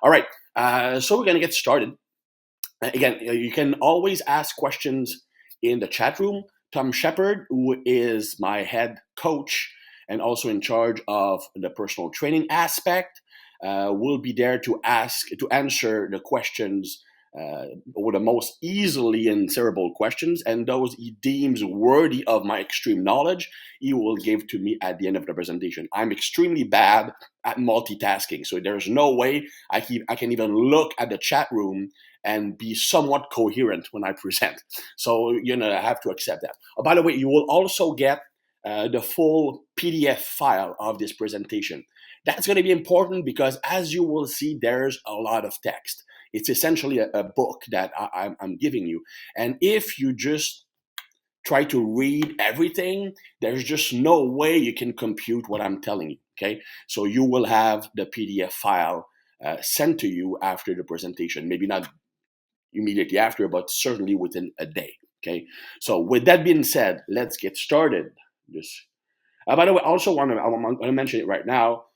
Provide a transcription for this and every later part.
All right. So we're going to get started. Again, you can always ask questions in the chat room. Tom Shepard, who is my head coach and also in charge of the personal training aspect, will be there to answer the questions or the most easily answerable questions, and those he deems worthy of my extreme knowledge, he will give to me at the end of the presentation. I'm extremely bad at multitasking, so there's no way I can even look at the chat room and be somewhat coherent when I present. So I have to accept that. Oh, by the way, you will also get the full PDF file of this presentation. That's going to be important because, as you will see, there's a lot of text. It's essentially a book that I'm giving you. And if you just try to read everything, there's just no way you can compute what I'm telling you, okay? So you will have the PDF file sent to you after the presentation, maybe not immediately after, but certainly within a day, okay? So with that being said, let's get started. By the way, I also want to mention it right now.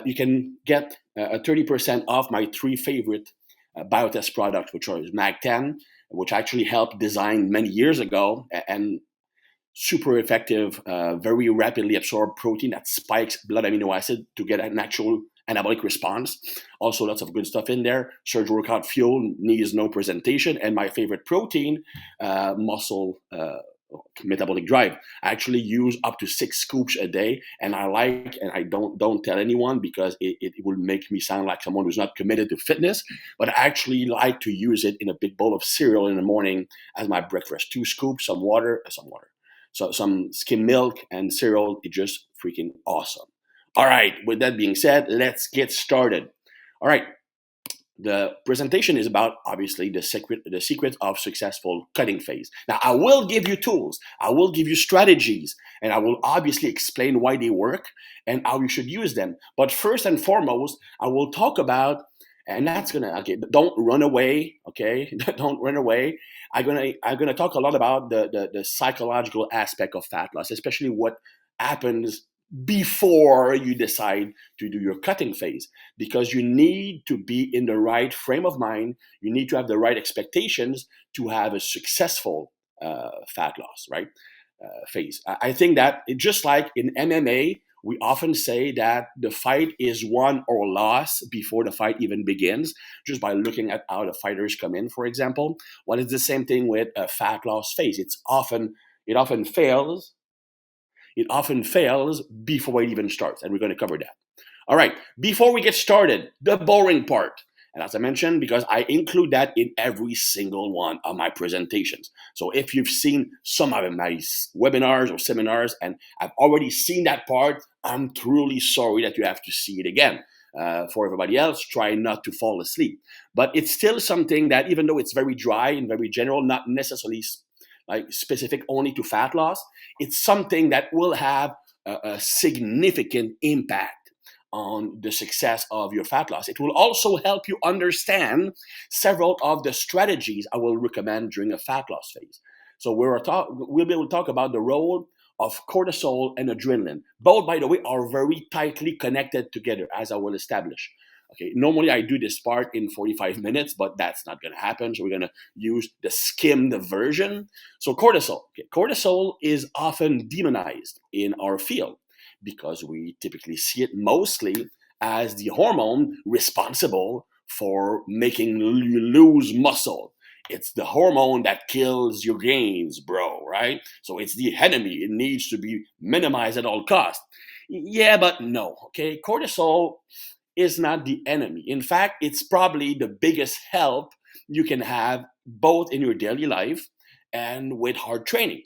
You can get a 30% off my three favorite biotest products, which are MAG10, which I actually helped design many years ago, and super effective, very rapidly absorbed protein that spikes blood amino acid to get a natural anabolic response. Also, lots of good stuff in there. Surge workout fuel needs no presentation, and my favorite protein, muscle metabolic drive. I actually use up to 6 scoops a day, and I don't tell anyone because it will make me sound like someone who's not committed to fitness, but I actually like to use it in a big bowl of cereal in the morning as my breakfast. 2 scoops, some water. So some skim milk and cereal. It's just freaking awesome. All right, with that being said, let's get started. All right, the presentation is about, obviously, the secret of successful cutting phase. Now, I will give you tools, I will give you strategies, and I will obviously explain why they work and how you should use them. But first and foremost, I will talk about, and that's don't run away, okay? Don't run away. I'm gonna talk a lot about the psychological aspect of fat loss, especially what happens before you decide to do your cutting phase, because you need to be in the right frame of mind. You need to have the right expectations to have a successful fat loss, right? Phase. I think that just like in MMA, we often say that the fight is won or lost before the fight even begins, just by looking at how the fighters come in, for example. Well, it's the same thing with a fat loss phase. It often fails. It often fails before it even starts, and we're going to cover that. All right, before we get started, the boring part. And as I mentioned, because I include that in every single one of my presentations. So if you've seen some of my webinars or seminars and I've already seen that part, I'm truly sorry that you have to see it again. For everybody else, try not to fall asleep. But it's still something that, even though it's very dry and very general, not necessarily like specific only to fat loss, it's something that will have a significant impact on the success of your fat loss. It will also help you understand several of the strategies I will recommend during a fat loss phase. So we'll be able to talk about the role of cortisol and adrenaline. Both, by the way, are very tightly connected together, as I will establish. Okay, normally I do this part in 45 minutes, but that's not going to happen. So we're going to use the skimmed version. So cortisol. Okay, cortisol is often demonized in our field because we typically see it mostly as the hormone responsible for making you lose muscle. It's the hormone that kills your gains, bro, right? So it's the enemy. It needs to be minimized at all costs. Yeah, but no, okay? Cortisol is not the enemy. In fact, it's probably the biggest help you can have both in your daily life and with hard training.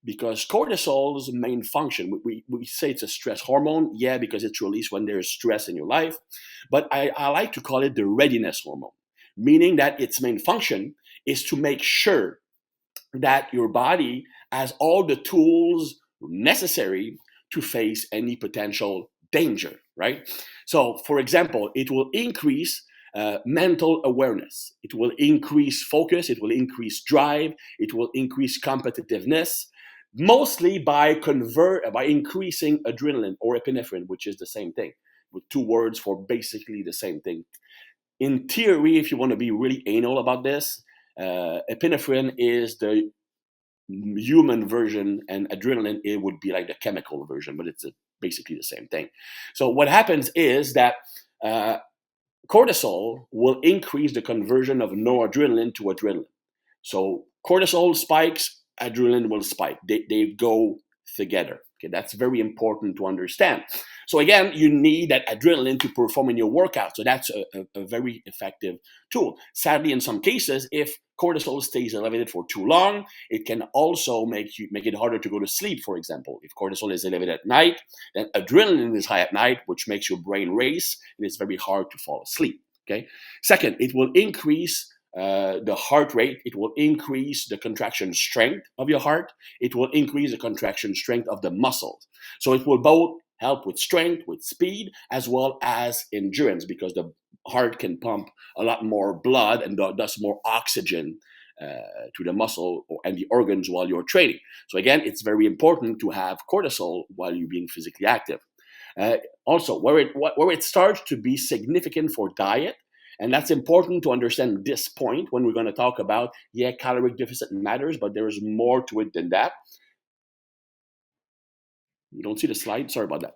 Because cortisol's main function, we say it's a stress hormone, yeah, because it's released when there's stress in your life, but I like to call it the readiness hormone, meaning that its main function is to make sure that your body has all the tools necessary to face any potential danger, right? So, for example, it will increase mental awareness. It will increase focus. It will increase drive. It will increase competitiveness, mostly by increasing adrenaline or epinephrine, which is the same thing, with 2 words for basically the same thing. in theory, if you want to be really anal about this, epinephrine is the human version, and adrenaline, it would be like the chemical version, but it's basically the same thing. So what happens is that uh, cortisol will increase the conversion of noradrenaline to adrenaline. So cortisol spikes, adrenaline will spike. They go together. Okay, that's very important to understand. So again, you need that adrenaline to perform in your workout. So that's a very effective tool. Sadly, in some cases, if cortisol stays elevated for too long, it can also make it harder to go to sleep. For example, if cortisol is elevated at night, then adrenaline is high at night, which makes your brain race, and it's very hard to fall asleep. Okay. Second, it will increase the heart rate. It will increase the contraction strength of your heart. It will increase the contraction strength of the muscles. So it will both help with strength, with speed, as well as endurance, because the heart can pump a lot more blood and thus more oxygen to the muscle and the organs while you're training. So again, it's very important to have cortisol while you're being physically active. Also, where it starts to be significant for diet, and that's important to understand this point when we're going to talk about, caloric deficit matters, but there's more to it than that. You don't see the slide? Sorry about that.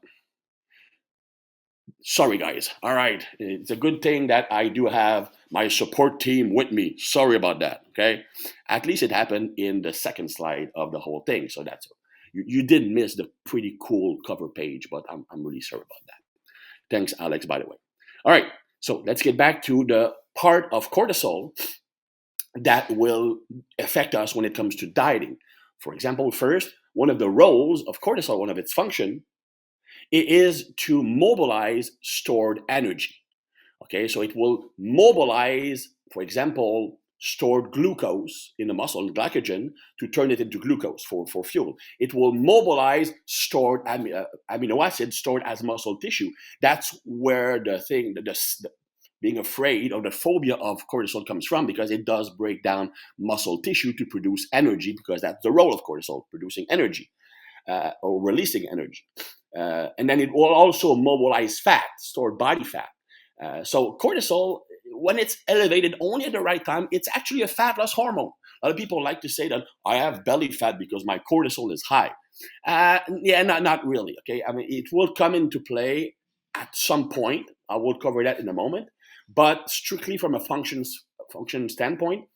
Sorry, guys. All right. It's a good thing that I do have my support team with me. Sorry about that. Okay. At least it happened in the second slide of the whole thing. So that's, you did miss the pretty cool cover page, but I'm really sorry about that. Thanks, Alex, by the way. All right. So let's get back to the part of cortisol that will affect us when it comes to dieting. For example, first, one of the roles of cortisol, one of its function, it is to mobilize stored energy. Okay, so it will mobilize, for example, stored glucose in the muscle, glycogen, to turn it into glucose for fuel. It will mobilize stored amino acids stored as muscle tissue. That's where the being afraid or the phobia of cortisol comes from, because it does break down muscle tissue to produce energy, because that's the role of cortisol, producing energy or releasing energy. And then it will also mobilize fat, stored body fat. So cortisol, when it's elevated only at the right time, it's actually a fat loss hormone. A lot of people like to say that I have belly fat because my cortisol is high. Not really. Okay, I mean, it will come into play at some point. I will cover that in a moment. But strictly from a function standpoint,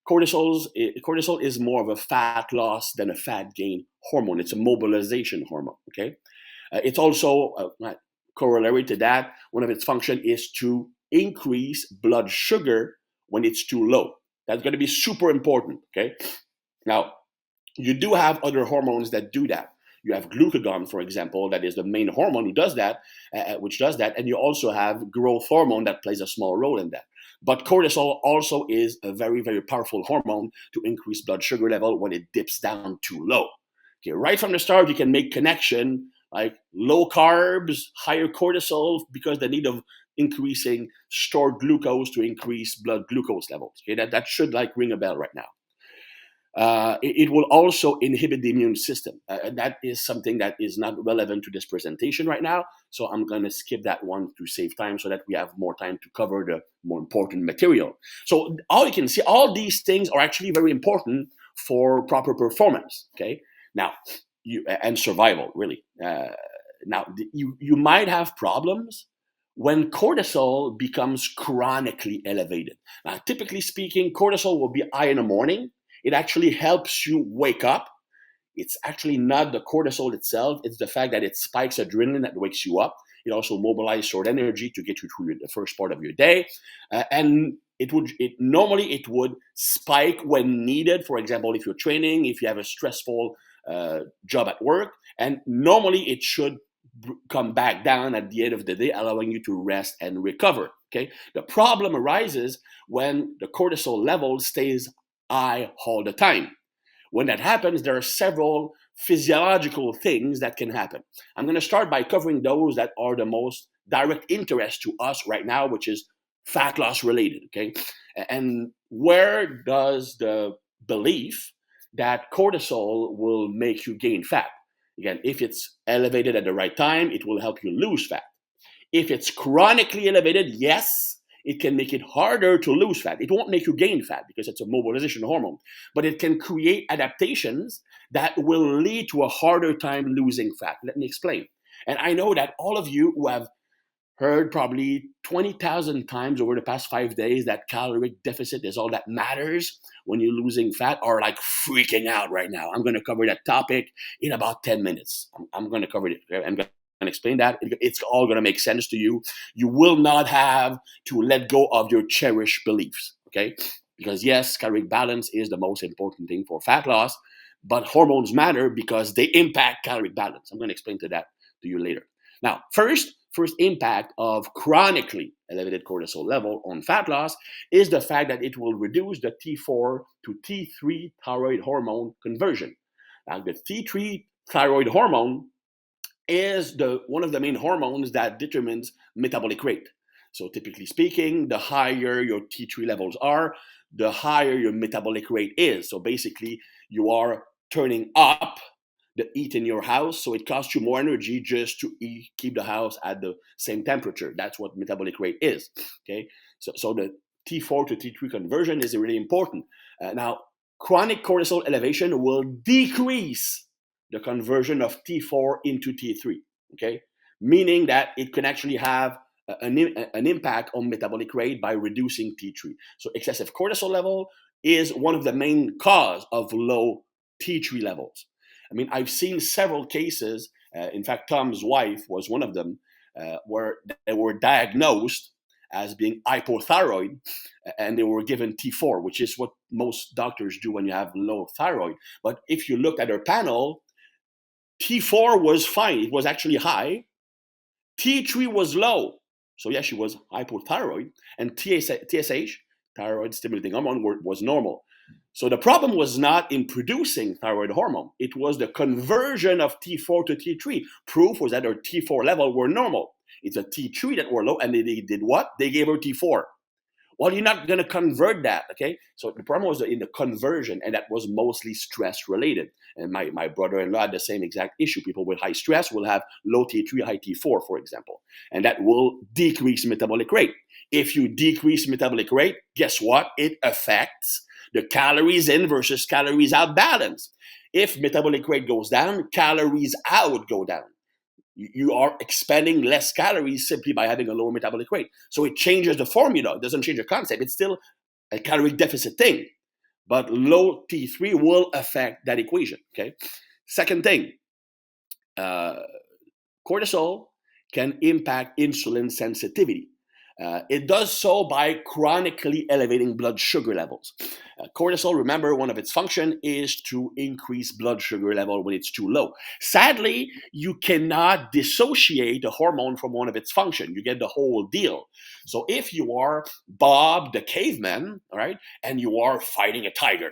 cortisol is more of a fat loss than a fat gain hormone. It's a mobilization hormone. Okay, it's also corollary to that. One of its function is to increase blood sugar when it's too low. That's going to be super important. Okay, now you do have other hormones that do that. You have glucagon, for example, that is the main hormone who does that, which does that, and you also have growth hormone that plays a small role in that. But cortisol also is a very, very powerful hormone to increase blood sugar level when it dips down too low. Okay, right from the start, you can make connection like low carbs, higher cortisol, because the need of increasing stored glucose to increase blood glucose levels. Okay, that should like ring a bell right now. It will also inhibit the immune system. That is something that is not relevant to this presentation right now. So I'm going to skip that one to save time so that we have more time to cover the more important material. So all you can see, all these things are actually very important for proper performance. Okay. Now, and survival, really. Now, you might have problems when cortisol becomes chronically elevated. Now, typically speaking, cortisol will be high in the morning. It actually helps you wake up. It's actually not the cortisol itself. It's the fact that it spikes adrenaline that wakes you up. It also mobilizes stored energy to get you through the first part of your day. And normally it would spike when needed. For example, if you're training, if you have a stressful job at work, and normally it should come back down at the end of the day, allowing you to rest and recover. Okay. The problem arises when the cortisol level stays high all the time. When that happens, there are several physiological things that can happen. I'm going to start by covering those that are the most direct interest to us right now, which is fat loss related. Okay. And where does the belief that cortisol will make you gain fat? Again, if it's elevated at the right time, it will help you lose fat. If it's chronically elevated, yes, it can make it harder to lose fat. It won't make you gain fat because it's a mobilization hormone, but it can create adaptations that will lead to a harder time losing fat. Let me explain. And I know that all of you who have heard probably 20,000 times over the past 5 days that caloric deficit is all that matters when you're losing fat are like freaking out right now. I'm going to cover that topic in about 10 minutes. I'm going to cover it. Okay? I'm going to explain that. It's all going to make sense to you. You will not have to let go of your cherished beliefs, okay? Because yes, caloric balance is the most important thing for fat loss, but hormones matter because they impact caloric balance. I'm going to explain to you later. Now, first impact of chronically elevated cortisol level on fat loss is the fact that it will reduce the T4 to T3 thyroid hormone conversion. Now, the T3 thyroid hormone is one of the main hormones that determines metabolic rate. So typically speaking, the higher your T3 levels are, the higher your metabolic rate is. So basically, you are turning up the heat in your house, so it costs you more energy just to keep the house at the same temperature. That's what metabolic rate is. Okay, so the T4 to T3 conversion is really important. Now, chronic cortisol elevation will decrease the conversion of T4 into T3. Okay, meaning that it can actually have an impact on metabolic rate by reducing T3. So excessive cortisol level is one of the main cause of low T3 levels. I mean, I've seen several cases. In fact, Tom's wife was one of them, where they were diagnosed as being hypothyroid, and they were given T4, which is what most doctors do when you have low thyroid. But if you looked at her panel, T4 was fine; it was actually high. T3 was low, so yeah, she was hypothyroid, and TSH, thyroid stimulating hormone, was normal. So the problem was not in producing thyroid hormone. It was the conversion of T4 to T3. Proof was that her T4 level were normal. It's a T3 that were low, and they did what? They gave her T4. Well, you're not going to convert that, okay? So the problem was in the conversion, and that was mostly stress related. And my brother-in-law had the same exact issue. People with high stress will have low T3, high T4, for example. And that will decrease metabolic rate. If you decrease metabolic rate, guess what? It affects the calories in versus calories out balance. If metabolic rate goes down, calories out go down. You are expending less calories simply by having a lower metabolic rate. So it changes the formula. It doesn't change the concept. It's still a caloric deficit thing. But low T3 will affect that equation, okay? Second thing, cortisol can impact insulin sensitivity. It does so by chronically elevating blood sugar levels. Cortisol, remember, one of its function is to increase blood sugar level when it's too low. Sadly, you cannot dissociate a hormone from one of its function. You get the whole deal. So if you are Bob the caveman, all right, and you are fighting a tiger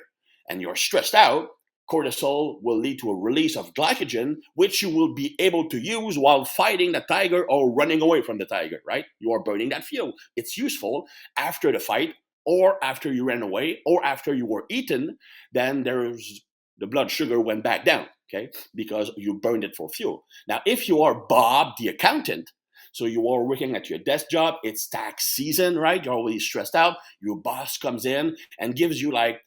and you're stressed out, cortisol will lead to a release of glycogen, which you will be able to use while fighting the tiger or running away from the tiger, right? You are burning that fuel. It's useful after the fight or after you ran away or after you were eaten. Then there's the blood sugar went back down, okay? Because you burned it for fuel. Now, if you are Bob the accountant, so you are working at your desk job, it's tax season, right? You're always stressed out. Your boss comes in and gives you like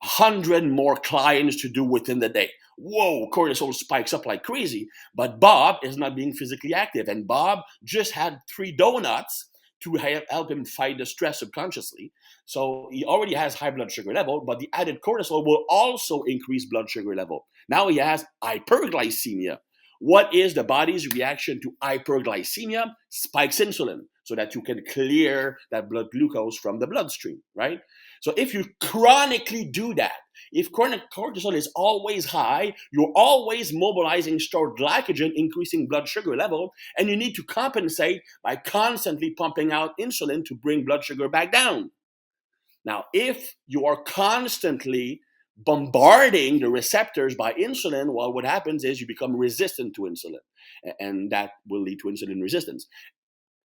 100 more clients to do within the day. Whoa, cortisol spikes up like crazy. But Bob is not being physically active. And Bob just had 3 donuts to help him fight the stress subconsciously. So he already has high blood sugar level, but the added cortisol will also increase blood sugar level. Now he has hyperglycemia. What is the body's reaction to hyperglycemia? Spikes insulin so that you can clear that blood glucose from the bloodstream, right? So if you chronically do that, if chronic cortisol is always high, you're always mobilizing stored glycogen, increasing blood sugar level, and you need to compensate by constantly pumping out insulin to bring blood sugar back down. Now, if you are constantly bombarding the receptors by insulin, well, what happens is you become resistant to insulin, and that will lead to insulin resistance.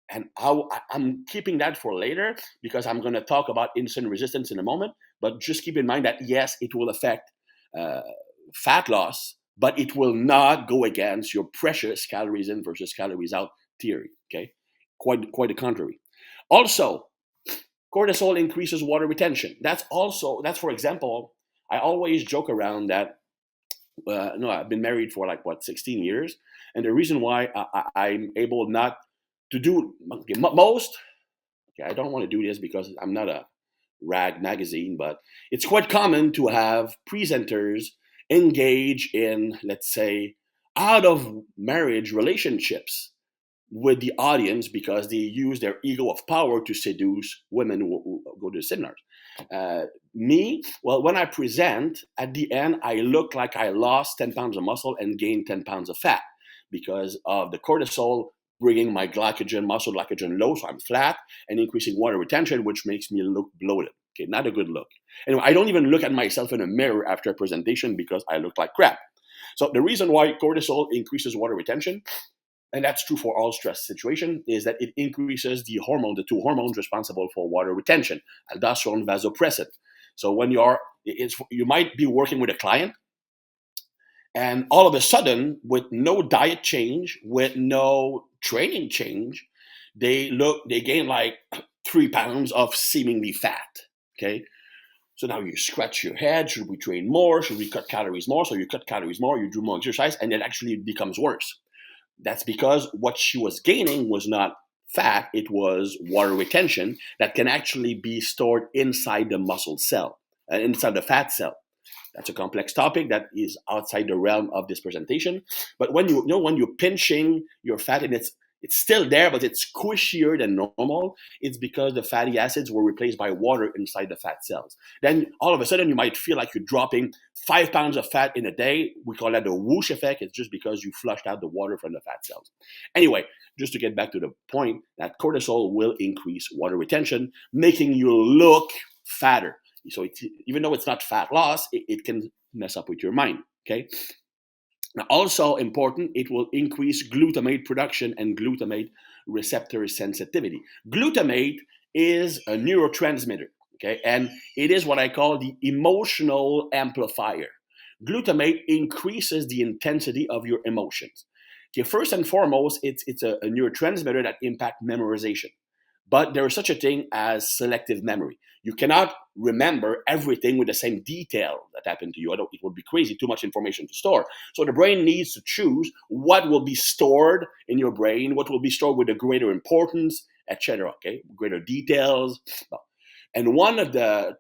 And I'm keeping that for later because I'm going to talk about insulin resistance in a moment. But just keep in mind that, yes, it will affect fat loss, but it will not go against your precious calories in versus calories out theory. Okay, quite the contrary. Also, Cortisol increases water retention. That's for example, I always joke around that. No, I've been married for 16 years, and the reason why I'm able not to do most. Okay, I don't want to do this because I'm not a rag magazine, but it's quite common to have presenters engage in, let's say, out of marriage relationships with the audience because they use their ego of power to seduce women who go to seminars. Me, well, when I present, at the end, I look like I lost 10 pounds of muscle and gained 10 pounds of fat because of the cortisol bringing my muscle glycogen low, so I'm flat, and increasing water retention, which makes me look bloated. Okay, not a good look. Anyway, I don't even look at myself in a mirror after a presentation because I look like crap. So the reason why cortisol increases water retention, and that's true for all stress situation, is that it increases the two hormones responsible for water retention, aldosterone, vasopressin. So when you might be working with a client, and all of a sudden, with no diet change, with no training change, they gain like 3 pounds of seemingly fat. Okay. So now you scratch your head. Should we train more? Should we cut calories more? So you cut calories more, you do more exercise, and it actually becomes worse. That's because what she was gaining was not fat, it was water retention that can actually be stored inside the muscle cell, inside the fat cell. That's a complex topic that is outside the realm of this presentation. But when when you're pinching your fat and it's still there, but it's squishier than normal, it's because the fatty acids were replaced by water inside the fat cells. Then all of a sudden you might feel like you're dropping 5 pounds of fat in a day. We call that the whoosh effect. It's just because you flushed out the water from the fat cells. Anyway, just to get back to the point, that cortisol will increase water retention, making you look fatter. So even though it's not fat loss, it can mess up with your mind, okay? Now, also important, it will increase glutamate production and glutamate receptor sensitivity. Glutamate is a neurotransmitter, okay? And it is what I call the emotional amplifier. Glutamate increases the intensity of your emotions. Okay, first and foremost, it's a neurotransmitter that impacts memorization. But there is such a thing as selective memory. You cannot remember everything with the same detail that happened to you. It would be crazy, too much information to store. So the brain needs to choose what will be stored in your brain, what will be stored with a greater importance, etc. Okay, greater details. And one of the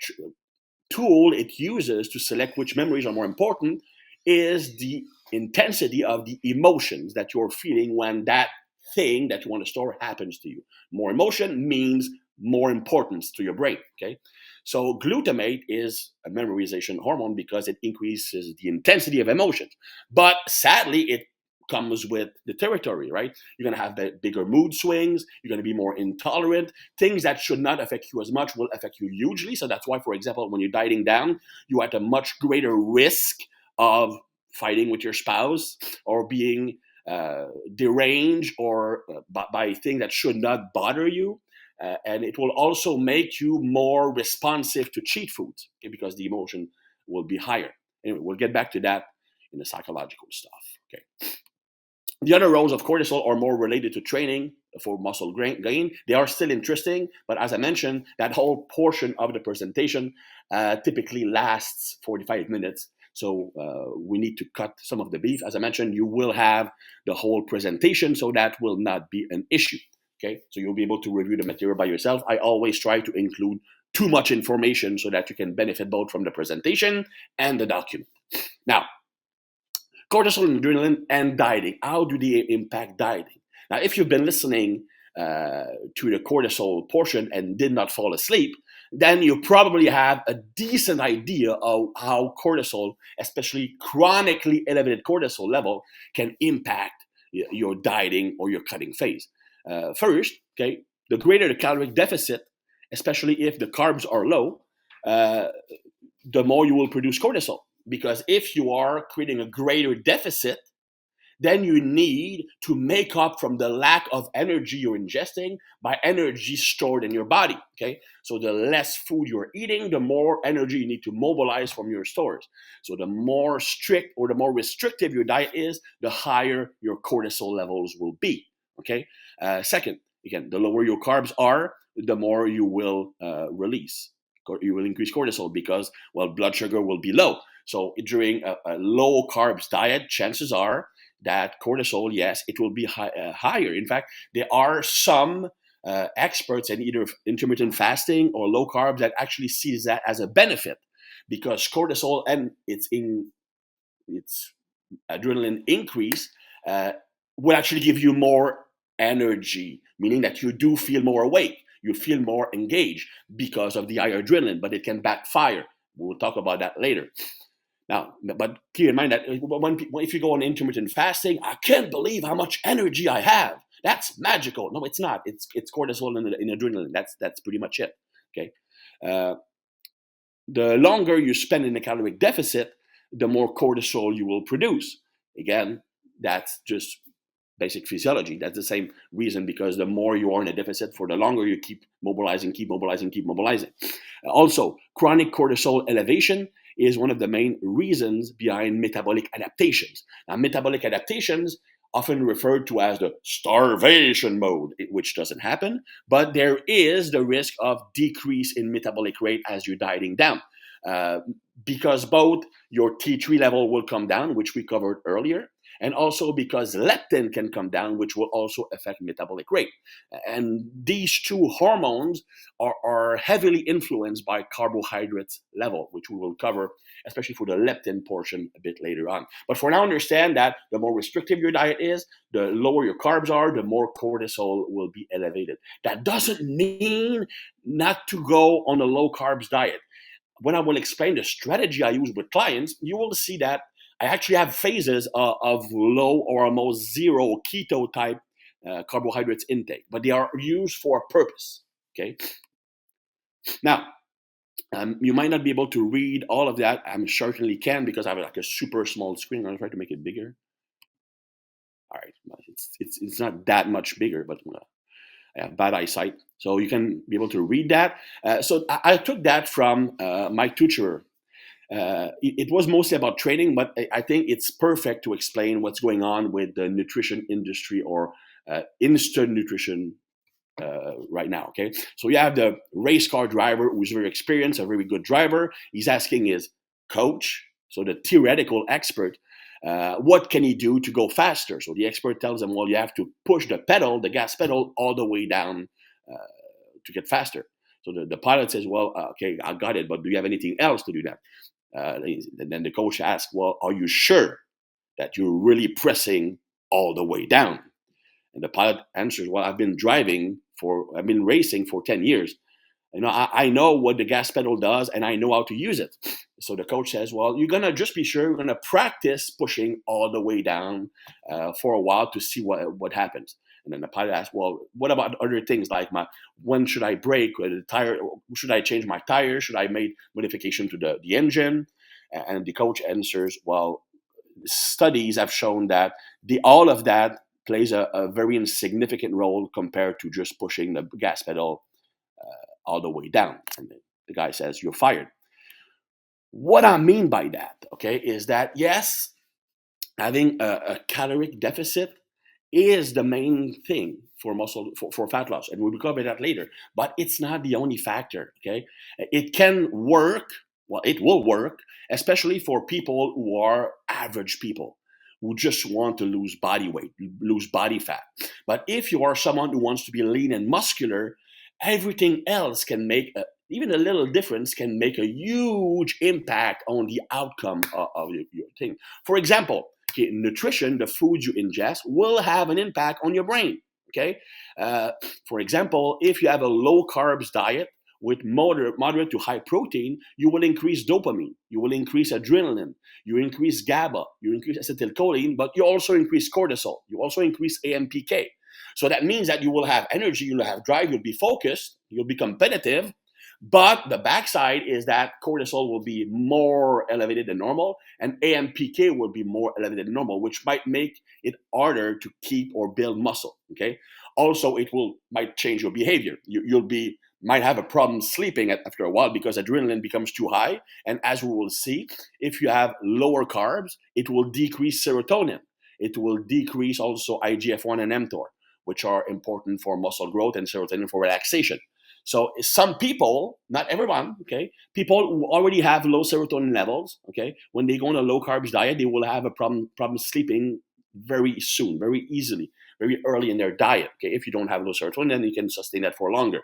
tool it uses to select which memories are more important is the intensity of the emotions that you're feeling when that thing that you want to store happens to you. More emotion means more importance to your brain. Okay, so glutamate is a memorization hormone because it increases the intensity of emotions, but sadly it comes with the territory, right? You're going to have bigger mood swings. You're going to be more intolerant. Things that should not affect you as much will affect you hugely. So that's why, for example, when you're dieting down, you are at a much greater risk of fighting with your spouse or being deranged or by things that should not bother you. And it will also make you more responsive to cheat foods, okay, because the emotion will be higher. Anyway, we'll get back to that in the psychological stuff. Okay. The other roles of cortisol are more related to training for muscle gain. They are still interesting, but as I mentioned, that whole portion of the presentation typically lasts 45 minutes. So we need to cut some of the beef. As I mentioned, you will have the whole presentation, so that will not be an issue. Okay, so you'll be able to review the material by yourself. I always try to include too much information so that you can benefit both from the presentation and the document. Now, cortisol and adrenaline and dieting. How do they impact dieting? Now, if you've been listening to the cortisol portion and did not fall asleep, then you probably have a decent idea of how cortisol, especially chronically elevated cortisol level, can impact your dieting or your cutting phase. First, okay, the greater the caloric deficit, especially if the carbs are low, the more you will produce cortisol. Because if you are creating a greater deficit, then you need to make up from the lack of energy you're ingesting by energy stored in your body. Okay, so the less food you're eating, the more energy you need to mobilize from your stores. So the more strict or the more restrictive your diet is, the higher your cortisol levels will be. Okay. Second, Again, the lower your carbs are, the more you will release. You will increase cortisol because, well, blood sugar will be low. So during a low carbs diet, chances are that cortisol, yes, it will be higher. In fact, there are some experts in either intermittent fasting or low carbs that actually sees that as a benefit, because cortisol and its adrenaline increase uh, will actually give you more energy, meaning that you do feel more awake, you feel more engaged because of the higher adrenaline, but it can backfire. We'll talk about that later. Now, but keep in mind that if you go on intermittent fasting, I can't believe how much energy I have. That's magical. No, it's not. It's cortisol and adrenaline. That's pretty much it. Okay. Uh, the longer you spend in a caloric deficit, the more cortisol you will produce. Again, that's just basic physiology. That's the same reason, because the more you are in a deficit, for the longer you keep mobilizing, keep mobilizing, keep mobilizing. Also, chronic cortisol elevation is one of the main reasons behind metabolic adaptations. Now, metabolic adaptations often referred to as the starvation mode, which doesn't happen, but there is the risk of decrease in metabolic rate as you're dieting down. Uh, because both your T3 level will come down, which we covered earlier, and also because leptin can come down, which will also affect metabolic rate. And these two hormones are heavily influenced by carbohydrates level, which we will cover, especially for the leptin portion a bit later on. But for now, understand that the more restrictive your diet is, the lower your carbs are, the more cortisol will be elevated. That doesn't mean not to go on a low carbs diet. When I will explain the strategy I use with clients, you will see that I actually have phases of low or almost zero keto type carbohydrates intake, but they are used for a purpose. Okay. Now, you might not be able to read all of that. I certainly can, because I have like a super small screen. I'm going to try to make it bigger. All right. It's not that much bigger, but I have bad eyesight. So you can be able to read that. So I took that from my tutor. It was mostly about training, but I think it's perfect to explain what's going on with the nutrition industry, or instant nutrition right now. Okay, so you have the race car driver who's very experienced, a very good driver. He's asking his coach, so the theoretical expert, what can he do to go faster? So the expert tells him, well, you have to push the gas pedal, all the way down to get faster. So the pilot says, well, okay, I got it, but do you have anything else to do that? Then the coach asks, well, are you sure that you're really pressing all the way down? And the pilot answers, well, I've been racing for 10 years. I know what the gas pedal does, and I know how to use it. So the coach says, well, you're going to just be sure, you're going to practice pushing all the way down for a while to see what happens. And then the pilot asks, well, what about other things like when should I brake? The tire? Should I change my tire? Should I make modification to the engine? And the coach answers, well, studies have shown that all of that plays a very insignificant role compared to just pushing the gas pedal all the way down. And the guy says, you're fired. What I mean by that, okay, is that yes, having a caloric deficit is the main thing for for fat loss, and we'll cover that later. But it's not the only factor. Okay, it can work. Well, it will work, especially for people who are average people who just want to lose body weight, lose body fat. But if you are someone who wants to be lean and muscular, everything else can make even a little difference, can make a huge impact on the outcome of your thing. For example, okay, nutrition, the foods you ingest, will have an impact on your brain. Okay, for example, if you have a low carbs diet with moderate to high protein, you will increase dopamine, you will increase adrenaline, you increase GABA, you increase acetylcholine, but you also increase cortisol, you also increase AMPK. So that means that you will have energy, you'll have drive, you'll be focused, you'll be competitive. But the backside is that cortisol will be more elevated than normal, and AMPK will be more elevated than normal, which might make it harder to keep or build muscle. Okay. Also, might change your behavior. Might have a problem sleeping after a while because adrenaline becomes too high. And as we will see, if you have lower carbs, it will decrease serotonin. It will decrease also IGF-1 and mTOR, which are important for muscle growth, and serotonin for relaxation. So some people, not everyone, okay, people who already have low serotonin levels, okay, when they go on a low carbs diet, they will have a problem sleeping very soon, very easily, very early in their diet. Okay, if you don't have low serotonin, then you can sustain that for longer,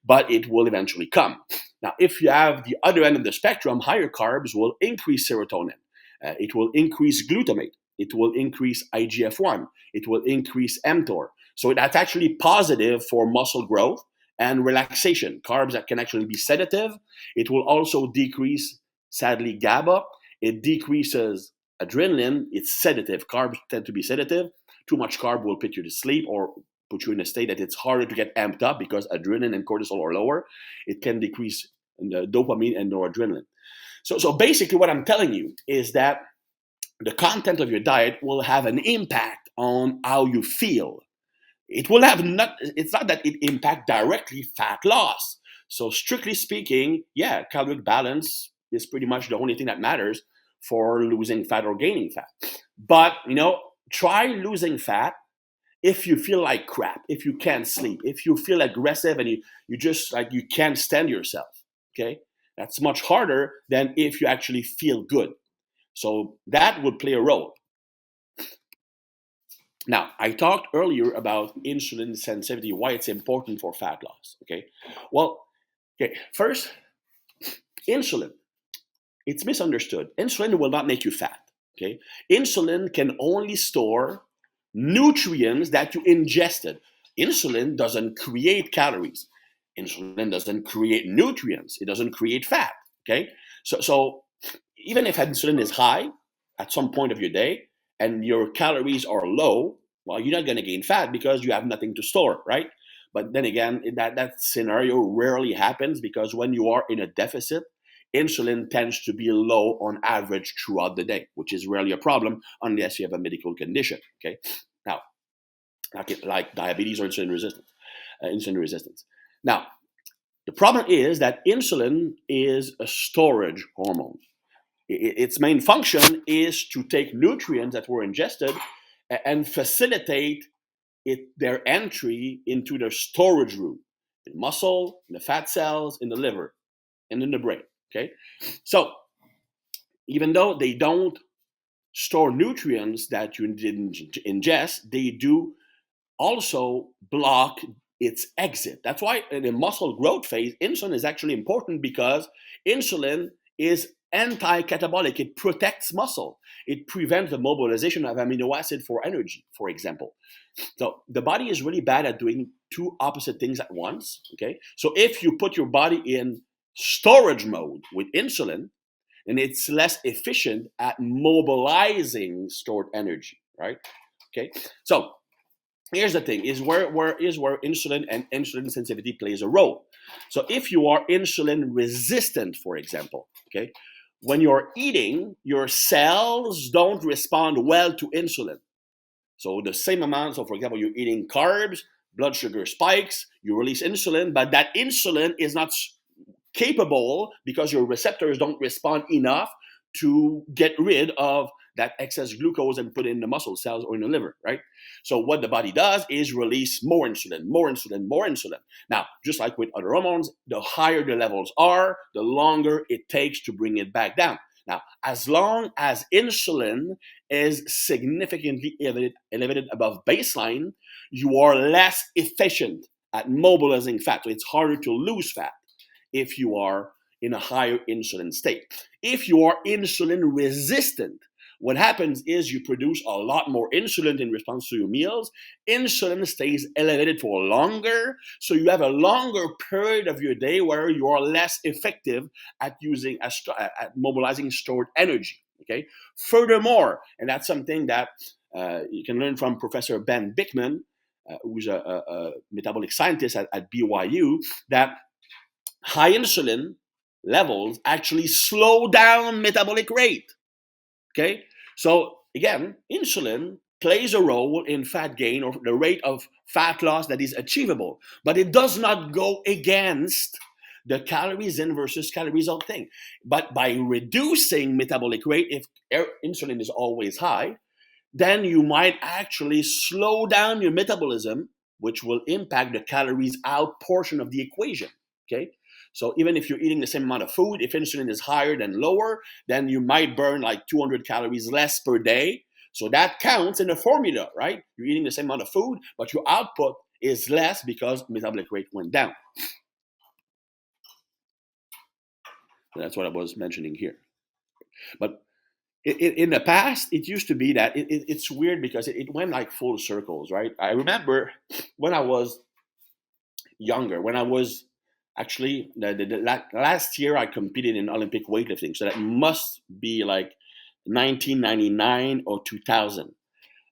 but it will eventually come. Now, if you have the other end of the spectrum, higher carbs will increase serotonin. It will increase glutamate. It will increase IGF-1. It will increase mTOR. So that's actually positive for muscle growth and relaxation. Carbs that can actually be sedative. It will also decrease, sadly, GABA. It decreases adrenaline. It's sedative. Carbs tend to be sedative. Too much carb will put you to sleep or put you in a state that it's harder to get amped up because adrenaline and cortisol are lower. It can decrease the dopamine and noradrenaline. So basically what I'm telling you is that the content of your diet will have an impact on how you feel. It's not that it impacts directly fat loss. So strictly speaking, yeah, caloric balance is pretty much the only thing that matters for losing fat or gaining fat. But, try losing fat if you feel like crap, if you can't sleep, if you feel aggressive and you just like you can't stand yourself. Okay? That's much harder than if you actually feel good. So that would play a role. Now, I talked earlier about insulin sensitivity, why it's important for fat loss. Okay. Well, okay, first, insulin. It's misunderstood. Insulin will not make you fat. Okay. Insulin can only store nutrients that you ingested. Insulin doesn't create calories. Insulin doesn't create nutrients. It doesn't create fat. Okay. So even if insulin is high at some point of your day and your calories are low, well, you're not going to gain fat because you have nothing to store, right? But then again, that scenario rarely happens because when you are in a deficit, insulin tends to be low on average throughout the day, which is rarely a problem unless you have a medical condition. Okay, now like diabetes or insulin resistance. Now, the problem is that insulin is a storage hormone. Its main function is to take nutrients that were ingested and facilitate their entry into their storage room, in muscle, in the fat cells, in the liver, and in the brain. Okay, so even though they don't store nutrients that you didn't ingest, they do also block its exit. That's why in the muscle growth phase, insulin is actually important because insulin is anti-catabolic. It protects muscle. It prevents the mobilization of amino acid for energy, for example. So the body is really bad at doing two opposite things at once. Okay, so if you put your body in storage mode with insulin, then it's less efficient at mobilizing stored energy, right? Okay, so here's the thing: is where insulin and insulin sensitivity plays a role. So if you are insulin resistant, for example, okay, when you're eating, your cells don't respond well to insulin. So the same amount, so for example, you're eating carbs, blood sugar spikes, you release insulin, but that insulin is not capable because your receptors don't respond enough to get rid of that excess glucose and put it in the muscle cells or in the liver, right? So what the body does is release more insulin, more insulin, more insulin. Now, just like with other hormones, the higher the levels are, the longer it takes to bring it back down. Now, as long as insulin is significantly elevated above baseline, you are less efficient at mobilizing fat. So it's harder to lose fat if you are in a higher insulin state. If you are insulin resistant, what happens is you produce a lot more insulin in response to your meals. Insulin stays elevated for longer, so you have a longer period of your day where you are less effective at mobilizing stored energy. Okay. Furthermore, and that's something that you can learn from Professor Ben Bickman, who's a metabolic scientist at BYU, that high insulin levels actually slow down metabolic rate. Okay, so again, insulin plays a role in fat gain or the rate of fat loss that is achievable, but it does not go against the calories in versus calories out thing. But by reducing metabolic rate, if insulin is always high, then you might actually slow down your metabolism which will impact the calories out portion of the equation. Okay, so even if you're eating the same amount of food, if insulin is higher than lower, then you might burn like 200 calories less per day. So that counts in the formula, right? You're eating the same amount of food, but your output is less because metabolic rate went down. So that's what I was mentioning here. But in the past, it used to be that it's weird because it went like full circles, right? I remember when I was younger, when I was actually last year, I competed in Olympic weightlifting. So that must be like 1999 or 2000.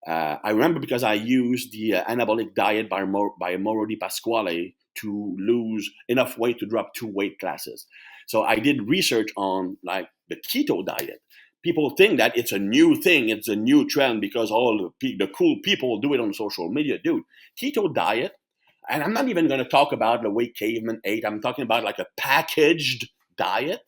I remember because I used the anabolic diet by Mauro Di Pasquale to lose enough weight to drop 2 weight classes. So I did research on like the keto diet. People think that it's a new thing, it's a new trend because all the cool people do it on social media. Dude, keto diet, and I'm not even going to talk about the way cavemen ate. I'm talking about like a packaged diet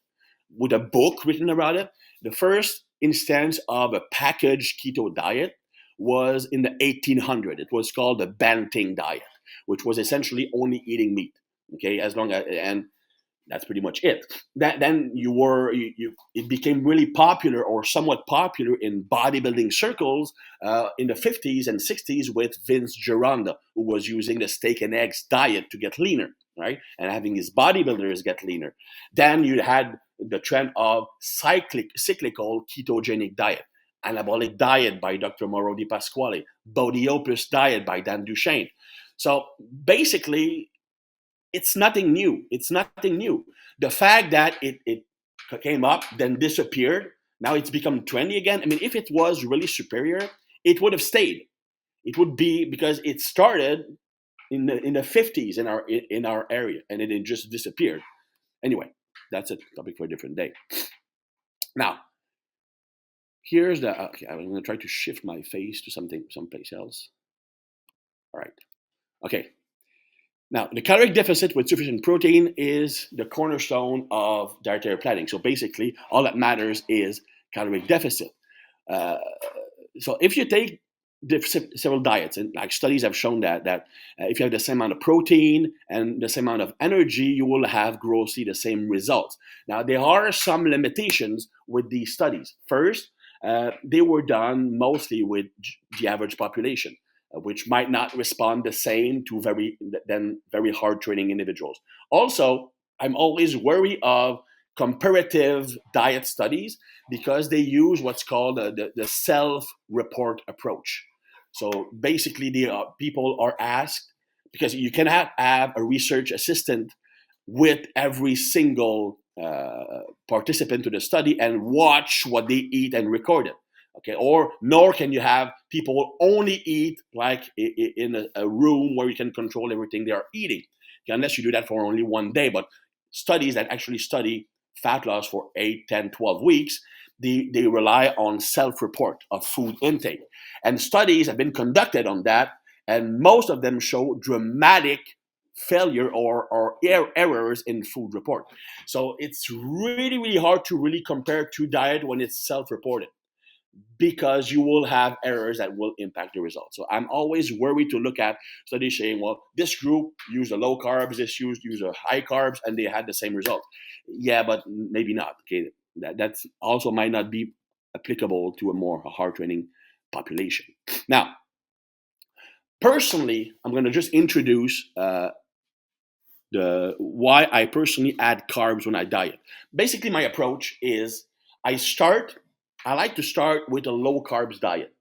with a book written about it. The first instance of a packaged keto diet was in the 1800s. It was called the Banting diet, which was essentially only eating meat. Okay, as long as, and that's pretty much it. Then it became really popular or somewhat popular in bodybuilding circles in the 50s and 60s with Vince Gironda, who was using the steak and eggs diet to get leaner, right? And having his bodybuilders get leaner. Then you had the trend of cyclical ketogenic diet, anabolic diet by Dr. Mauro Di Pasquale, Bodyopus diet by Dan Duchaine. So basically, it's nothing new. It's nothing new. The fact that it came up, then disappeared, now it's become trendy again. I mean, if it was really superior, it would have stayed. It would be because it started in the 50s in our area, and it just disappeared. Anyway, that's a topic for a different day. Now, here's the okay. I'm going to try to shift my face to someplace else. All right. Okay. Now, the caloric deficit with sufficient protein is the cornerstone of dietary planning. So basically, all that matters is caloric deficit. Uh, so if you take several diets, and like studies have shown that if you have the same amount of protein and the same amount of energy, you will have grossly the same results. Now, there are some limitations with these studies. First, they were done mostly with the average population, which might not respond the same to very hard training individuals. Also, I'm always wary of comparative diet studies because they use what's called the self-report approach. So basically, people are asked, because you cannot have a research assistant with every single participant to the study and watch what they eat and record it. Okay, or nor can you have people only eat like in a room where you can control everything they are eating, okay, unless you do that for only one day. But studies that actually study fat loss for 8, 10, 12 weeks, they rely on self-report of food intake. And studies have been conducted on that, and most of them show dramatic failure or errors in food report. So it's really, really hard to really compare to diet when it's self-reported, because you will have errors that will impact the results. So I'm always worried to look at studies saying, well, this group used a low carbs, this used a high carbs, and they had the same results. Yeah, but maybe not. Okay, that's also might not be applicable to a more hard training population. Now, personally, I'm going to just introduce the why I personally add carbs when I diet. Basically, my approach is I like to start with a low carbs diet,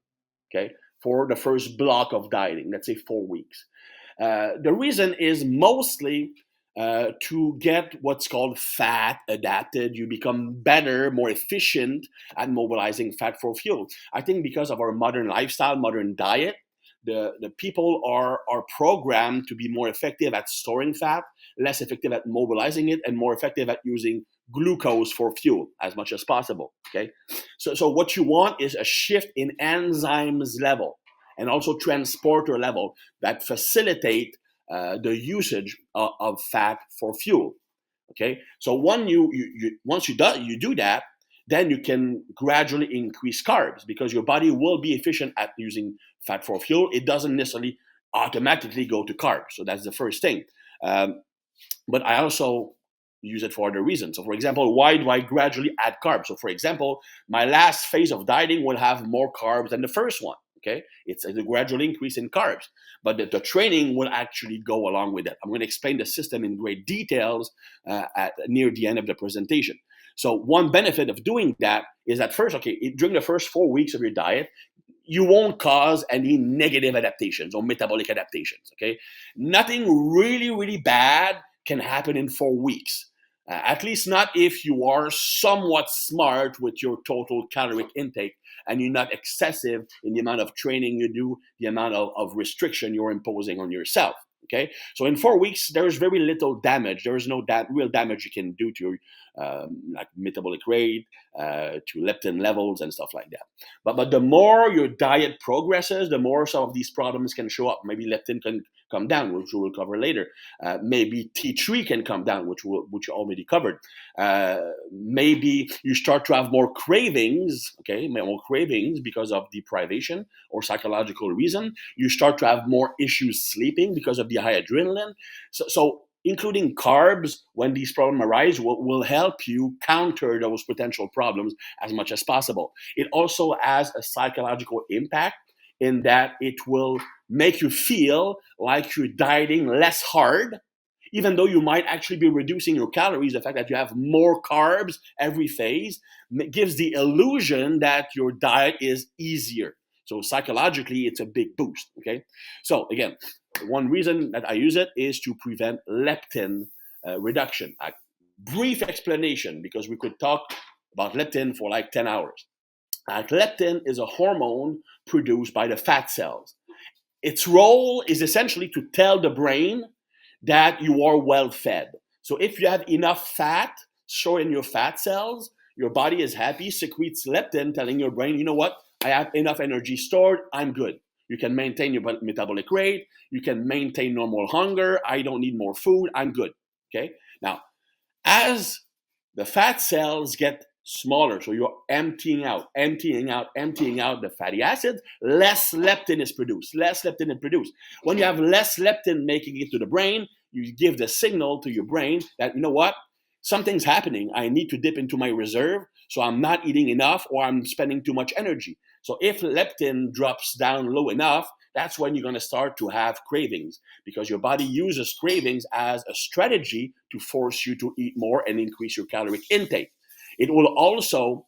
okay, for the first block of dieting, let's say 4 weeks. The reason is mostly to get what's called fat adapted. You become better, more efficient at mobilizing fat for fuel. I think because of our modern lifestyle, modern diet, the people are programmed to be more effective at storing fat, less effective at mobilizing it, and more effective at using glucose for fuel as much as possible. Okay, so what you want is a shift in enzymes level and also transporter level that facilitate the usage of fat for fuel. Okay, so once you do that, then you can gradually increase carbs because your body will be efficient at using fat for fuel. It doesn't necessarily automatically go to carbs. So that's the first thing. But I also use it for other reasons. So, for example, why do I gradually add carbs? So, for example, my last phase of dieting will have more carbs than the first one. Okay, it's a gradual increase in carbs, but the training will actually go along with it. I'm going to explain the system in great details near the end of the presentation. So, one benefit of doing that is that first, during the first 4 weeks of your diet, you won't cause any negative adaptations or metabolic adaptations. Okay, nothing really, really bad can happen in 4 weeks. At least not if you are somewhat smart with your total caloric intake and you're not excessive in the amount of training you do, the amount of restriction you're imposing on yourself. Okay, so in 4 weeks, there's very little damage. There is no real damage you can do to your like metabolic rate, to leptin levels and stuff like that. But the more your diet progresses, the more some of these problems can show up. Maybe leptin can come down, which we will cover later. Maybe T3 can come down, which you already covered. Maybe you start to have more cravings, more cravings because of deprivation or psychological reason. You start to have more issues sleeping because of the high adrenaline. So including carbs, when these problems arise, will help you counter those potential problems as much as possible. It also has a psychological impact in that it will make you feel like you're dieting less hard, even though you might actually be reducing your calories. The fact that you have more carbs every phase gives the illusion that your diet is easier. So psychologically, it's a big boost, okay? So again, one reason that I use it is to prevent leptin reduction. A brief explanation, because we could talk about leptin for like 10 hours. Leptin is a hormone produced by the fat cells. Its role is essentially to tell the brain that you are well fed. So if you have enough fat stored in your fat cells, your body is happy, secretes leptin, telling your brain, you know what, I have enough energy stored, I'm good. You can maintain your metabolic rate, you can maintain normal hunger, I don't need more food, I'm good. Okay. Now, as the fat cells get smaller, so you're emptying out the fatty acids, less leptin is produced. When you have less leptin making it to the brain, you give the signal to your brain that, you know what, something's happening. I need to dip into my reserve, so I'm not eating enough or I'm spending too much energy. So if leptin drops down low enough, that's when you're going to start to have cravings, because your body uses cravings as a strategy to force you to eat more and increase your caloric intake. It will also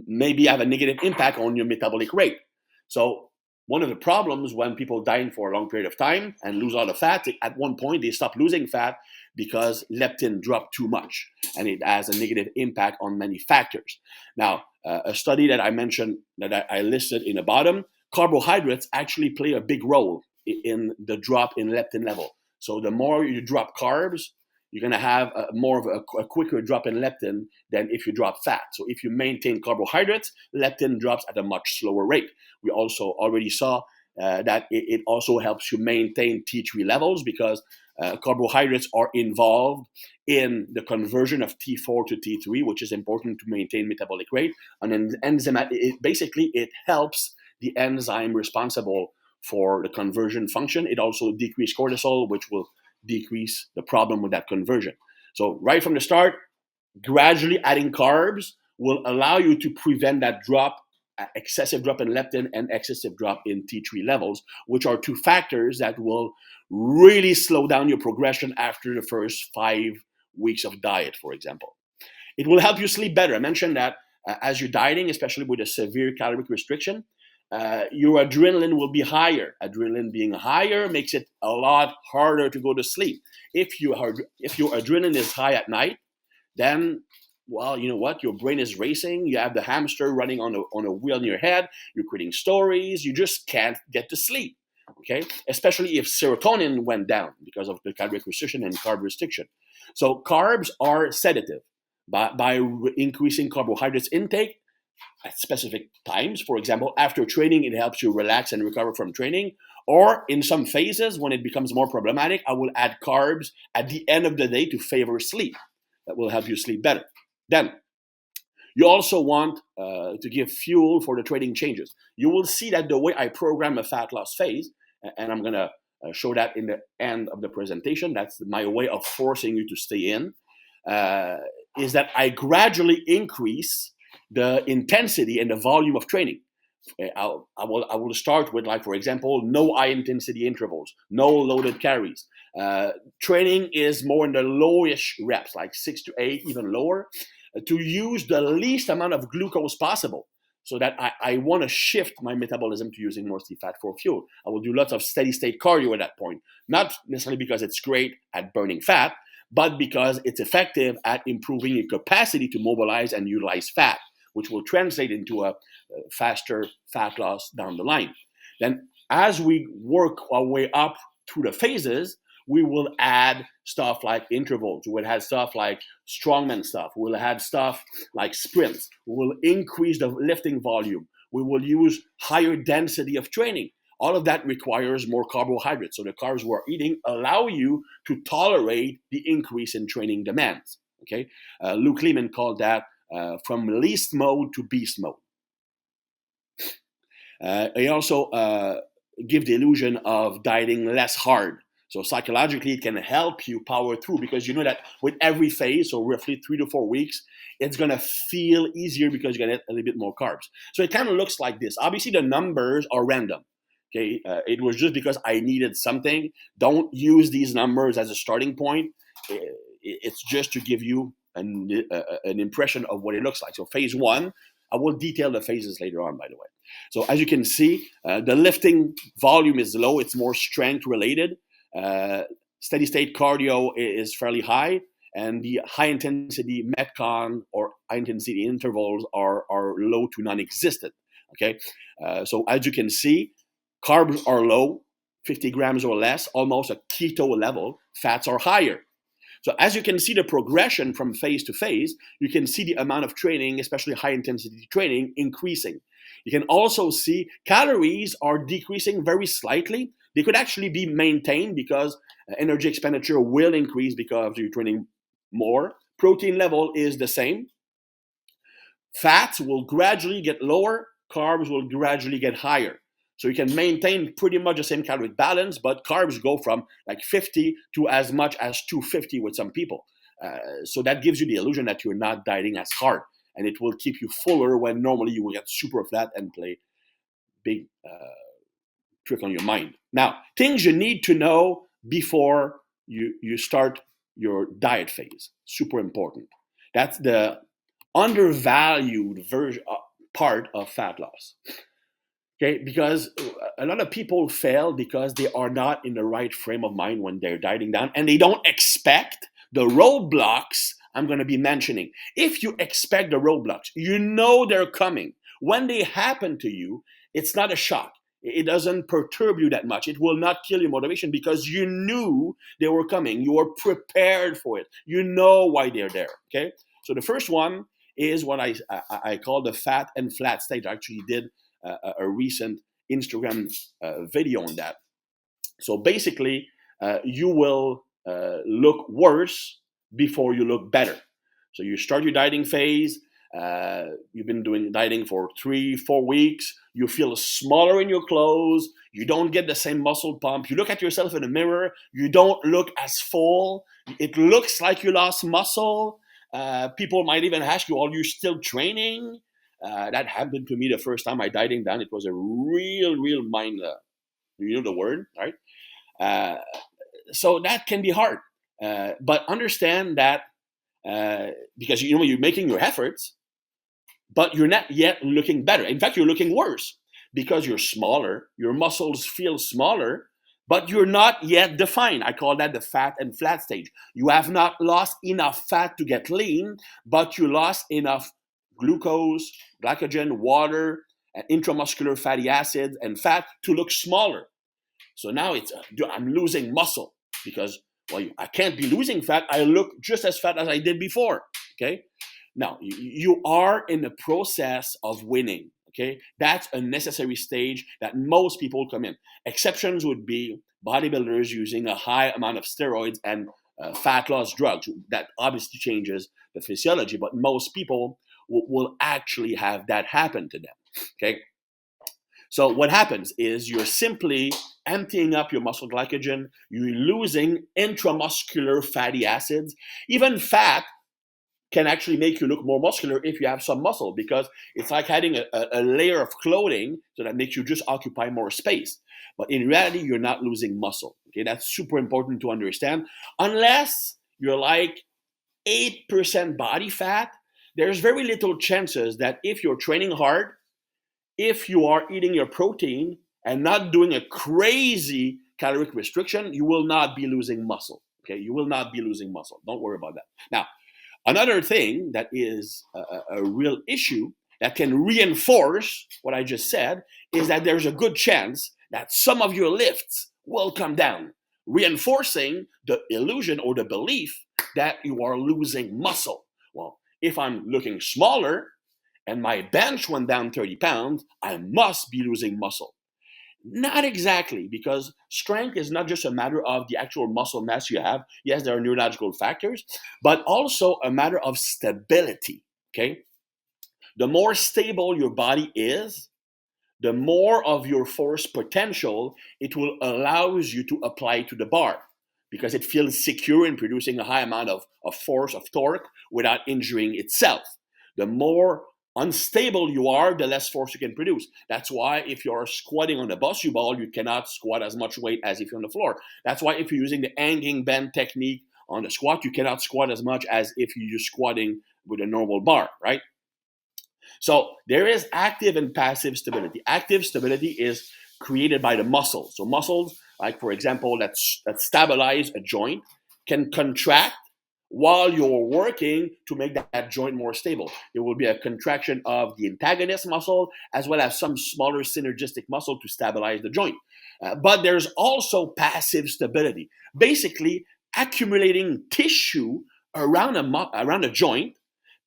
maybe have a negative impact on your metabolic rate. So one of the problems when people diet for a long period of time and lose a lot of fat, at one point they stop losing fat because leptin dropped too much, and it has a negative impact on many factors. Now, a study that I mentioned, that I listed in the bottom, carbohydrates actually play a big role in the drop in leptin level. So the more you drop carbs, you're going to have more of a quicker drop in leptin than if you drop fat. So if you maintain carbohydrates, leptin drops at a much slower rate. We also already saw that it also helps you maintain T3 levels, because carbohydrates are involved in the conversion of T4 to T3, which is important to maintain metabolic rate. And then it helps the enzyme responsible for the conversion function. It also decreases cortisol, which will decrease the problem with that conversion. So right from the start, gradually adding carbs will allow you to prevent that excessive drop in leptin and excessive drop in T3 levels, which are two factors that will really slow down your progression after the first 5 weeks of diet, for example. It will help you sleep better. I mentioned that as you're dieting, especially with a severe caloric restriction, your adrenaline will be higher. Adrenaline being higher makes it a lot harder to go to sleep. If your adrenaline is high at night, then, well, you know what? Your brain is racing. You have the hamster running on a wheel in your head. You're creating stories. You just can't get to sleep. Okay, especially if serotonin went down because of the caloric restriction and carb restriction. So carbs are sedative. By increasing carbohydrates intake at specific times, for example, after training, it helps you relax and recover from training. Or in some phases, when it becomes more problematic, I will add carbs at the end of the day to favor sleep. That will help you sleep better. Then, you also want to give fuel for the training changes. You will see that the way I program a fat loss phase and I'm going to show that in the end of the presentation. That's my way of forcing you to stay in, is that I gradually increase the intensity and the volume of training. I will start with, like, for example, no high intensity intervals, no loaded carries. Training is more in the lowish reps, like 6 to 8, even lower, to use the least amount of glucose possible. So that I want to shift my metabolism to using mostly fat for fuel. I will do lots of steady state cardio at that point, not necessarily because it's great at burning fat, but because it's effective at improving your capacity to mobilize and utilize fat, which will translate into a faster fat loss down the line. Then, as we work our way up through the phases, we will add stuff like intervals. We will add stuff like strongman stuff. We'll add stuff like sprints. We will increase the lifting volume. We will use higher density of training. All of that requires more carbohydrates. So the carbs we're eating allow you to tolerate the increase in training demands. Okay, Luke Leaman called that from least mode to beast mode. He also give the illusion of dieting less hard. So psychologically, it can help you power through, because you know that with every phase, so roughly 3 to 4 weeks, it's going to feel easier because you're going to get a little bit more carbs. So it kind of looks like this. Obviously, the numbers are random. Okay, it was just because I needed something. Don't use these numbers as a starting point. It's just to give you an impression of what it looks like. So phase 1, I will detail the phases later on, by the way. So as you can see, the lifting volume is low. It's more strength related. Steady state cardio is fairly high, and the high intensity metcon or high intensity intervals are low to non-existent. Okay, so as you can see, carbs are low, 50 grams or less, almost a keto level. Fats are higher. So as you can see the progression from phase to phase, you can see the amount of training, especially high intensity training, increasing. You can also see calories are decreasing very slightly. They could actually be maintained because energy expenditure will increase because you're training more. Protein level is the same. Fats will gradually get lower. Carbs will gradually get higher. So you can maintain pretty much the same caloric balance, but carbs go from like 50 to as much as 250 with some people. So that gives you the illusion that you're not dieting as hard, and it will keep you fuller when normally you will get super fat and play big trick on your mind. Now, things you need to know before you start your diet phase. Super important. That's the undervalued part of fat loss. Okay, because a lot of people fail because they are not in the right frame of mind when they're dieting down, and they don't expect the roadblocks I'm going to be mentioning. If you expect the roadblocks, you know they're coming. When they happen to you, it's not a shock. It doesn't perturb you that much. It will not kill your motivation because you knew they were coming. You were prepared for it. You know why they're there. Okay, so the first one is what I call the fat and flat stage. I actually did a recent Instagram video on that. So basically, you will look worse before you look better. So you start your dieting phase. You've been doing dieting for 3-4 weeks. You feel smaller in your clothes. You don't get the same muscle pump. You look at yourself in the mirror. You don't look as full. It looks like you lost muscle. People might even ask you, are you still training? That happened to me the first time I dieting down. It was a real mind, you know the word, right? So that can be hard. But understand that because you know you're making your efforts, but you're not yet looking better. In fact, you're looking worse because you're smaller. Your muscles feel smaller, but you're not yet defined. I call that the fat and flat stage. You have not lost enough fat to get lean, but you lost enough glucose, glycogen, water, and intramuscular fatty acids, and fat to look smaller. So now I'm losing muscle because, well, I can't be losing fat. I look just as fat as I did before. Okay. Now you are in the process of winning. Okay, that's a necessary stage that most people come in. Exceptions would be bodybuilders using a high amount of steroids and fat loss drugs. That obviously changes the physiology, but most people will actually have that happen to them. Okay, So what happens is you're simply emptying up your muscle glycogen, you're losing intramuscular fatty acids. Even fat can actually make you look more muscular if you have some muscle, because it's like adding a layer of clothing so that makes you just occupy more space. But in reality, you're not losing muscle. Okay, that's super important to understand. Unless you're like 8% body fat, there's very little chances that if you're training hard, if you are eating your protein and not doing a crazy caloric restriction, you will not be losing muscle. Okay, you will not be losing muscle. Don't worry about that. Now, another thing that is a real issue that can reinforce what I just said is that there's a good chance that some of your lifts will come down, reinforcing the illusion or the belief that you are losing muscle. Well, if I'm looking smaller and my bench went down 30 pounds, I must be losing muscle. Not exactly, because strength is not just a matter of the actual muscle mass you have. Yes, there are neurological factors, but also a matter of stability. Okay? The more stable your body is, the more of your force potential it will allow you to apply to the bar, because it feels secure in producing a high amount of force, of torque, without injuring itself. The more unstable you are, the less force you can produce. That's why if you're squatting on a bocce ball, you cannot squat as much weight as if you're on the floor. That's why if you're using the hanging bend technique on the squat, you cannot squat as much as if you're just squatting with a normal bar, right? So there is active and passive stability. Active stability is created by the muscles. So muscles, like for example, that stabilize a joint, can contract while you're working to make that joint more stable. There will be a contraction of the antagonist muscle as well as some smaller synergistic muscle to stabilize the joint. But there's also passive stability, basically accumulating tissue around a joint,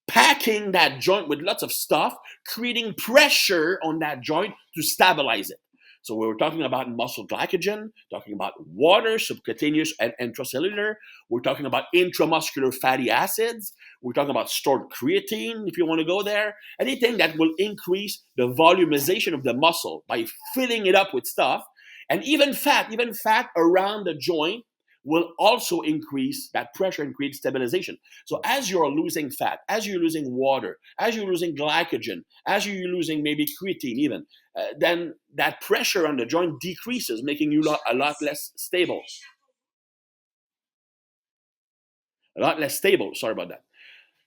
packing that joint with lots of stuff, creating pressure on that joint to stabilize it. So we were talking about muscle glycogen, talking about water, subcutaneous and intracellular. We're talking about intramuscular fatty acids. We're talking about stored creatine, if you want to go there. Anything that will increase the volumization of the muscle by filling it up with stuff. And even fat around the joint will also increase that pressure and create stabilization. So as you're losing fat, as you're losing water, as you're losing glycogen, as you're losing maybe creatine even, then that pressure on the joint decreases, making you a lot less stable. A lot less stable, sorry about that.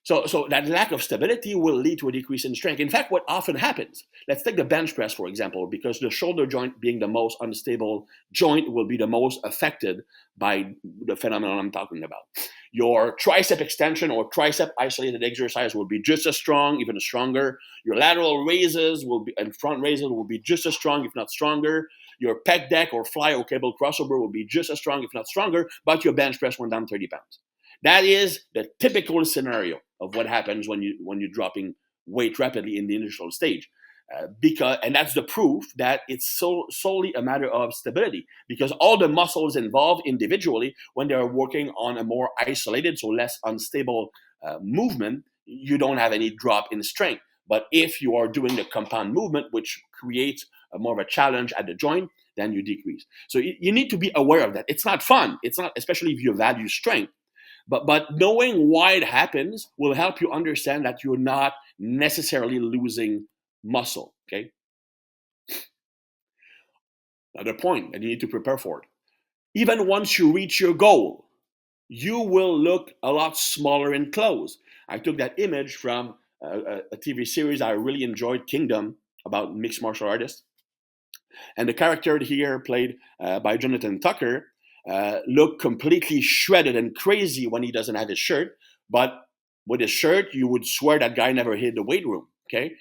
So that lack of stability will lead to a decrease in strength. In fact, what often happens, let's take the bench press, for example, because the shoulder joint being the most unstable joint will be the most affected by the phenomenon I'm talking about. Your tricep extension or tricep isolated exercise will be just as strong, even stronger. Your lateral raises and front raises will be just as strong, if not stronger. Your pec deck or fly or cable crossover will be just as strong, if not stronger, but your bench press went down 30 pounds. That is the typical scenario of what happens when you're dropping weight rapidly in the initial stage, and that's the proof that it's solely a matter of stability, because all the muscles involved individually, when they are working on a more isolated, so less unstable movement, you don't have any drop in strength. But if you are doing the compound movement, which creates more of a challenge at the joint, then you decrease. So you need to be aware of that. It's not fun. It's not, especially if you value strength. But knowing why it happens will help you understand that you're not necessarily losing muscle. Okay. Another point that you need to prepare for it. Even once you reach your goal, you will look a lot smaller in clothes. I took that image from a TV series I really enjoyed, Kingdom, about mixed martial artists. And the character here, played by Jonathan Tucker, looked completely shredded and crazy when he doesn't have his shirt. But with his shirt, you would swear that guy never hit the weight room. Okay.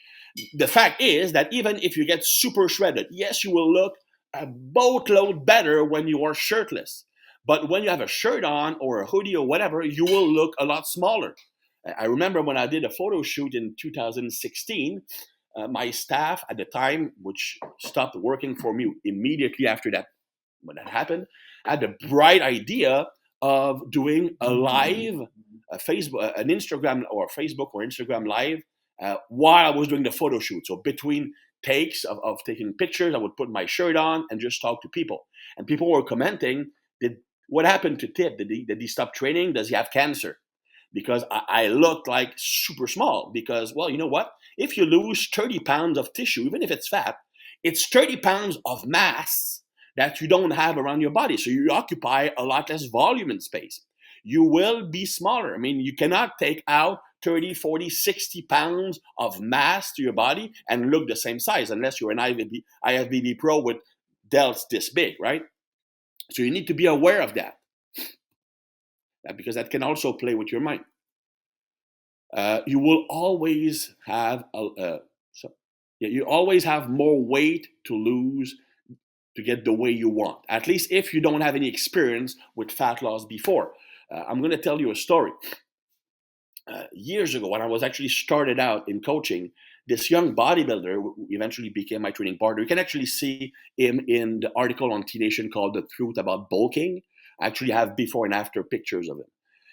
The fact is that even if you get super shredded, yes, you will look a boatload better when you are shirtless. But when you have a shirt on or a hoodie or whatever, you will look a lot smaller. I remember when I did a photo shoot in 2016, my staff at the time, which stopped working for me immediately after that, when that happened, had the bright idea of doing a live, an Instagram or Facebook or Instagram live while I was doing the photo shoot. So between takes of taking pictures. I would put my shirt on and just talk to people. And people were commenting, what happened to Tip? Did he stop training? Does he have cancer? Because I looked like super small. Because, well, you know what? If you lose 30 pounds of tissue, even if it's fat, it's 30 pounds of mass that you don't have around your body. So you occupy a lot less volume and space. You will be smaller. I mean, you cannot take out 30, 40, 60 pounds of mass to your body and look the same size unless you're an IFBB pro with delts this big, right? So you need to be aware of that, because that can also play with your mind. You will always have you always have more weight to lose to get the way you want. At least if you don't have any experience with fat loss before. I'm going to tell you a story. Years ago, when I was actually started out in coaching, this young bodybuilder who eventually became my training partner. You can actually see him in the article on T Nation called "The Truth About Bulking." I actually have before and after pictures of him.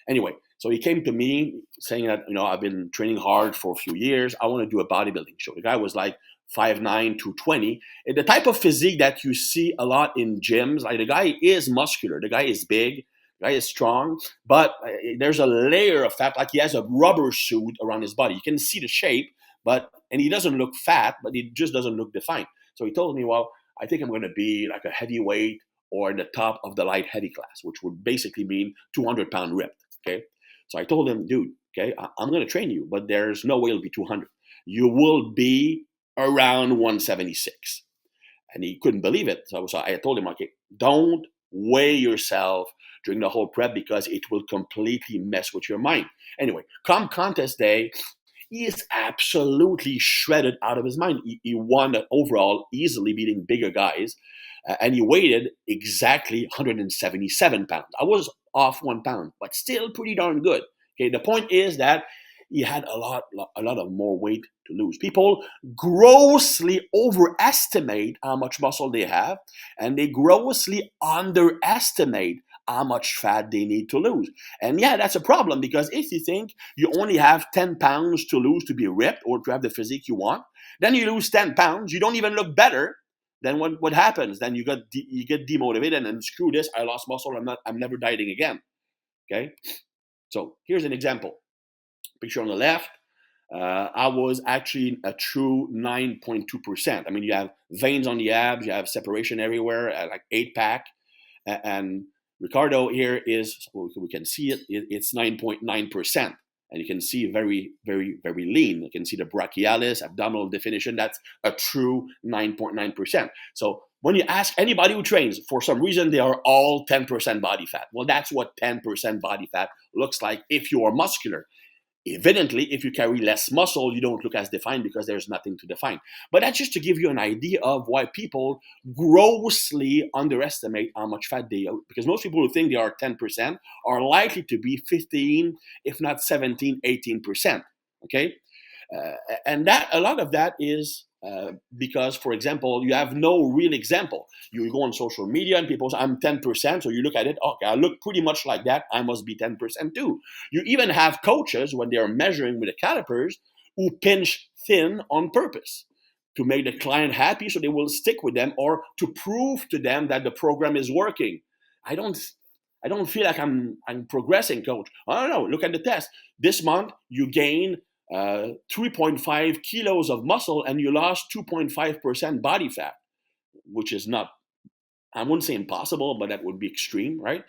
Anyway, so he came to me saying that, I've been training hard for a few years. I want to do a bodybuilding show. The guy was like 5'9", 220. And the type of physique that you see a lot in gyms, like the guy is muscular, the guy is big, the guy is strong, but there's a layer of fat, like he has a rubber suit around his body. You can see the shape, and he doesn't look fat, but he just doesn't look defined. So he told me, well, I think I'm going to be like a heavyweight or in the top of the light heavy class, which would basically mean 200-pound ripped. Okay. So I told him, dude, okay, I'm going to train you, but there's no way it'll be 200. You will be around 176. And he couldn't believe it. So I told him, okay, don't weigh yourself during the whole prep because it will completely mess with your mind. Anyway, come contest day, he is absolutely shredded out of his mind. He won overall, easily beating bigger guys. And he weighed exactly 177 pounds. I was off 1 pound, but still pretty darn good. Okay, the point is that he had a lot of more weight to lose. People grossly overestimate how much muscle they have, and they grossly underestimate how much fat they need to lose. And yeah, that's a problem, because if you think you only have 10 pounds to lose to be ripped or to have the physique you want, then you lose 10 pounds, you don't even look better. Then what happens? Then you get demotivated and screw this, I lost muscle, I'm never dieting again. Okay? So here's an example. Picture on the left, I was actually a true 9.2%. I mean, you have veins on the abs, you have separation everywhere, like 8-pack. And Ricardo here is, we can see it, it's 9.9%. And you can see very, very, very lean. You can see the brachialis, abdominal definition. That's a true 9.9%. So when you ask anybody who trains, for some reason, they are all 10% body fat. Well, that's what 10% body fat looks like if you are muscular. Evidently, if you carry less muscle, you don't look as defined because there's nothing to define. But that's just to give you an idea of why people grossly underestimate how much fat they are. Because most people who think they are 10% are likely to be 15, if not 17, 18%. Okay? And that a lot of that is because, for example, you have no real example. You go on social media and people say, I'm 10%. So you look at it, okay, I look pretty much like that. I must be 10% too. You even have coaches, when they are measuring with the calipers, who pinch thin on purpose to make the client happy so they will stick with them, or to prove to them that the program is working. I don't feel like I'm progressing, coach. I don't know. Look at the test. This month, you gain 3.5 kilos of muscle and you lost 2.5% body fat, which is not, I wouldn't say impossible, but that would be extreme, right?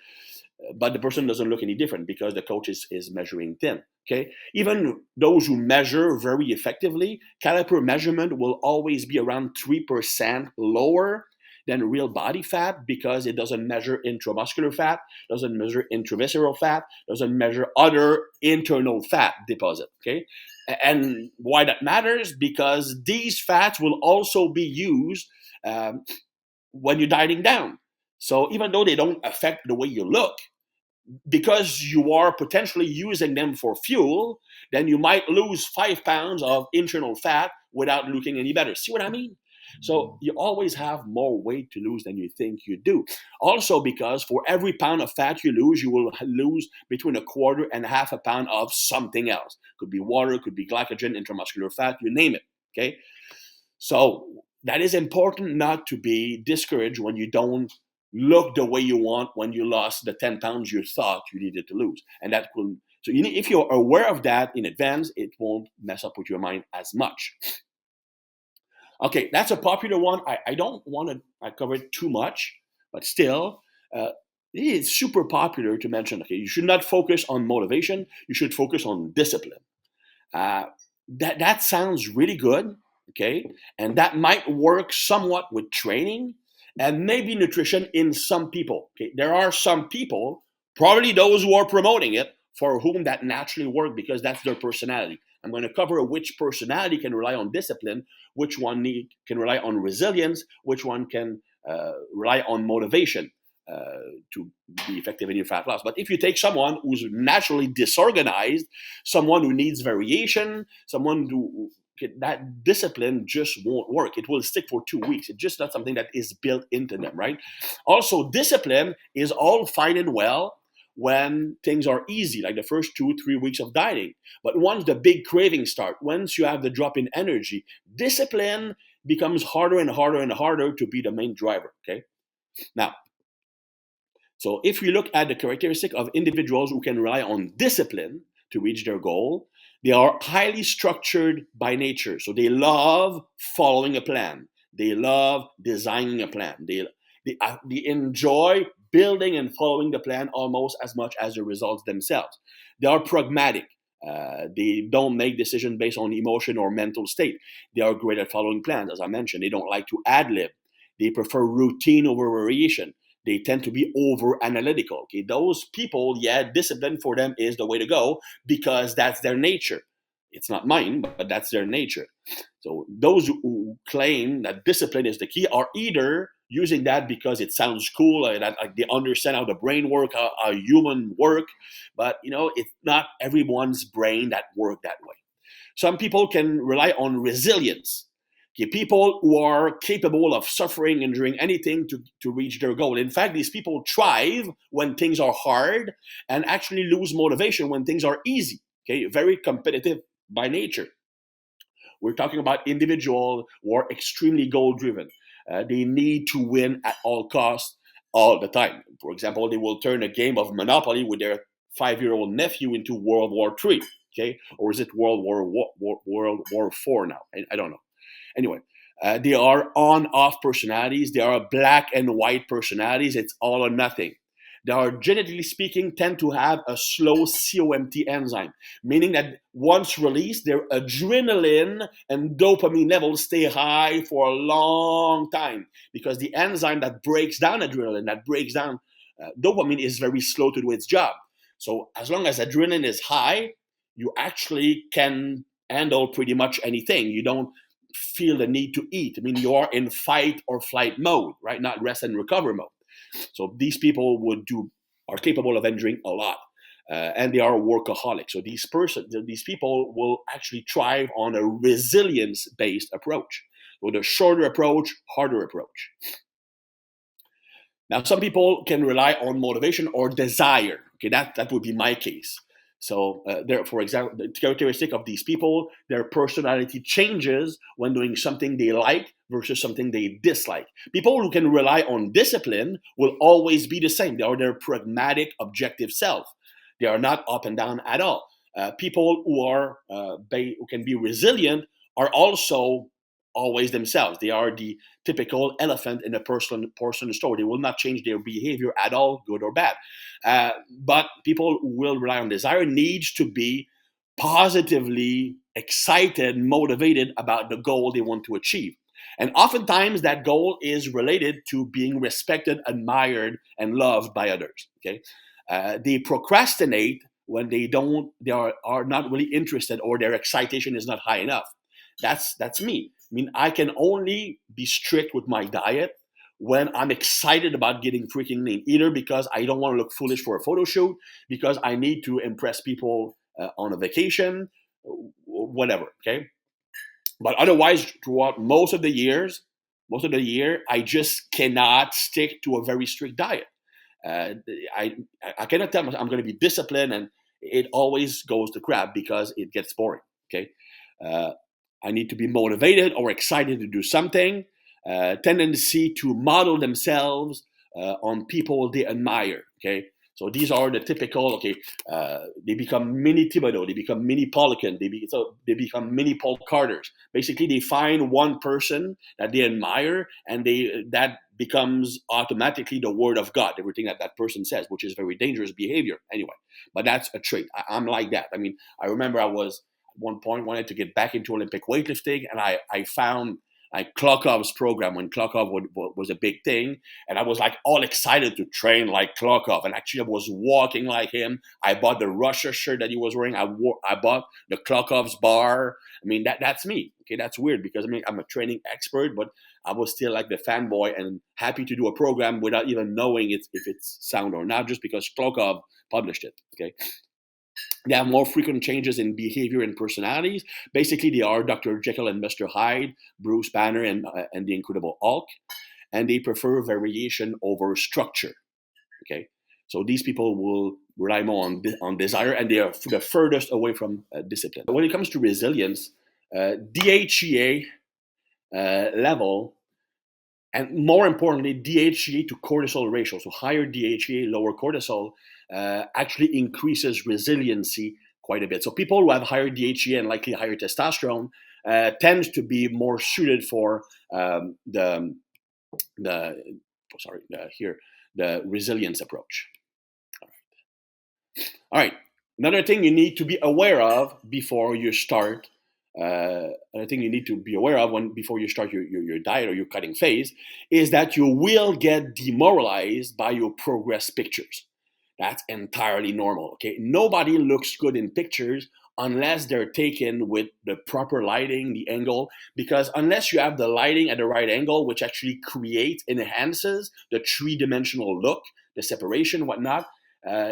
But the person doesn't look any different because the coach is measuring thin. Okay. Even those who measure very effectively, caliper measurement will always be around 3% lower than real body fat, because it doesn't measure intramuscular fat, doesn't measure intravisceral fat, doesn't measure other internal fat deposit. Okay. And why that matters? Because these fats will also be used when you're dieting down. So even though they don't affect the way you look, because you are potentially using them for fuel, then you might lose 5 pounds of internal fat without looking any better. See what I mean? So you always have more weight to lose than you think you do. Also, because for every pound of fat you will lose between 1/4 and 1/2 pound of something else. Could be water, could be glycogen, intramuscular fat, you name it. Okay. So that is important not to be discouraged when you don't look the way you want when you lost the 10 pounds you thought you needed to lose. And that will, so you need, if you're aware of that in advance, it won't mess up with your mind as much. Okay, that's a popular one. I don't want to cover it too much, but still, uh, it's super popular to mention. Okay, you should not focus on motivation. You should focus on discipline. Uh, that sounds really good, okay, and that might work somewhat with training and maybe nutrition in some people. Okay, there are some people, probably those who are promoting it, for whom that naturally works because that's their personality. I'm going to cover which personality can rely on discipline, which one can rely on resilience, which one can rely on motivation to be effective in your fat loss. But if you take someone who's naturally disorganized, someone who needs variation, someone who that discipline just won't work. It will stick for 2 weeks. It's just not something that is built into them, right? Also, discipline is all fine and well when things are easy, like the first 2-3 weeks of dieting. But once the big cravings start, once you have the drop in energy, discipline becomes harder and harder and harder to be the main driver. Okay. Now, so if we look at the characteristic of individuals who can rely on discipline to reach their goal, they are highly structured by nature. So they love following a plan. They love designing a plan. They enjoy building and following the plan almost as much as the results themselves. They are pragmatic. They don't make decisions based on emotion or mental state. They are great at following plans. As I mentioned, they don't like to ad lib. They prefer routine over variation. They tend to be over analytical. Okay, those people, yeah, discipline for them is the way to go because that's their nature. It's not mine, but that's their nature. So those who claim that discipline is the key are either using that because it sounds cool, that like they understand how the brain works, how human work, but it's not everyone's brain that work that way. Some people can rely on resilience. Okay, people who are capable of suffering and doing anything to reach their goal. In fact, these people thrive when things are hard and actually lose motivation when things are easy. Okay, very competitive by nature. We're talking about individuals who are extremely goal driven. They need to win at all costs all the time. For example, they will turn a game of Monopoly with their 5-year-old nephew into World War III. Okay, or is it World War IV now? I don't know. Anyway, they are on-off personalities. They are black and white personalities. It's all or nothing. They are, genetically speaking, tend to have a slow COMT enzyme, meaning that once released, their adrenaline and dopamine levels stay high for a long time because the enzyme that breaks down adrenaline, that breaks down dopamine, is very slow to do its job. So as long as adrenaline is high, you actually can handle pretty much anything. You don't feel the need to eat. I mean, you are in fight or flight mode, right? Not rest and recover mode. So these people are capable of enduring a lot, and they are workaholics. So these people will actually thrive on a resilience-based approach. So the shorter approach, harder approach. Now, some people can rely on motivation or desire. Okay, that would be my case. So, for example, the characteristic of these people, their personality changes when doing something they like versus something they dislike. People who can rely on discipline will always be the same. They are their pragmatic, objective self. They are not up and down at all. People who can be resilient are also always themselves. They are the typical elephant in a porcelain store. They will not change their behavior at all, good or bad. But people who will rely on desire needs to be positively excited, motivated about the goal they want to achieve. And oftentimes that goal is related to being respected, admired, and loved by others. Okay, they procrastinate when they are not really interested or their excitation is not high enough. That's me. I mean, I can only be strict with my diet when I'm excited about getting freaking lean, either because I don't want to look foolish for a photo shoot, because I need to impress people on a vacation, whatever. Okay, but otherwise, throughout most of the year, I just cannot stick to a very strict diet. Uh, I I cannot tell myself I'm going to be disciplined, and it always goes to crap because it gets boring. Okay. Uh, I need to be motivated or excited to do something. Tendency to model themselves on people they admire. Okay, so these are the typical. Okay, they become mini Thibodeau, they become mini Poliquin, they become mini Paul Carters. Basically, they find one person that they admire, and that becomes automatically the word of God. Everything that person says, which is very dangerous behavior. Anyway, but that's a trait. I'm like that. I mean, I remember I was at one point wanted to get back into Olympic weightlifting, and I found like Klokov's program when Klokov was a big thing, and I was like all excited to train like Klokov, and actually I was walking like him. I bought the Russia shirt that he was wearing. I bought the Klokov's bar. I mean, that's me. Okay, that's weird because I mean I'm a training expert, but I was still like the fanboy and happy to do a program without even knowing if it's sound or not, just because Klokov published it. Okay. They have more frequent changes in behavior and personalities. Basically, they are Dr. Jekyll and Mr. Hyde, Bruce Banner, and the Incredible Hulk. And they prefer variation over structure. Okay, so these people will rely more on desire, and they are the furthest away from discipline. When it comes to resilience, DHEA level, and more importantly, DHEA to cortisol ratio. So higher DHEA, lower cortisol, actually increases resiliency quite a bit. So people who have higher DHEA and likely higher testosterone tends to be more suited for the resilience approach. All right. Another thing you need to be aware of before you start. Another thing you need to be aware of before you start your diet or your cutting phase is that you will get demoralized by your progress pictures. That's entirely normal. Okay, nobody looks good in pictures unless they're taken with the proper lighting, the angle, because unless you have the lighting at the right angle, which actually enhances the three-dimensional look, the separation, whatnot,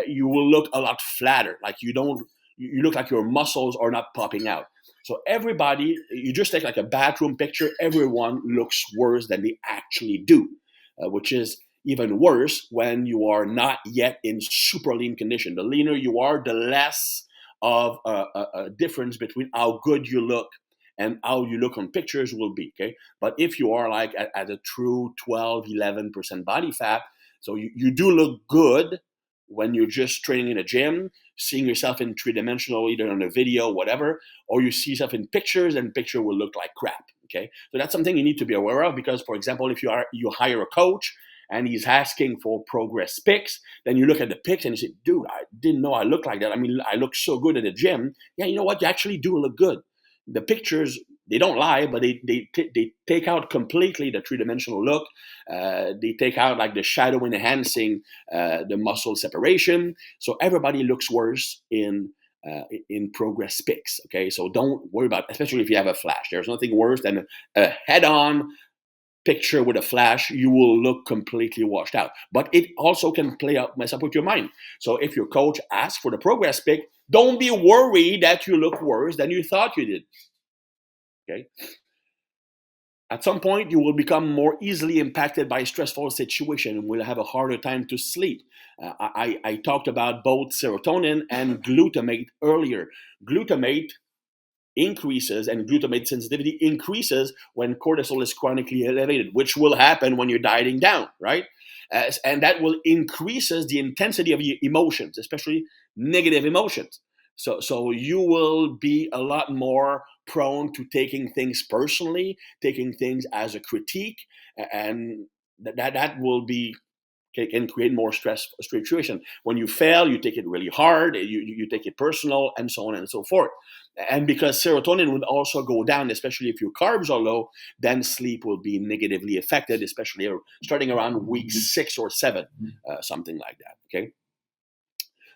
you will look a lot flatter. Like you look like your muscles are not popping out. So everybody, you just take like a bathroom picture, everyone looks worse than they actually do, which is even worse when you are not yet in super lean condition. The leaner you are, the less of a difference between how good you look and how you look on pictures will be, okay? But if you are like at a true 12, 11% body fat, so you do look good when you're just training in a gym, seeing yourself in three-dimensional, either on a video, whatever, or you see yourself in pictures and picture will look like crap, okay? So that's something you need to be aware of because, for example, if you hire a coach and he's asking for progress pics, then you look at the pics and you say, dude, I didn't know I looked like that. I mean, I look so good at the gym. Yeah, you know what? You actually do look good. The pictures, they don't lie, but they take out completely the three-dimensional look. They take out like the shadow enhancing the muscle separation. So everybody looks worse in progress pics. Okay, so don't worry about, especially if you have a flash. There's nothing worse than a head-on picture with a flash. You will look completely washed out. But it also can mess up with your mind. So if your coach asks for the progress pic, don't be worried that you look worse than you thought you did. Okay. At some point, you will become more easily impacted by a stressful situation and will have a harder time to sleep. I talked about both serotonin and glutamate earlier. Glutamate increases and glutamate sensitivity increases when cortisol is chronically elevated, which will happen when you're dieting down, right? And that will increases the intensity of your emotions, especially negative emotions. So you will be a lot more prone to taking things personally, taking things as a critique, and that will be can create more stressful situation. When you fail, you take it really hard, you take it personal, and so on and so forth. And because serotonin would also go down, especially if your carbs are low, then sleep will be negatively affected, especially starting around week 6 or 7, something like that, okay?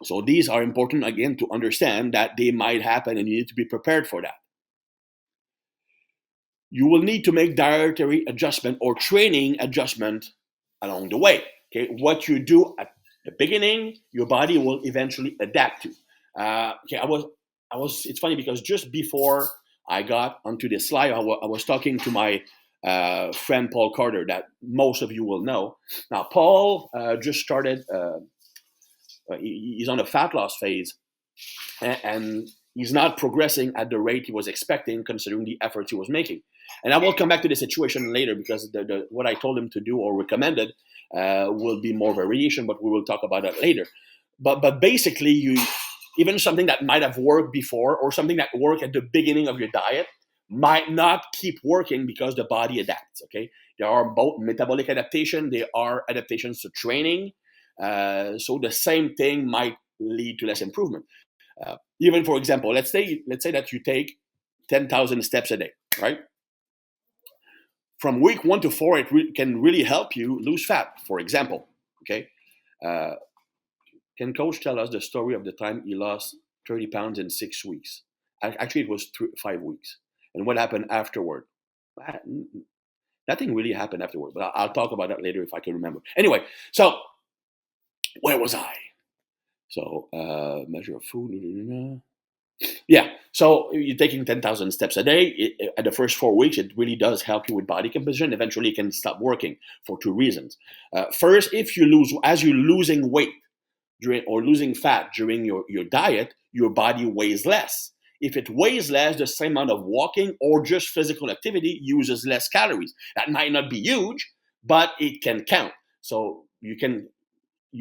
So these are important, again, to understand that they might happen and you need to be prepared for that. You will need to make dietary adjustment or training adjustment along the way. Okay, what you do at the beginning, your body will eventually adapt to. Okay, I was. It's funny because just before I got onto this slide, I was talking to my friend Paul Carter, that most of you will know. Now, Paul just started. He's on a fat loss phase, and he's not progressing at the rate he was expecting, considering the efforts he was making. And I will come back to the situation later, because what I told him to do or recommended will be more variation, but we will talk about that later. But basically, even something that might have worked before, or something that worked at the beginning of your diet, might not keep working because the body adapts. Okay, there are both metabolic adaptation, there are adaptations to training. So the same thing might lead to less improvement. Even, for example, let's say that you take 10,000 steps a day, right? From week 1 to 4, it can really help you lose fat, for example. Okay, can Coach tell us the story of the time he lost 30 pounds in 6 weeks? Actually, it was 5 weeks. And what happened afterward? Nothing really happened afterward, but I'll talk about that later if I can remember. Anyway, so where was I? So measure of food. Yeah, so you're taking 10,000 steps a day. At the first 4 weeks, it really does help you with body composition. Eventually, it can stop working for 2 reasons. First, as you're losing weight or losing fat during your diet, your body weighs less. If it weighs less, the same amount of walking or just physical activity uses less calories. That might not be huge, but it can count. So you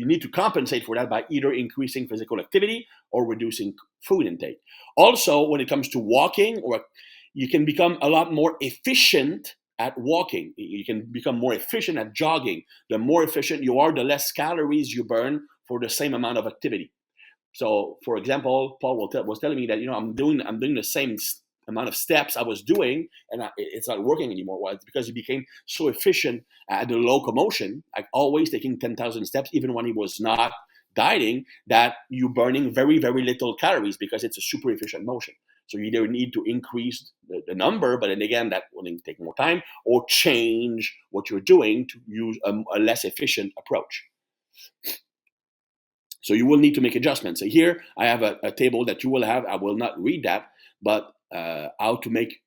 need to compensate for that by either increasing physical activity or reducing food intake. Also, when it comes to walking, you can become a lot more efficient at walking. You can become more efficient at jogging. The more efficient you are, the less calories you burn for the same amount of activity. So, for example, Paul was telling me that I'm doing the same amount of steps I was doing, and it's not working anymore. Well, it's because he became so efficient at the locomotion, like always taking 10,000 steps, even when he was not dieting, that you're burning very, very little calories because it's a super efficient motion. So you either need to increase the number, but then again, that will take more time, or change what you're doing to use a less efficient approach. So you will need to make adjustments. So here I have a table that you will have. I will not read that, but how to make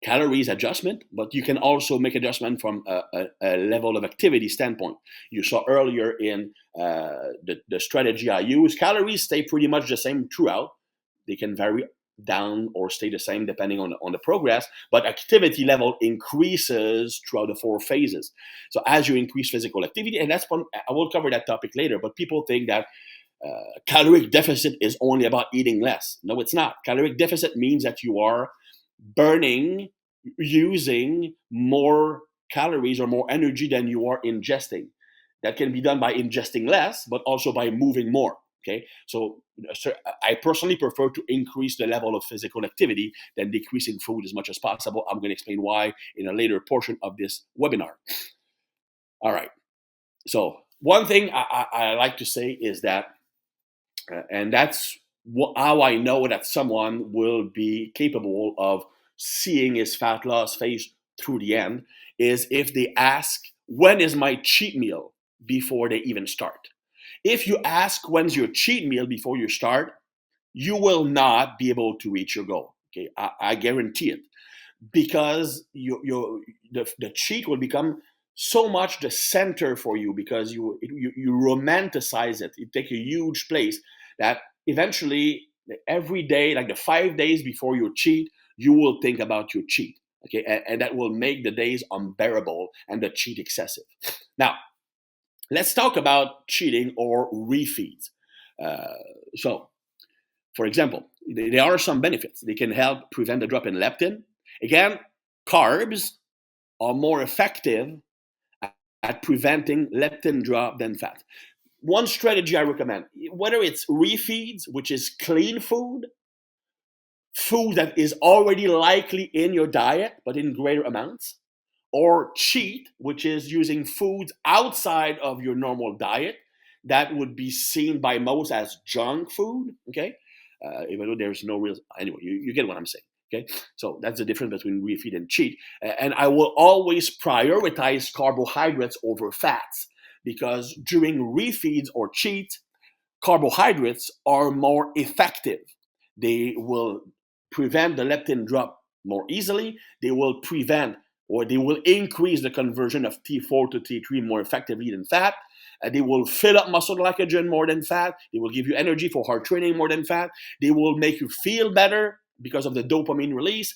calories adjustment. But you can also make adjustment from a level of activity standpoint. You saw earlier in the strategy I use, calories stay pretty much the same throughout. They can vary down or stay the same depending on the progress, but activity level increases throughout the 4 phases. So as you increase physical activity, and that's I will cover that topic later, but people think that caloric deficit is only about eating less. No, it's not. Caloric deficit means that you are using more calories or more energy than you are ingesting. That can be done by ingesting less, but also by moving more. Okay, so I personally prefer to increase the level of physical activity than decreasing food as much as possible. I'm going to explain why in a later portion of this webinar. All right. So one thing I like to say is that, and that's how I know that someone will be capable of seeing his fat loss phase through the end, is if they ask, when is my cheat meal, before they even start. If you ask when's your cheat meal before you start, you will not be able to reach your goal. Okay, I guarantee it, because the cheat will become so much the center for you, because you romanticize it. You take a huge place that eventually every day, like the 5 days before your cheat, you will think about your cheat. Okay, and that will make the days unbearable and the cheat excessive. Now, let's talk about cheating or refeeds. So, for example, there are some benefits. They can help prevent the drop in leptin. Again, carbs are more effective at preventing leptin drop than fat. One strategy I recommend, whether it's refeeds, which is clean food that is already likely in your diet, but in greater amounts, or cheat, which is using foods outside of your normal diet that would be seen by most as junk food. Okay, even though there's no real, anyway, you get what I'm saying. Okay, so that's the difference between refeed and cheat. And I will always prioritize carbohydrates over fats, because during refeeds or cheat, carbohydrates are more effective. They will prevent the leptin drop more easily. They will prevent, or they will increase the conversion of T4 to T3 more effectively than fat. They will fill up muscle glycogen more than fat. They will give you energy for hard training more than fat. They will make you feel better because of the dopamine release,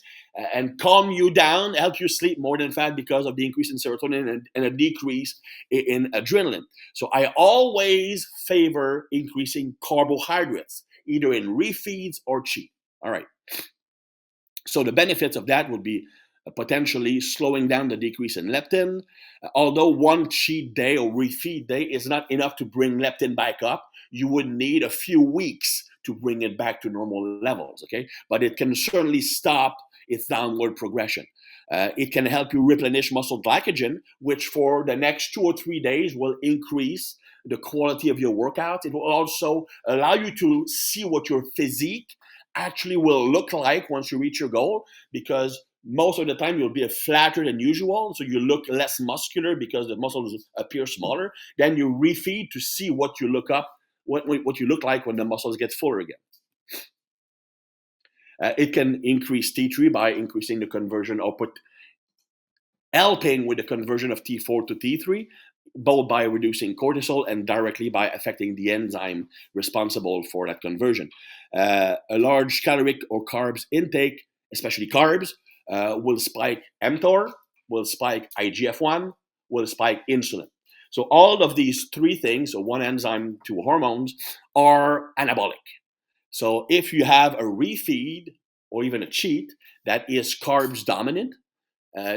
and calm you down, help you sleep more than fat because of the increase in serotonin and a decrease in adrenaline. So I always favor increasing carbohydrates, either in refeeds or cheat. All right. So the benefits of that would be potentially slowing down the decrease in leptin. Although one cheat day or refeed day is not enough to bring leptin back up, you would need a few weeks to bring it back to normal levels, okay? But it can certainly stop its downward progression. It can help you replenish muscle glycogen, which for the next 2 or 3 days will increase the quality of your workouts. It will also allow you to see what your physique actually will look like once you reach your goal, because most of the time you'll be flatter than usual, so you look less muscular because the muscles appear smaller. Then you refeed to see what you look up, what you look like when the muscles get fuller again. It can increase T3 by increasing the conversion output, helping with the conversion of T4 to T3, both by reducing cortisol and directly by affecting the enzyme responsible for that conversion. A large caloric or carbs intake, especially carbs, will spike mTOR, will spike IGF-1, will spike insulin. So all of these three things, so one enzyme, two hormones, are anabolic. So if you have a refeed or even a cheat that is carbs dominant,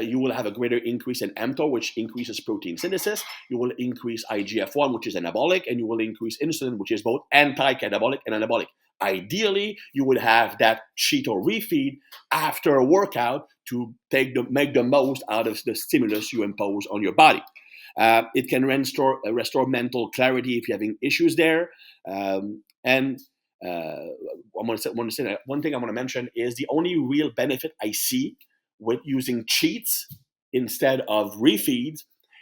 you will have a greater increase in mTOR, which increases protein synthesis. You will increase IGF-1, which is anabolic, and you will increase insulin, which is both anti-catabolic and anabolic. Ideally, you would have that cheat or refeed after a workout to make the most out of the stimulus you impose on your body. It can restore mental clarity if you're having issues there. And one thing I want to mention is the only real benefit I see with using cheats instead of refeeds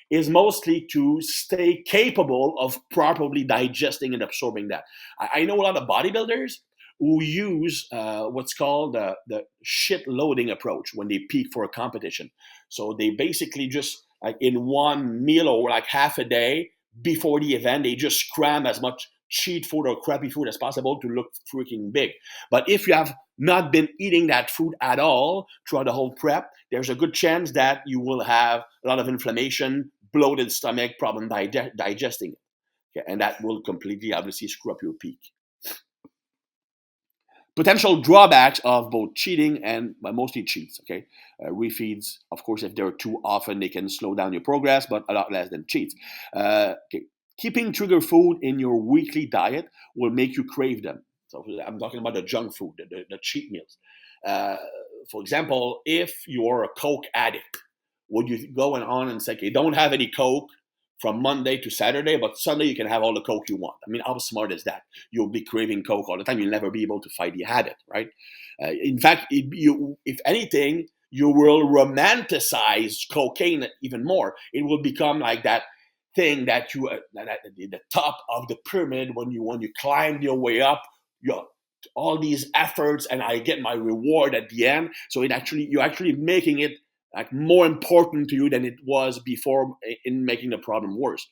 is mostly to stay capable of properly digesting and absorbing that. I know a lot of bodybuilders who use what's called the shit loading approach when they peak for a competition. So they basically just, like, in one meal or like half a day before the event, they just cram as much cheat food or crappy food as possible to look freaking big. But if you have not been eating that food at all throughout the whole prep, there's a good chance that you will have a lot of inflammation, bloated stomach, problem digesting it. Okay? And that will completely, obviously, screw up your peak. Potential drawbacks of both cheating and mostly cheats, okay? Refeeds, of course, if they're too often, they can slow down your progress, but a lot less than cheats. Okay. Keeping trigger food in your weekly diet will make you crave them. So I'm talking about the junk food, the cheat meals. For example, if you're a Coke addict, would you go on and say, okay, don't have any Coke from Monday to Saturday, but Sunday you can have all the Coke you want? I mean, how smart is that? You'll be craving Coke all the time. You'll never be able to fight the habit, right? In fact, if anything, you will romanticize cocaine even more. It will become like that thing that you at the top of the pyramid when you climb your way up. All these efforts, and I get my reward at the end. So you're actually making it like more important to you than it was before, in making the problem worse.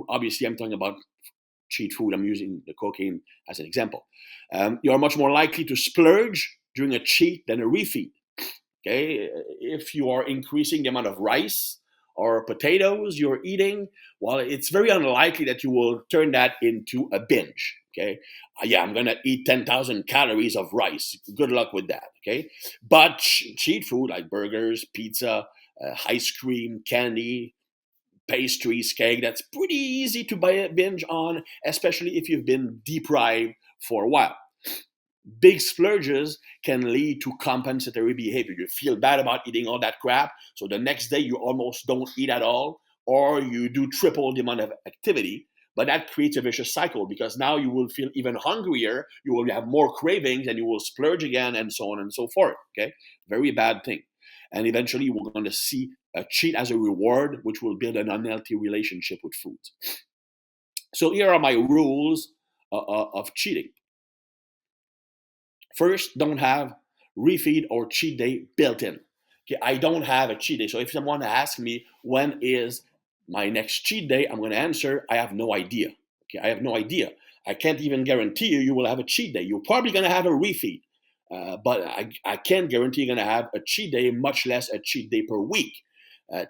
Obviously, I'm talking about cheat food. I'm using the cocaine as an example. You're much more likely to splurge during a cheat than a refeed. Okay, if you are increasing the amount of rice or potatoes you're eating, well, it's very unlikely that you will turn that into a binge. Okay, yeah, I'm gonna eat 10,000 calories of rice. Good luck with that. Okay, but cheat food like burgers, pizza, ice cream, candy, pastries, cake, that's pretty easy to binge on, especially if you've been deprived for a while. Big splurges can lead to compensatory behavior. You feel bad about eating all that crap, so the next day you almost don't eat at all, or you do triple the amount of activity. But that creates a vicious cycle, because now you will feel even hungrier, you will have more cravings, and you will splurge again, and so on and so forth. Okay, very bad thing. And eventually we're going to see a cheat as a reward, which will build an unhealthy relationship with food. So here are my rules of cheating. First, don't have refeed or cheat day built in. Okay, I don't have a cheat day. So if someone asks me when is my next cheat day, I'm going to answer, I have no idea. Okay, I have no idea. I can't even guarantee you will have a cheat day. You're probably going to have a refeed, but I can't guarantee you're going to have a cheat day, much less a cheat day per week.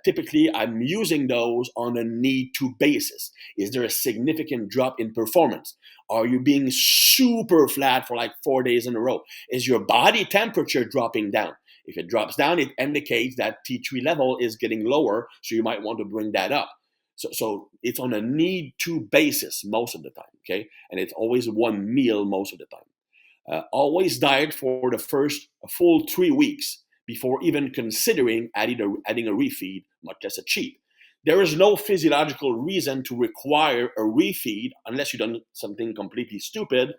Typically, I'm using those on a need-to basis. Is there a significant drop in performance? Are you being super flat for like 4 days in a row? Is your body temperature dropping down? If it drops down, it indicates that T3 level is getting lower, so you might want to bring that up. So it's on a need-to basis most of the time, okay? And it's always one meal most of the time. Always diet for the first full 3 weeks before even considering adding a refeed, much less a cheat. There is no physiological reason to require a refeed unless you've done something completely stupid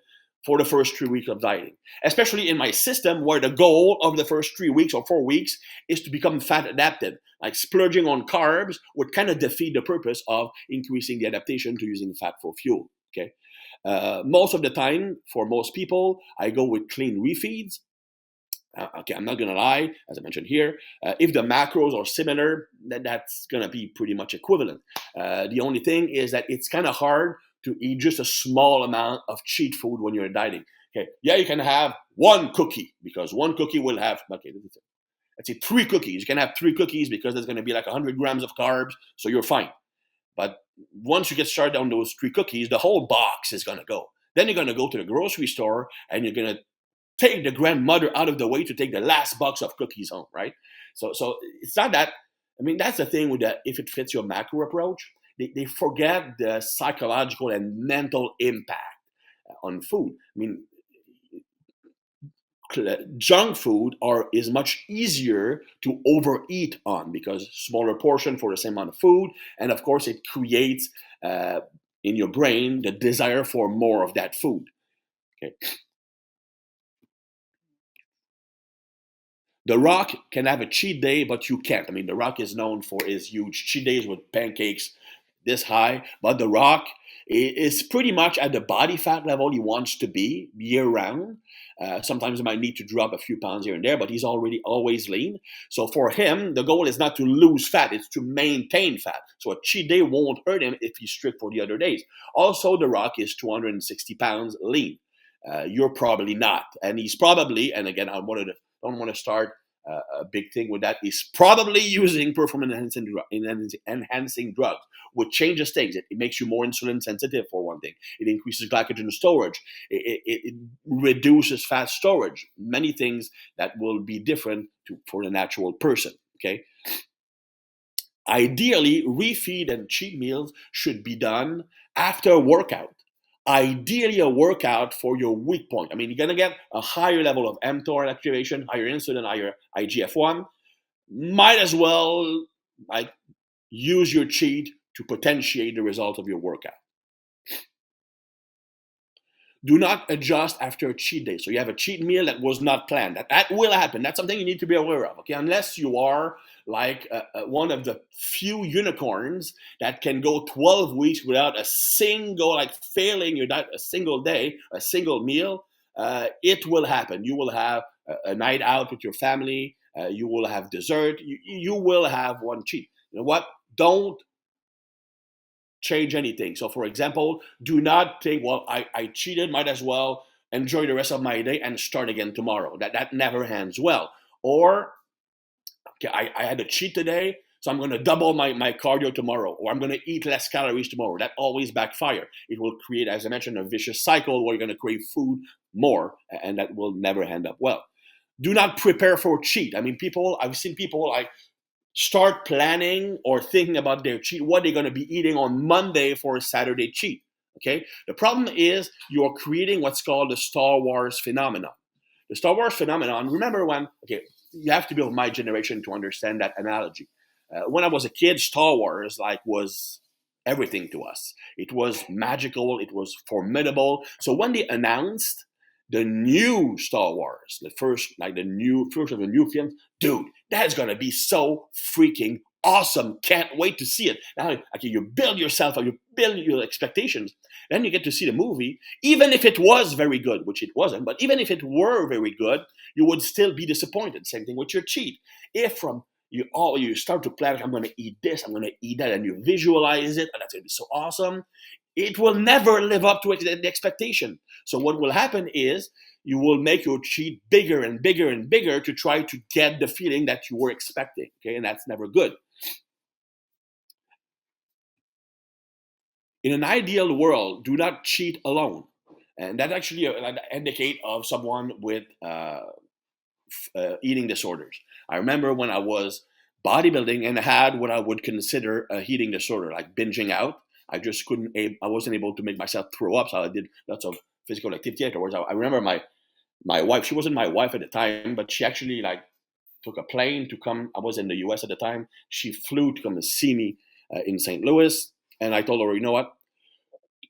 for the first 3 weeks of dieting. Especially in my system where the goal of the first 3 weeks or 4 weeks is to become fat adapted. Like splurging on carbs would kind of defeat the purpose of increasing the adaptation to using fat for fuel, okay? Most of the time, for most people, I go with clean refeeds. Okay, I'm not gonna lie, as I mentioned here, if the macros are similar, then that's gonna be pretty much equivalent. The only thing is that it's kind of hard to eat just a small amount of cheat food when you're dieting. Okay, yeah, you can have one cookie because one cookie will have, okay, let's say 3 cookies. You can have 3 cookies because there's gonna be like 100 grams of carbs, so you're fine. But once you get started on those 3 cookies, the whole box is gonna go. Then you're gonna go to the grocery store and you're gonna take the grandmother out of the way to take the last box of cookies home, right? So it's not that. I mean, that's the thing with that. If it fits your macro approach, they forget the psychological and mental impact on food. I mean, junk food is much easier to overeat on because smaller portion for the same amount of food, and of course, it creates in your brain the desire for more of that food. Okay. The Rock can have a cheat day, but you can't. I mean, The Rock is known for his huge cheat days with pancakes this high, but The Rock is pretty much at the body fat level he wants to be year round. Sometimes he might need to drop a few pounds here and there, but he's already always lean. So for him, the goal is not to lose fat, it's to maintain fat. So a cheat day won't hurt him if he's strict for the other days. Also, The Rock is 260 pounds lean. You're probably not. And he's probably, and again, don't want to start a big thing with that. He's probably using performance enhancing drugs, which changes things. It makes you more insulin sensitive, for one thing. It increases glycogen storage. It reduces fat storage. Many things that will be different for the natural person, okay? Ideally, refeed and cheat meals should be done after a workout. Ideally, a workout for your weak point. I mean, you're gonna get a higher level of mTOR activation, higher insulin, higher IGF-1. Might as well like use your cheat to potentiate the result of your workout. Do not adjust after a cheat day. So you have a cheat meal that was not planned. That will happen. That's something you need to be aware of. Okay, unless you are like one of the few unicorns that can go 12 weeks without a single, like failing your diet, a single day, a single meal, it will happen. You will have a night out with your family. You will have dessert. You will have one cheat. You know what? Don't change anything. So, for example, do not think, well, I cheated, might as well enjoy the rest of my day and start again tomorrow. That never ends well. Or, okay, I had a cheat today, so I'm going to double my cardio tomorrow, or I'm going to eat less calories tomorrow. That always backfire. It will create, as I mentioned, a vicious cycle where you're going to crave food more, and that will never end up well. Do not prepare for a cheat. I mean, I've seen people like start planning or thinking about their cheat, what they're going to be eating on Monday for a Saturday cheat. Okay. The problem is you're creating what's called the Star Wars phenomenon. The Star Wars phenomenon, remember when, okay, you have to be of my generation to understand that analogy. When I was a kid, Star Wars was everything to us. It was magical. It was formidable. So when they announced the new Star Wars, the first of the new films, dude, that's gonna be so freaking awesome. Can't wait to see it. Now, okay, you build yourself up, you build your expectations. Then you get to see the movie. Even if it was very good, which it wasn't, but even if it were very good, you would still be disappointed. Same thing with your cheat. If from you start to plan, I'm going to eat this, I'm going to eat that, and you visualize it, and that's going to be so awesome. It will never live up to the expectation. So what will happen is you will make your cheat bigger and bigger and bigger to try to get the feeling that you were expecting. Okay, and that's never good. In an ideal world, do not cheat alone, and that actually indicate of someone with eating disorders. I remember when I was bodybuilding and had what I would consider a eating disorder, like binging out. I just couldn't. I wasn't able to make myself throw up, so I did lots of physical activity afterwards. I remember my wife. She wasn't my wife at the time, but she actually like took a plane to come. I was in the U.S. at the time. She flew to come and see me in St. Louis, and I told her, you know what?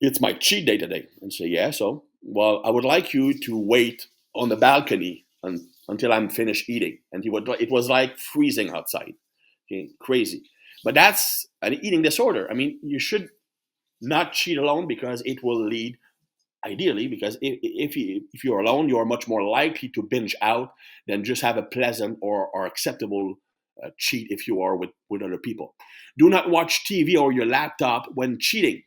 It's my cheat day today. And say, yeah, so, well, I would like you to wait on the balcony until I'm finished eating. And it was like freezing outside. Okay, crazy. But that's an eating disorder. I mean, you should not cheat alone because it will lead, ideally, because if you're alone, you're much more likely to binge out than just have a pleasant or acceptable cheat if you are with other people. Do not watch TV or your laptop when cheating.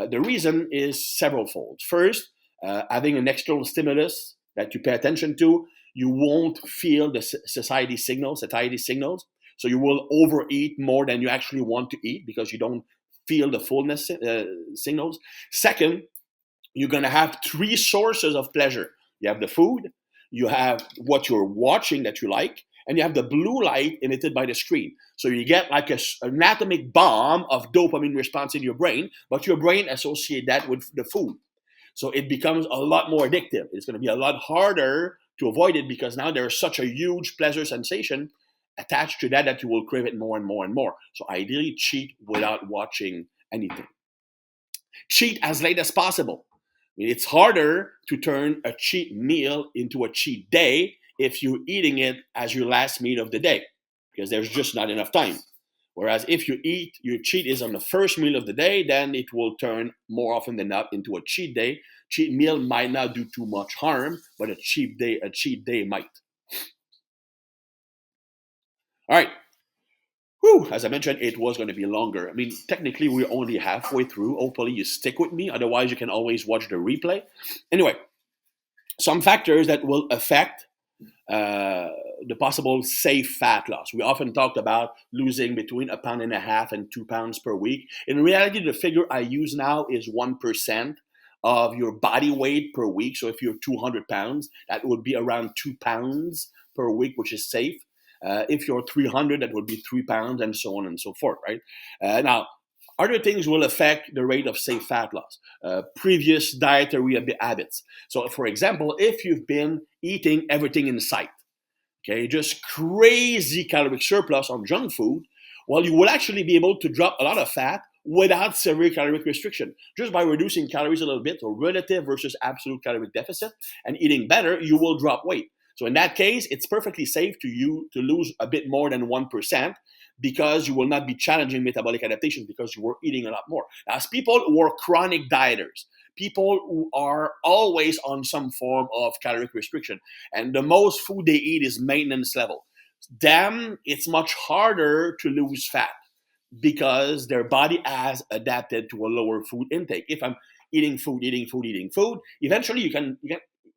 The reason is several folds. First, having an external stimulus that you pay attention to, you won't feel the satiety signals. So you will overeat more than you actually want to eat because you don't feel the fullness signals. Second, you're going to have three sources of pleasure. You have the food, you have what you're watching that you like, and you have the blue light emitted by the screen. So you get like an atomic bomb of dopamine response in your brain, but your brain associates that with the food. So it becomes a lot more addictive. It's going to be a lot harder to avoid it because now there's such a huge pleasure sensation attached to that you will crave it more and more and more. So ideally, cheat without watching anything. Cheat as late as possible. It's harder to turn a cheat meal into a cheat day if you're eating it as your last meal of the day, because there's just not enough time. Whereas if your cheat is on the first meal of the day, then it will turn more often than not into a cheat day. Cheat meal might not do too much harm, but a cheat day might. All right. Whew, as I mentioned, it was going to be longer. I mean, technically, we're only halfway through. Hopefully, you stick with me. Otherwise, you can always watch the replay. Anyway, some factors that will affect the possible safe fat loss. We often talked about losing between 1.5 pounds and 2 pounds per week. In reality, the figure I use now is 1% of your body weight per week. So if you're 200 pounds, that would be around 2 pounds per week, which is safe. If you're 300, that would be 3 pounds, and so on and so forth, right? Now, other things will affect the rate of safe fat loss. Previous dietary habits. So, for example, if you've been eating everything in sight, okay, just crazy caloric surplus on junk food, well, you will actually be able to drop a lot of fat without severe caloric restriction. Just by reducing calories a little bit, or relative versus absolute caloric deficit, and eating better, you will drop weight. So in that case, it's perfectly safe to lose a bit more than 1% because you will not be challenging metabolic adaptation because you were eating a lot more. As people who are chronic dieters, people who are always on some form of caloric restriction, and the most food they eat is maintenance level, them, it's much harder to lose fat because their body has adapted to a lower food intake. If I'm eating food, eventually you can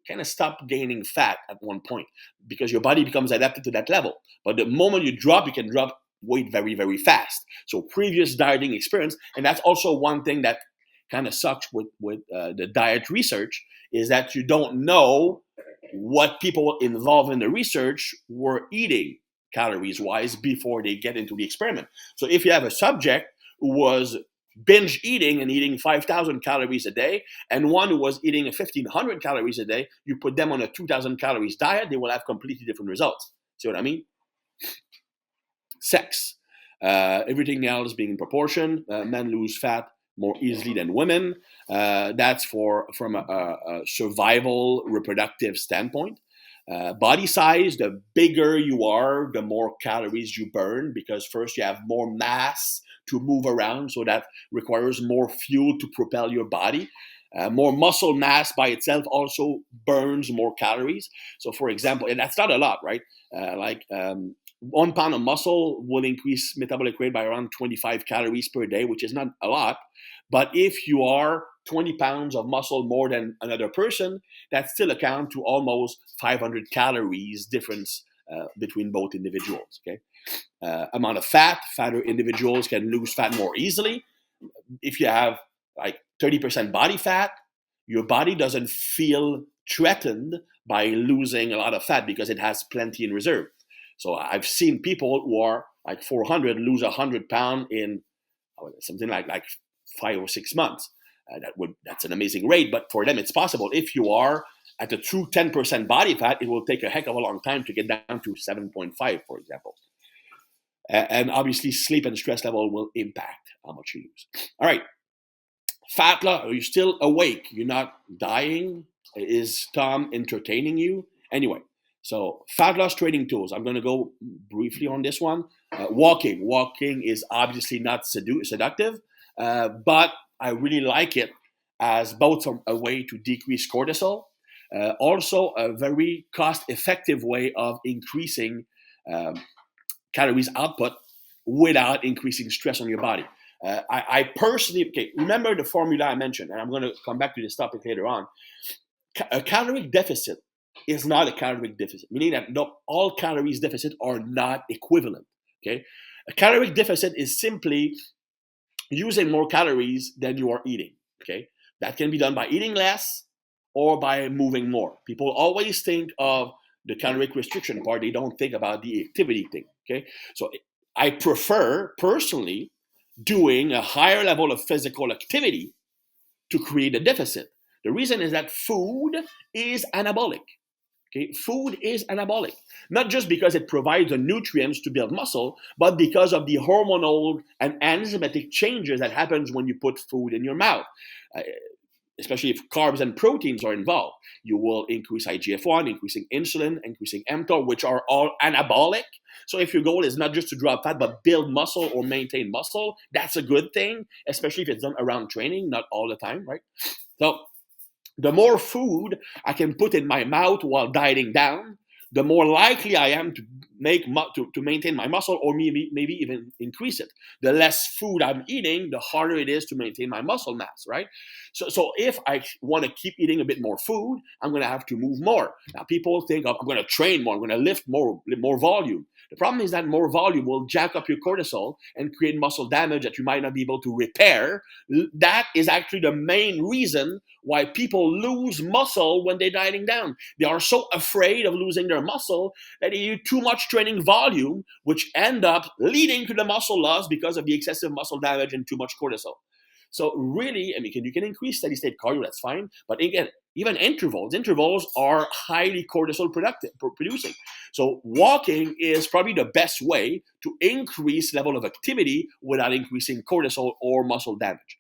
kind of stop gaining fat at one point because your body becomes adapted to that level. But the moment you can drop weight very, very fast. So previous dieting experience, and that's also one thing that kind of sucks with the diet research, is that you don't know what people involved in the research were eating calories wise before they get into the experiment. So if you have a subject who was binge eating and eating 5,000 calories a day, and one who was eating 1,500 calories a day, you put them on a 2,000 calories diet, they will have completely different results. See what I mean? Sex. Everything else being in proportion. Men lose fat more easily than women. That's from a survival reproductive standpoint. Body size, the bigger you are, the more calories you burn, because first you have more mass to move around, so that requires more fuel to propel your body. More muscle mass by itself also burns more calories. So, for example, and that's not a lot, right? 1 pound of muscle will increase metabolic rate by around 25 calories per day, which is not a lot. But if you are 20 pounds of muscle more than another person, that still accounts to almost 500 calories difference between both individuals. Okay, amount of fat, fatter individuals can lose fat more easily. If you have like 30% body fat, your body doesn't feel threatened by losing a lot of fat because it has plenty in reserve. So I've seen people who are like 400 lose 100 pounds in something like 5 or 6 months. That's an amazing rate, but for them it's possible. If you are at a true 10% body fat, it will take a heck of a long time to get down to 7.5, for example. And obviously, sleep and stress level will impact how much you lose. All right, fat loss. Are you still awake? You're not dying? Is Tom entertaining you? Anyway, so fat loss training tools. I'm going to go briefly on this one. Walking. Walking is obviously not seductive, but I really like it as both a way to decrease cortisol, also a very cost-effective way of increasing calories output without increasing stress on your body. I personally, remember the formula I mentioned, and I'm going to come back to this topic later on. A caloric deficit is not a caloric deficit, meaning that not all calories deficit are not equivalent. Okay, a caloric deficit is simply using more calories than you are eating. Okay, that can be done by eating less or by moving more. People always think of the caloric restriction part, they don't think about the activity thing. Okay, so I prefer personally doing a higher level of physical activity to create a deficit. The reason is that food is anabolic. Okay, food is anabolic, not just because it provides the nutrients to build muscle, but because of the hormonal and enzymatic changes that happens when you put food in your mouth. Especially if carbs and proteins are involved, you will increase IGF-1, increasing insulin, increasing mTOR, which are all anabolic. So if your goal is not just to drop fat, but build muscle or maintain muscle, that's a good thing, especially if it's done around training, not all the time, right? So the more food I can put in my mouth while dieting down, the more likely I am to maintain my muscle or maybe even increase it. The less food I'm eating, the harder it is to maintain my muscle mass, right? So if I want to keep eating a bit more food, I'm going to have to move more. Now people think I'm going to train more, I'm going to lift more volume. The problem is that more volume will jack up your cortisol and create muscle damage that you might not be able to repair. That is actually the main reason why people lose muscle when they're dieting down. They are so afraid of losing their muscle that they do too much training volume, which end up leading to the muscle loss because of the excessive muscle damage and too much cortisol. So really, I mean, you can increase steady state cardio, that's fine. But again, even intervals are highly cortisol producing. So walking is probably the best way to increase level of activity without increasing cortisol or muscle damage.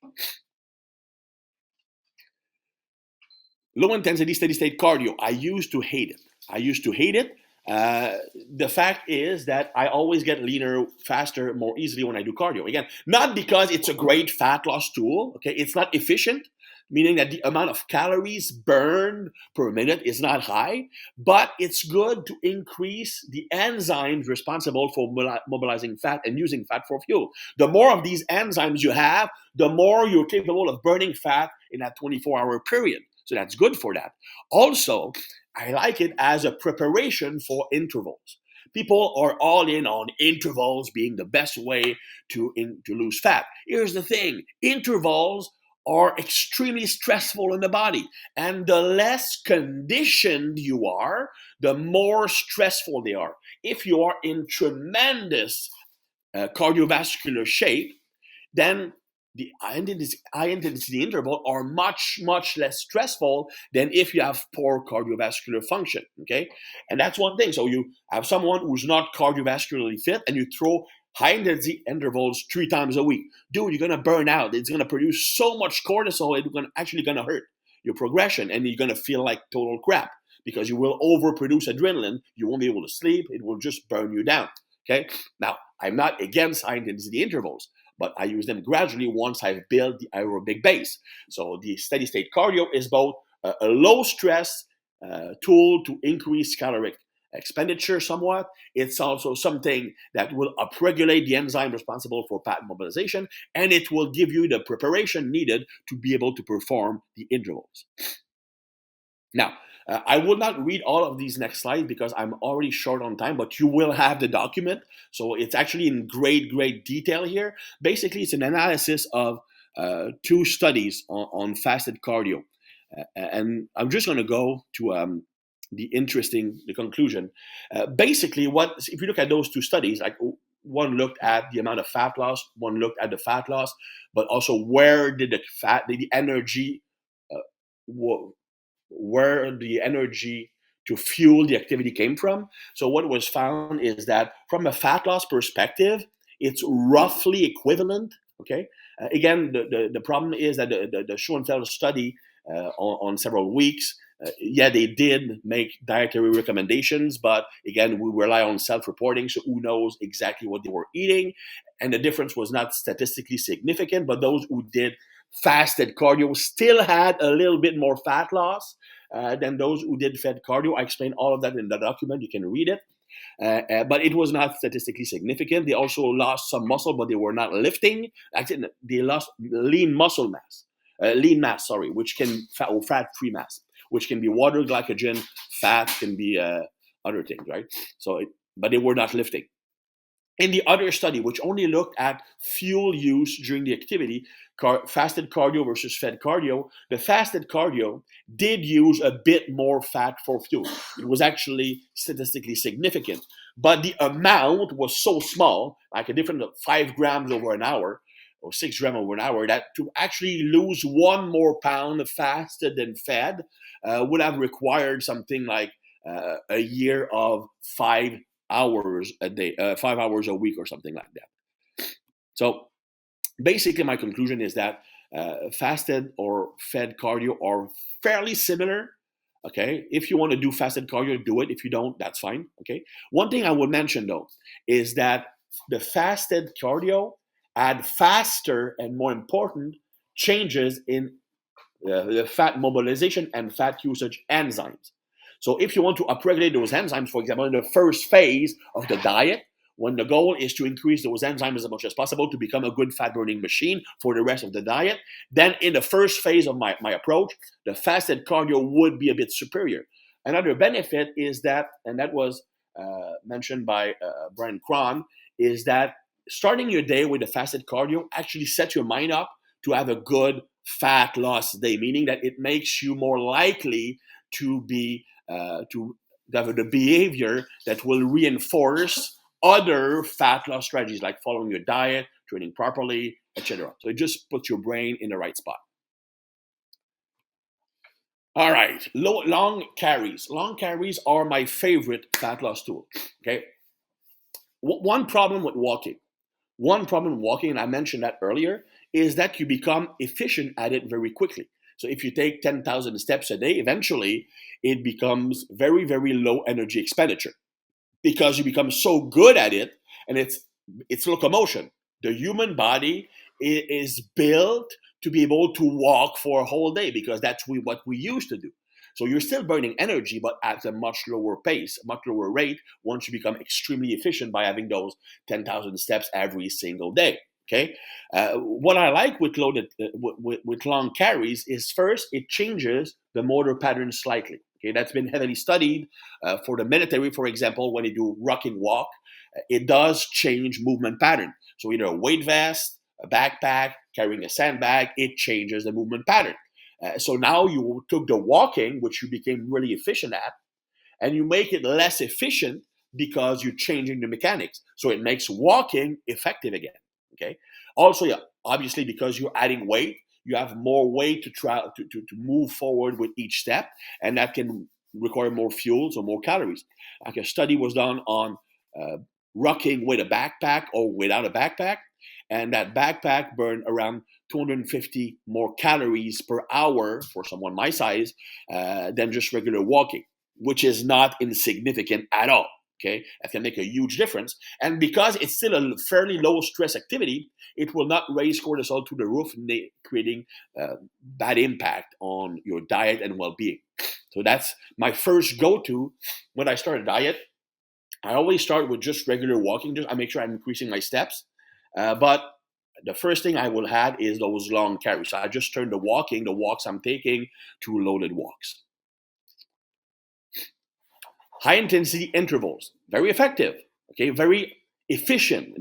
Low intensity steady state cardio, I used to hate it. The fact is that I always get leaner faster, more easily when I do cardio. Again, not because it's a great fat loss tool. Okay, it's not efficient, meaning that the amount of calories burned per minute is not high, but it's good to increase the enzymes responsible for mobilizing fat and using fat for fuel. The more of these enzymes you have, the more you're capable of burning fat in that 24-hour period. So that's good for that. Also, I like it as a preparation for intervals. People are all in on intervals being the best way to lose fat. Here's the thing. Intervals are extremely stressful in the body. And the less conditioned you are, the more stressful they are. If you are in tremendous cardiovascular shape, then the high intensity interval are much, much less stressful than if you have poor cardiovascular function, okay? And that's one thing. So you have someone who's not cardiovascularly fit and you throw high intensity intervals 3 times a week. Dude, you're going to burn out. It's going to produce so much cortisol, it's actually going to hurt your progression and you're going to feel like total crap because you will overproduce adrenaline. You won't be able to sleep. It will just burn you down, okay? Now, I'm not against high intensity intervals, but I use them gradually once I've built the aerobic base. So the steady state cardio is both a low stress tool to increase caloric expenditure somewhat. It's also something that will upregulate the enzyme responsible for fat mobilization, and it will give you the preparation needed to be able to perform the intervals. Now, I will not read all of these next slides because I'm already short on time, but you will have the document. So it's actually in great detail here. Basically, it's an analysis of two studies on fasted cardio. And I'm just going to go to the conclusion. Basically, if you look at those two studies, like one looked at the amount of fat loss, one looked at the fat loss, but also where did the energy where the energy to fuel the activity came from. So what was found is that from a fat loss perspective, it's roughly equivalent. Okay. Again, the problem is that the Schoenfeld study on several weeks, they did make dietary recommendations, but again, we rely on self-reporting, so who knows exactly what they were eating. And the difference was not statistically significant, but those who did fasted cardio still had a little bit more fat loss than those who did fed cardio. I explain all of that in the document. You can read it. But it was not statistically significant. They also lost some muscle, but they were not lifting. Actually, they lost lean mass, which can fat-free mass, which can be water, glycogen, fat, can be other things, right? But they were not lifting. In the other study, which only looked at fuel use during the activity, fasted cardio versus fed cardio, the fasted cardio did use a bit more fat for fuel. It was actually statistically significant, but the amount was so small, like a difference of 5 grams over an hour, or 6 grams over an hour, that to actually lose 1 more pound fasted than fed would have required something like a year of 5 hours a day, 5 hours a week or something like that. So basically my conclusion is that fasted or fed cardio are fairly similar. Okay, if you want to do fasted cardio, do it. If you don't, that's fine. Okay, one thing I would mention though is that the fasted cardio had faster and more important changes in the fat mobilization and fat usage enzymes. So if you want to upregulate those enzymes, for example, in the first phase of the diet, when the goal is to increase those enzymes as much as possible to become a good fat burning machine for the rest of the diet, then in the first phase of my approach, the fasted cardio would be a bit superior. Another benefit is that, and that was mentioned by Brian Cron, is that starting your day with the fasted cardio actually sets your mind up to have a good fat loss day, meaning that it makes you more likely to be to have the behavior that will reinforce other fat loss strategies like following your diet, training properly, etc. So it just puts your brain in the right spot. All right, long carries. Long carries are my favorite fat loss tool. Okay, one problem with walking, and I mentioned that earlier, is that you become efficient at it very quickly. So if you take 10,000 steps a day, eventually it becomes very, very low energy expenditure because you become so good at it, and it's locomotion. The human body is built to be able to walk for a whole day because that's what we used to do. So you're still burning energy, but at a much lower pace, much lower rate once you become extremely efficient by having those 10,000 steps every single day. Okay, what I like with with long carries is first it changes the motor pattern slightly. Okay, that's been heavily studied for the military, for example, when they do rocking walk, it does change movement pattern. So either a weight vest, a backpack, carrying a sandbag, it changes the movement pattern. So now you took the walking, which you became really efficient at, and you make it less efficient because you're changing the mechanics. So it makes walking effective again. Okay. Also, obviously, because you're adding weight, you have more weight to try to move forward with each step, and that can require more fuel, so more calories. Like a study was done on rocking with a backpack or without a backpack, and that backpack burned around 250 more calories per hour for someone my size than just regular walking, which is not insignificant at all. Okay, that can make a huge difference. And because it's still a fairly low stress activity, it will not raise cortisol to the roof, creating bad impact on your diet and well-being. So that's my first go-to when I start a diet. I always start with just regular walking. I make sure I'm increasing my steps. But the first thing I will add is those long carries. So I just turn the walks I'm taking, to loaded walks. High intensity intervals, very effective. Okay, very efficient.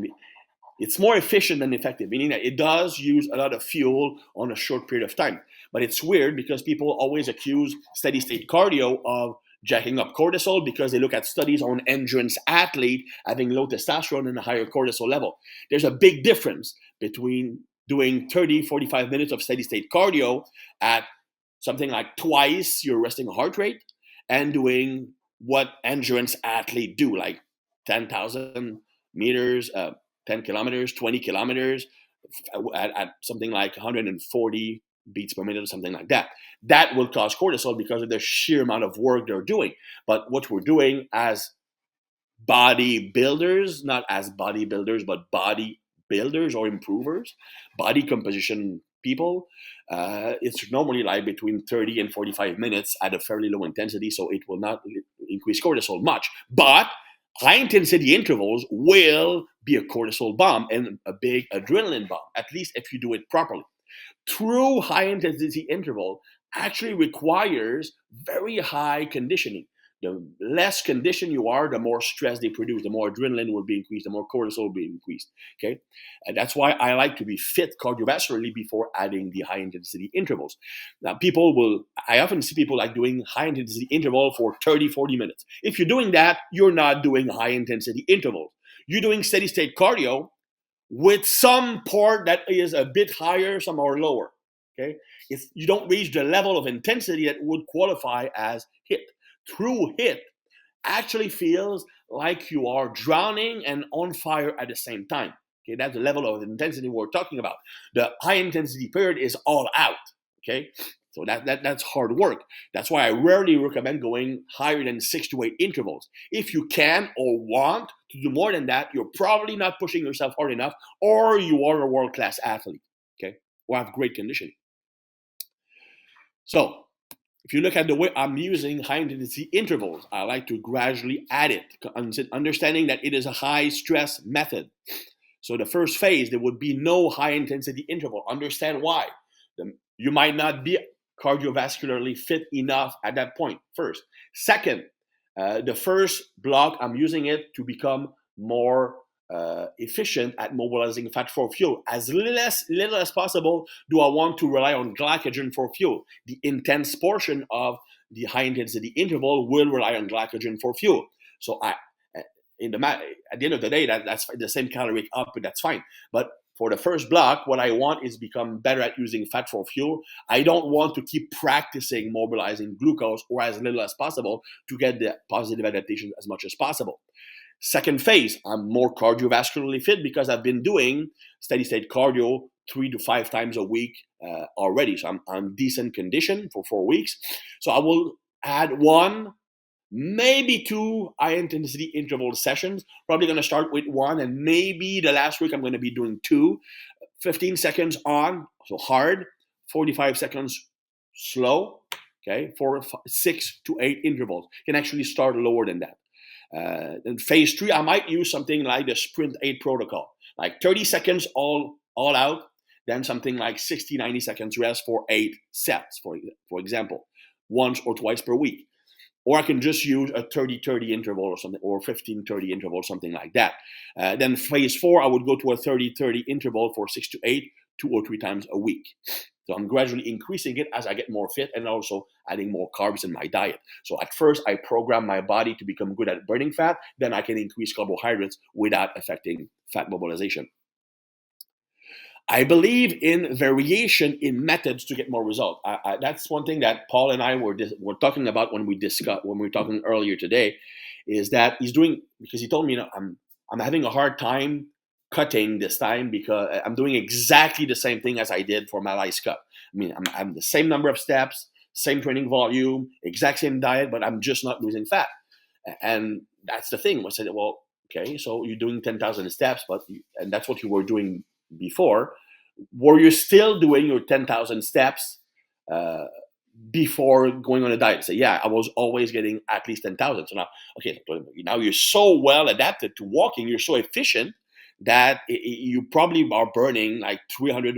It's more efficient than effective, meaning that it does use a lot of fuel on a short period of time. But it's weird because people always accuse steady state cardio of jacking up cortisol because they look at studies on endurance athlete having low testosterone and a higher cortisol level. There's a big difference between doing 30, 45 minutes of steady state cardio at something like twice your resting heart rate and doing what endurance athletes do, like 10,000 meters, 10 kilometers, 20 kilometers at something like 140 beats per minute or something like that. That will cause cortisol because of the sheer amount of work they're doing. But what we're doing as bodybuilders, not as bodybuilders, but body builders or improvers, body composition people, it's normally like between 30 and 45 minutes at a fairly low intensity, so it will not increase cortisol much. But high intensity intervals will be a cortisol bomb and a big adrenaline bomb, at least if you do it properly. True high intensity interval actually requires very high conditioning. The less conditioned you are, the more stress they produce, the more adrenaline will be increased, the more cortisol will be increased. Okay, and that's why I like to be fit cardiovascularly before adding the high intensity intervals. Now, I often see people like doing high intensity interval for 30, 40 minutes. If you're doing that, you're not doing high intensity intervals. You're doing steady state cardio with some part that is a bit higher, some are lower. Okay, you don't reach the level of intensity that would qualify as HIIT. True HIIT actually feels like you are drowning and on fire at the same time. Okay, that's the level of intensity we're talking about. The high intensity period is all out. Okay, so that's hard work. That's why I rarely recommend going higher than 6 to 8 intervals. If you can or want to do more than that, you're probably not pushing yourself hard enough, or you are a world-class athlete. Okay, or have great conditioning. So if you look at the way I'm using high intensity intervals, I like to gradually add it, understanding that it is a high stress method. So the first phase, there would be no high intensity interval. Understand why. You might not be cardiovascularly fit enough at that point, first. Second, the first block, I'm using it to become more efficient at mobilizing fat for fuel. As little as possible do I want to rely on glycogen for fuel. The intense portion of the high intensity interval will rely on glycogen for fuel. So at the end of the day, that's the same caloric output, that's fine. But for the first block, what I want is become better at using fat for fuel. I don't want to keep practicing mobilizing glucose or as little as possible to get the positive adaptation as much as possible. Second phase, I'm more cardiovascularly fit because I've been doing steady state cardio 3 to 5 times a week already. So I'm decent condition for 4 weeks. So I will add 1, maybe 2 high intensity interval sessions. Probably going to start with 1, and maybe the last week I'm going to be doing 2. 15 seconds on, so hard, 45 seconds slow. Okay, 6 to 8 intervals. You can actually start lower than that. In phase 3, I might use something like the Sprint 8 protocol, like 30 seconds all out, then something like 60, 90 seconds rest for 8 sets, for example, once or twice per week. Or I can just use a 30-30 interval or something, or 15-30 interval, something like that. Then phase 4, I would go to a 30-30 interval for 6 to 8, 2 or 3 times a week. So I'm gradually increasing it as I get more fit and also adding more carbs in my diet. So at first, I program my body to become good at burning fat. Then I can increase carbohydrates without affecting fat mobilization. I believe in variation in methods to get more results. That's one thing that Paul and I were talking about when we were talking earlier today, is that he's doing, because he told me, I'm having a hard time cutting this time because I'm doing exactly the same thing as I did for my LISS cut. I mean, I'm the same number of steps, same training volume, exact same diet, but I'm just not losing fat. And that's the thing. I said, well, okay, so you're doing 10,000 steps, and that's what you were doing before. Were you still doing your 10,000 steps uh, before going on a diet? Say, yeah, I was always getting at least 10,000. So now, okay, now you're so well adapted to walking, you're so efficient that you probably are burning like 300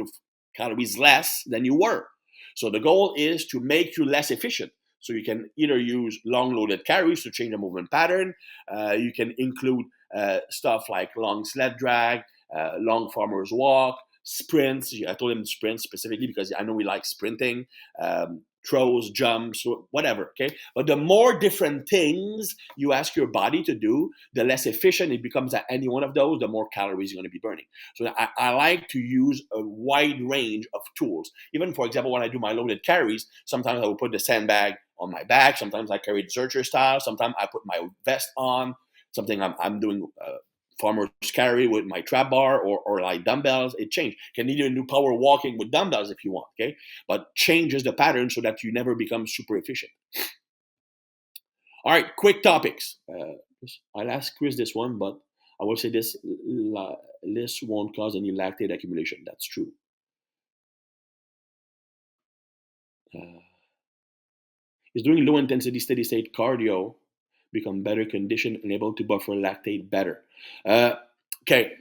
calories less than you were. So the goal is to make you less efficient. So you can either use long loaded carries to change the movement pattern. You can include stuff like long sled drag, long farmer's walk, sprints. I told him sprints specifically because I know we like sprinting, throws, jumps, whatever. Okay, but the more different things you ask your body to do, the less efficient it becomes at any one of those. The more calories you're going to be burning. So I like to use a wide range of tools. Even, for example, when I do my loaded carries, sometimes I will put the sandbag on my back. Sometimes I carry deserter style. Sometimes I put my vest on. Something I'm doing. Farmer's carry with my trap bar or like dumbbells. It changed. Can even do power walking with dumbbells if you want, okay? But changes the pattern so that you never become super efficient. All right, quick topics. I'll ask Chris this one, but I will say this: LISS won't cause any lactate accumulation. That's true. Is doing low intensity steady state cardio become better conditioned and able to buffer lactate better? Okay,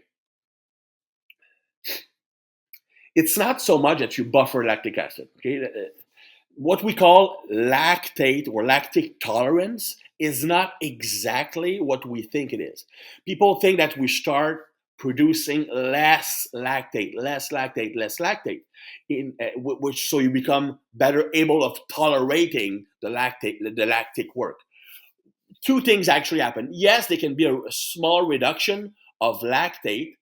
it's not so much that you buffer lactic acid. Okay, what we call lactate or lactic tolerance is not exactly what we think it is. People think that we start producing less lactate, which so you become better able of tolerating the lactic work. Two things actually happen. Yes, there can be a small reduction of lactate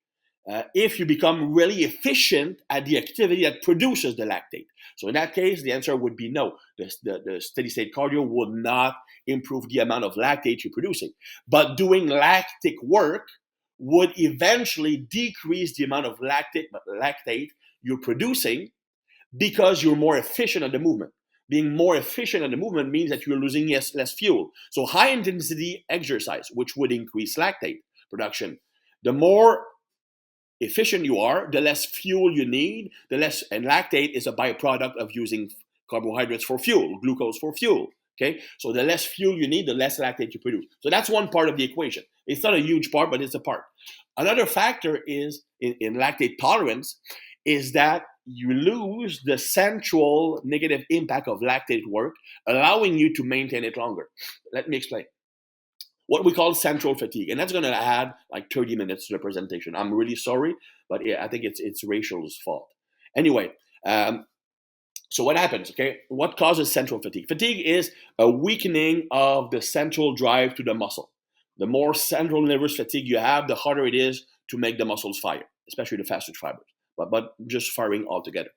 if you become really efficient at the activity that produces the lactate. So in that case, the answer would be no. The steady state cardio will not improve the amount of lactate you're producing. But doing lactic work would eventually decrease the amount of lactate you're producing because you're more efficient at the movement. Being more efficient at the movement means that you're losing less fuel. So high intensity exercise, which would increase lactate production. The more efficient you are, the less fuel you need, and lactate is a byproduct of using carbohydrates for fuel, glucose for fuel. Okay, so the less fuel you need, the less lactate you produce. So that's one part of the equation. It's not a huge part, but it's a part. Another factor is in lactate tolerance is that you lose the central negative impact of lactate work, allowing you to maintain it longer. Let me explain. What we call central fatigue, and that's going to add like 30 minutes to the presentation. I'm really sorry, but yeah, I think it's Rachel's fault. Anyway, so what happens, okay? What causes central fatigue? Fatigue is a weakening of the central drive to the muscle. The more central nervous fatigue you have, the harder it is to make the muscles fire, especially the fast twitch fibers, but just firing altogether.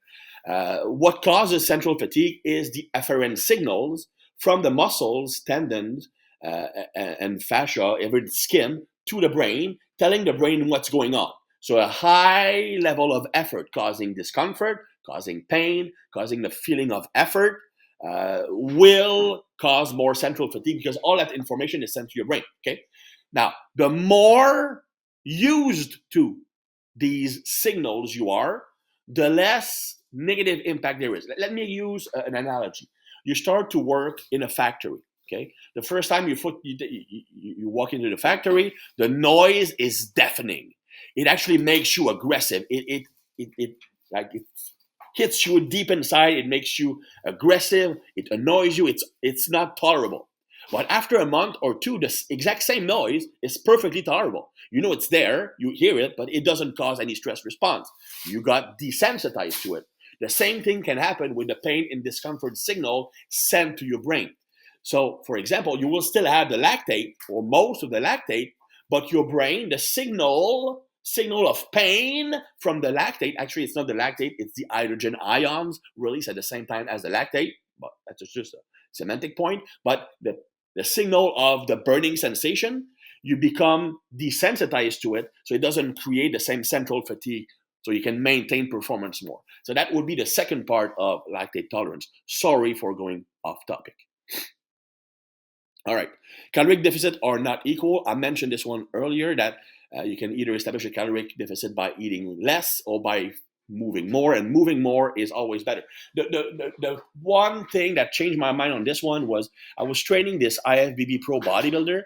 What causes central fatigue is the afferent signals from the muscles, tendons, and fascia, even skin, to the brain, telling the brain what's going on. So a high level of effort causing discomfort, causing pain, causing the feeling of effort will cause more central fatigue because all that information is sent to your brain. Okay. Now, the more used to these signals you are, the less negative impact there is. Let me use an analogy. You start to work in a factory. Okay, the first time you walk into the factory, the noise is deafening. It actually makes you aggressive. It hits you deep inside. It makes you aggressive. It annoys you. It's not tolerable. But after a month or two, the exact same noise is perfectly tolerable. You know it's there, you hear it, but it doesn't cause any stress response. You got desensitized to it. The same thing can happen with the pain and discomfort signal sent to your brain. So, for example, you will still have the lactate or most of the lactate, but your brain, the signal of pain from the lactate, actually it's not the lactate, it's the hydrogen ions released at the same time as the lactate, but that's just a semantic point. But the signal of the burning sensation, you become desensitized to it, so it doesn't create the same central fatigue, so you can maintain performance more. So that would be the second part of lactate tolerance. Sorry for going off topic. All right. Caloric deficit are not equal. I mentioned this one earlier that you can either establish a caloric deficit by eating less or by moving more, and moving more is always better. The one thing that changed my mind on this one was I was training this IFBB pro bodybuilder.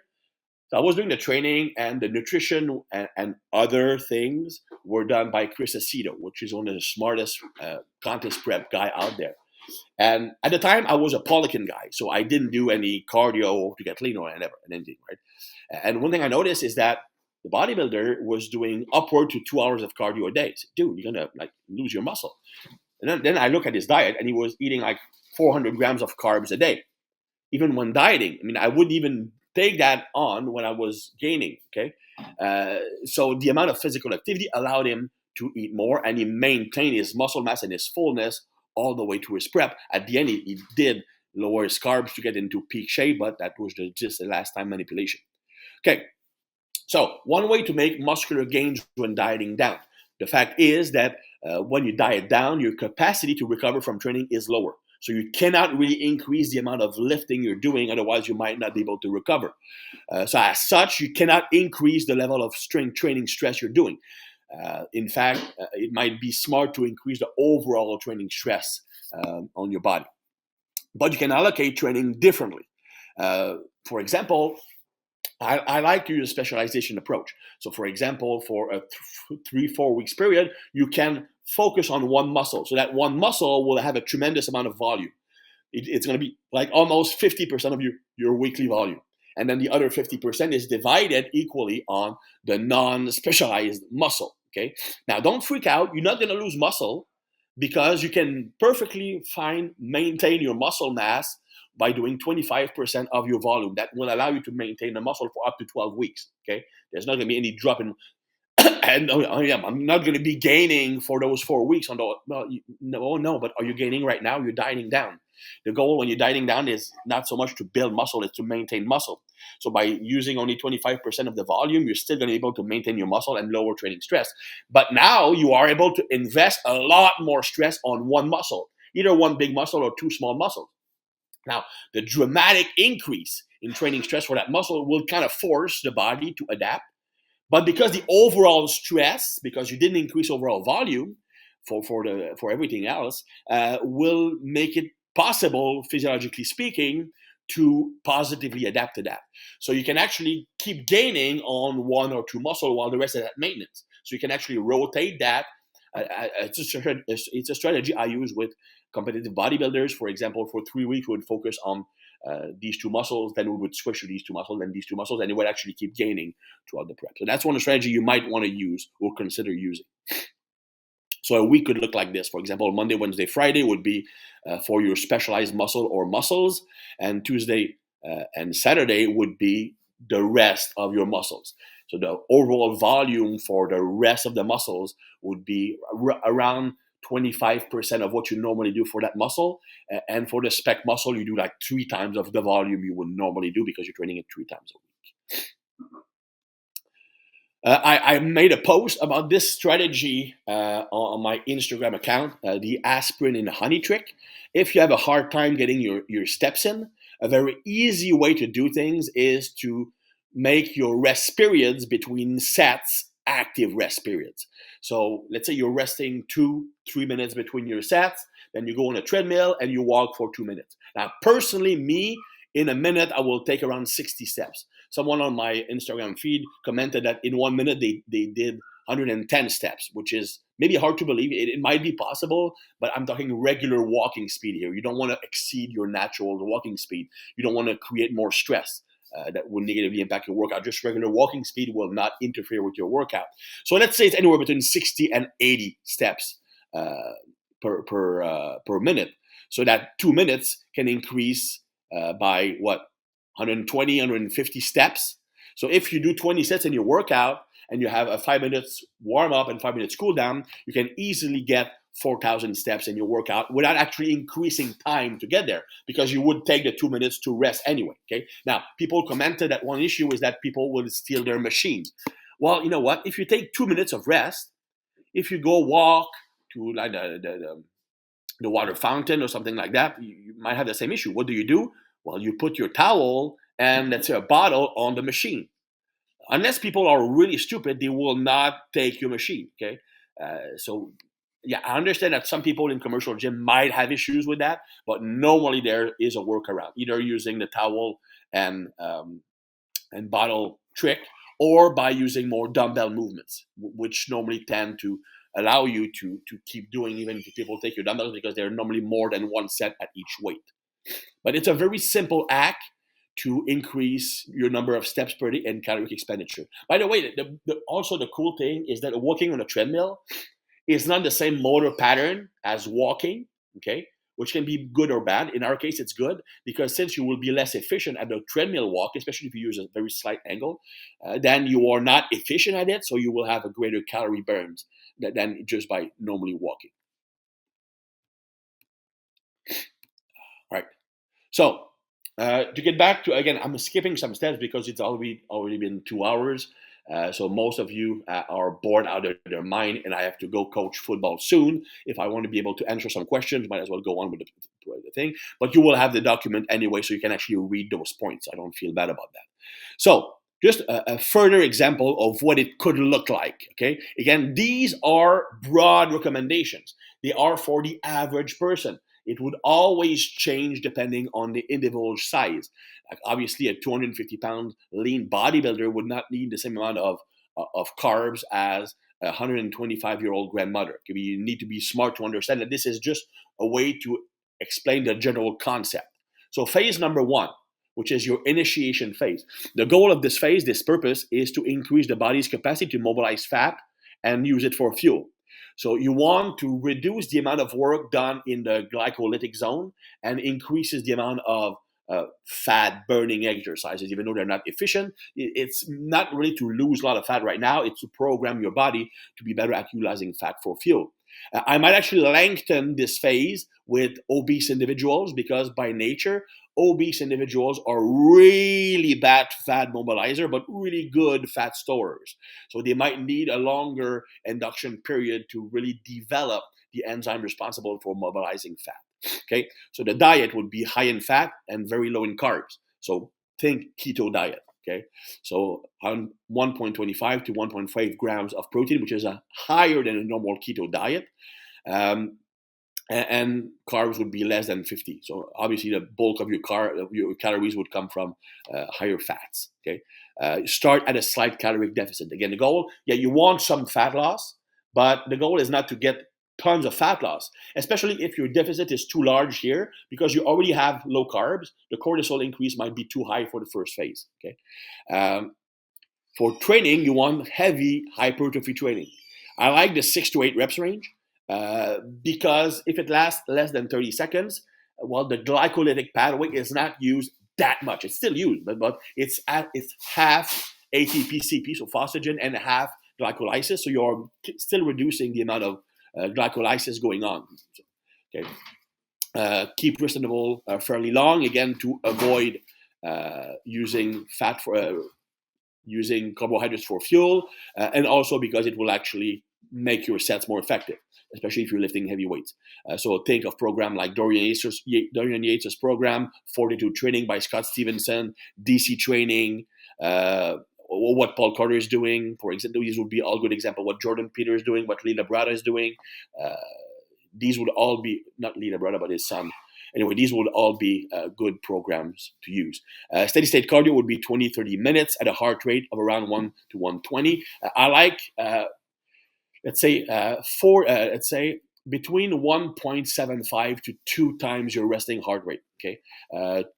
So I was doing the training, and the nutrition and other things were done by Chris Aceto, which is one of the smartest contest prep guy out there. And at the time, I was a Polican guy, so I didn't do any cardio to get lean or anything, right? And one thing I noticed is that the bodybuilder was doing upward to 2 hours of cardio a day. I said, dude, you're gonna like lose your muscle. And then I look at his diet, and he was eating like 400 grams of carbs a day, even when dieting. I mean, I wouldn't even take that on when I was gaining. Okay, so the amount of physical activity allowed him to eat more, and he maintained his muscle mass and his fullness all the way to his prep. At the end, he did lower his carbs to get into peak shape, but that was just the last time manipulation. Okay, so one way to make muscular gains when dieting down. The fact is that when you diet down, your capacity to recover from training is lower. So you cannot really increase the amount of lifting you're doing, otherwise you might not be able to recover. So as such, you cannot increase the level of strength training stress you're doing. In fact, it might be smart to increase the overall training stress on your body. But you can allocate training differently. For example, I like to use a specialization approach. So, for example, for a 3-4 weeks period, you can focus on one muscle. So that one muscle will have a tremendous amount of volume. It's going to be like almost 50% of your weekly volume. And then the other 50% is divided equally on the non-specialized muscle. Okay. Now, don't freak out. You're not going to lose muscle because you can perfectly maintain your muscle mass by doing 25% of your volume. That will allow you to maintain the muscle for up to 12 weeks. Okay. There's not going to be any drop in and I'm not going to be gaining for those 4 weeks. No. But are you gaining right now? You're dieting down. The goal when you're dieting down is not so much to build muscle; it's to maintain muscle. So by using only 25% of the volume, you're still going to be able to maintain your muscle and lower training stress. But now you are able to invest a lot more stress on one muscle, either one big muscle or two small muscles. Now, the dramatic increase in training stress for that muscle will kind of force the body to adapt, but because the overall stress, because you didn't increase overall volume for everything else, will make it possible, physiologically speaking, to positively adapt to that. So you can actually keep gaining on one or two muscle while the rest is at maintenance. So you can actually rotate that. It's a strategy I use with competitive bodybuilders. For example, for 3 weeks, we would focus on these two muscles, then we would switch to these two muscles, then these two muscles, and it would actually keep gaining throughout the prep. So that's one strategy you might want to use or consider using. So a week could look like this. For example, Monday, Wednesday, Friday would be for your specialized muscle or muscles, and Tuesday and Saturday would be the rest of your muscles. So the overall volume for the rest of the muscles would be around 25% of what you normally do for that muscle. And for the spec muscle, you do like 3 times of the volume you would normally do because you're training it 3 times a week. I made a post about this strategy on my Instagram account, the aspirin and honey trick. If you have a hard time getting your steps in, a very easy way to do things is to make your rest periods between sets active rest periods. So let's say you're resting 2-3 minutes between your sets, then you go on a treadmill and you walk for 2 minutes. Now, personally, me, in a minute, I will take around 60 steps. Someone on my Instagram feed commented that in 1 minute they did 110 steps, which is maybe hard to believe. It might be possible, but I'm talking regular walking speed here. You don't want to exceed your natural walking speed. You don't want to create more stress that will negatively impact your workout. Just regular walking speed will not interfere with your workout. So let's say it's anywhere between 60 and 80 steps per minute. So that 2 minutes can increase by what? 120, 150 steps. So if you do 20 sets in your workout and you have a 5 minutes warm up and 5 minutes cool down, you can easily get 4,000 steps in your workout without actually increasing time to get there, because you would take the 2 minutes to rest anyway. Okay. Now, people commented that one issue is that people will steal their machines. Well, you know what? If you take 2 minutes of rest, if you go walk to like the water fountain or something like that, you might have the same issue. What do? Well, you put your towel and let's say a bottle on the machine. Unless people are really stupid, they will not take your machine. Okay, so yeah, I understand that some people in commercial gym might have issues with that, but normally there is a workaround, either using the towel and bottle trick, or by using more dumbbell movements, which normally tend to allow you to keep doing even if people take your dumbbells, because they're normally more than one set at each weight. But it's a very simple act to increase your number of steps per day and caloric expenditure. By the way, also the cool thing is that walking on a treadmill is not the same motor pattern as walking, okay? Which can be good or bad. In our case, it's good because since you will be less efficient at the treadmill walk, especially if you use a very slight angle, then you are not efficient at it, so you will have a greater calorie burns than just by normally walking. All right. So to get back to, again, I'm skipping some steps because it's already been 2 hours. So most of you are bored out of their mind, and I have to go coach football soon. If I want to be able to answer some questions, might as well go on with the thing. But you will have the document anyway, so you can actually read those points. I don't feel bad about that. So just a further example of what it could look like. Okay, again, these are broad recommendations. They are for the average person. It would always change depending on the individual size. Like obviously, a 250-pound lean bodybuilder would not need the same amount of carbs as a 125-year-old grandmother. You need to be smart to understand that this is just a way to explain the general concept. So phase number one, which is your initiation phase. The goal of this phase, this purpose, is to increase the body's capacity to mobilize fat and use it for fuel. So you want to reduce the amount of work done in the glycolytic zone and increases the amount of fat burning exercises, even though they're not efficient. It's not really to lose a lot of fat right now. It's to program your body to be better at utilizing fat for fuel. I might actually lengthen this phase with obese individuals because by nature, obese individuals are really bad fat mobilizer, but really good fat storers. So they might need a longer induction period to really develop the enzyme responsible for mobilizing fat. Okay, so the diet would be high in fat and very low in carbs. So think keto diet. Okay, so on 1.25 to 1.5 grams of protein, which is higher than a normal keto diet. And carbs would be less than 50. So obviously the bulk of your calories would come from higher fats. Okay, start at a slight caloric deficit. Again, the goal, you want some fat loss, but the goal is not to get tons of fat loss, especially if your deficit is too large here because you already have low carbs. The cortisol increase might be too high for the first phase. Okay, for training, you want heavy hypertrophy training. I like the 6 to 8 reps range. Because if it lasts less than 30 seconds, well, the glycolytic pathway is not used that much. It's still used, but it's half ATP CP, so phosphagen, and half glycolysis. So you're still reducing the amount of glycolysis going on. So, okay, keep rest interval fairly long, again, to avoid using fat for using carbohydrates for fuel, and also because it will actually make your sets more effective, especially if you're lifting heavy weights. So think of program like Dorian Yates' program, Fortitude Training by Scott Stevenson, DC Training, what Paul Carter is doing. For example, these would be all good examples. What Jordan Peter is doing, what Lee Labrada is doing. These would all be, not Lee Labrada, but his son. Anyway, these would all be good programs to use. Steady state cardio would be 20, 30 minutes at a heart rate of around 1 to 120. I like, let's say between 1.75 to 2 times your resting heart rate. Okay,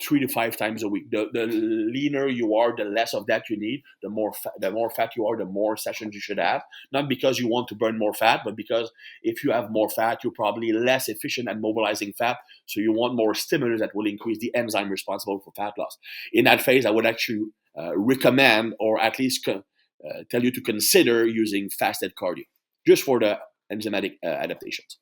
3 to 5 times a week. The leaner you are, the less of that you need. The more fat you are, the more sessions you should have. Not because you want to burn more fat, but because if you have more fat, you're probably less efficient at mobilizing fat. So you want more stimulus that will increase the enzyme responsible for fat loss. In that phase, I would actually recommend, or at least tell you to consider using fasted cardio, just for the enzymatic adaptations.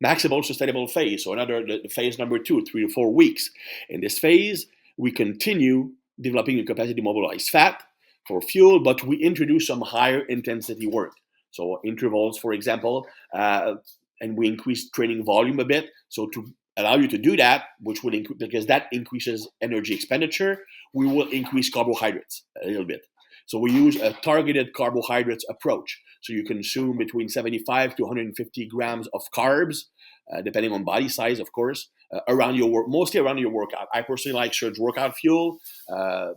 Maximal sustainable phase, so the phase number 2, 3 to 4 weeks. In this phase, we continue developing the capacity to mobilize fat for fuel, but we introduce some higher intensity work. So intervals, for example, and we increase training volume a bit. So to allow you to do that, which will because that increases energy expenditure, we will increase carbohydrates a little bit. So we use a targeted carbohydrates approach. So you consume between 75 to 150 grams of carbs, depending on body size, of course, around your work, mostly around your workout. I personally like Surge workout fuel,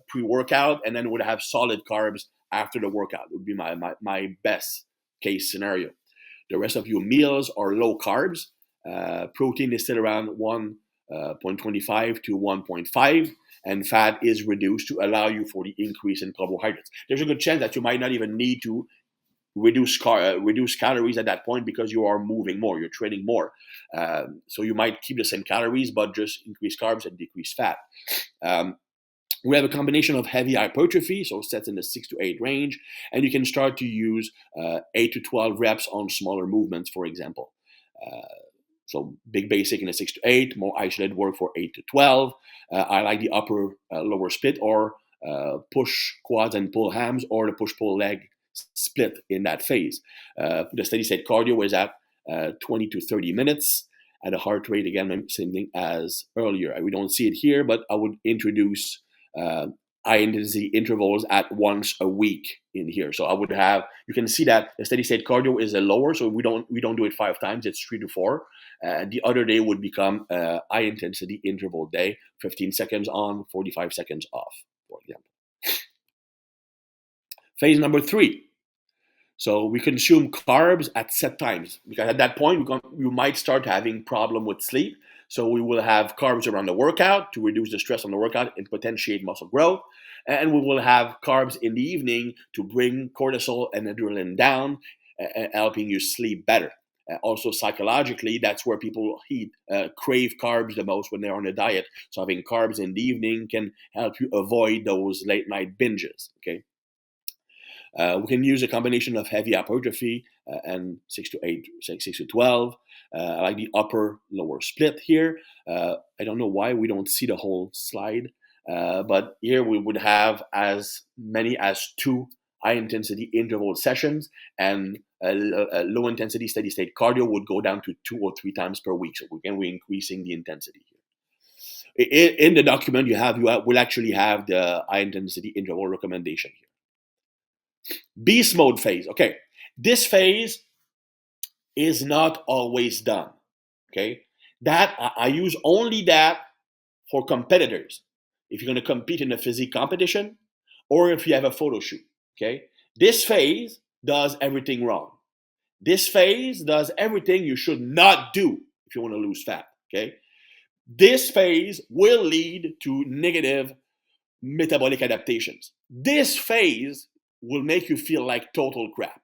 pre-workout, and then would have solid carbs after the workout. Would be my best case scenario. The rest of your meals are low carbs. Protein is still around 1.25 to 1.5, and fat is reduced to allow you for the increase in carbohydrates. There's a good chance that you might not even need to reduce calories at that point because you are moving more, you're training more. So you might keep the same calories, but just increase carbs and decrease fat. We have a combination of heavy hypertrophy, so sets in the 6 to 8 range, and you can start to use 8 to 12 reps on smaller movements, for example. So big basic in a 6 to 8, more isolated work for 8 to 12. I like the upper lower split, or push quads and pull hams, or the push pull leg split in that phase. The steady state cardio is at 20 to 30 minutes at a heart rate, again, same thing as earlier. We don't see it here, but I would introduce high intensity intervals at once a week in here. So I would have, you can see that the steady state cardio is a lower, so we don't do it 5 times, it's 3 to 4. The other day would become a high intensity interval day, 15 seconds on, 45 seconds off, for example. Phase number 3. So we consume carbs at set times, because at that point you might start having problem with sleep. So we will have carbs around the workout to reduce the stress on the workout and potentiate muscle growth. And we will have carbs in the evening to bring cortisol and adrenaline down, helping you sleep better. Also psychologically, that's where people crave carbs the most when they're on a diet. So having carbs in the evening can help you avoid those late night binges. Okay. We can use a combination of heavy hypertrophy and 6 to 8, 6 to 12. I like the upper lower split here. I don't know why we don't see the whole slide, but here we would have as many as 2 high intensity interval sessions, and a low intensity steady state cardio would go down to 2 or 3 times per week. So again, we're increasing the intensity here. In the document we'll actually have the high intensity interval recommendation here. Beast mode phase. Okay, this phase is not always done. Okay, that I use only that for competitors. If you're going to compete in a physique competition, or if you have a photo shoot. Okay, this phase does everything wrong. This phase does everything you should not do if you want to lose fat. Okay, this phase will lead to negative metabolic adaptations. This phase will make you feel like total crap.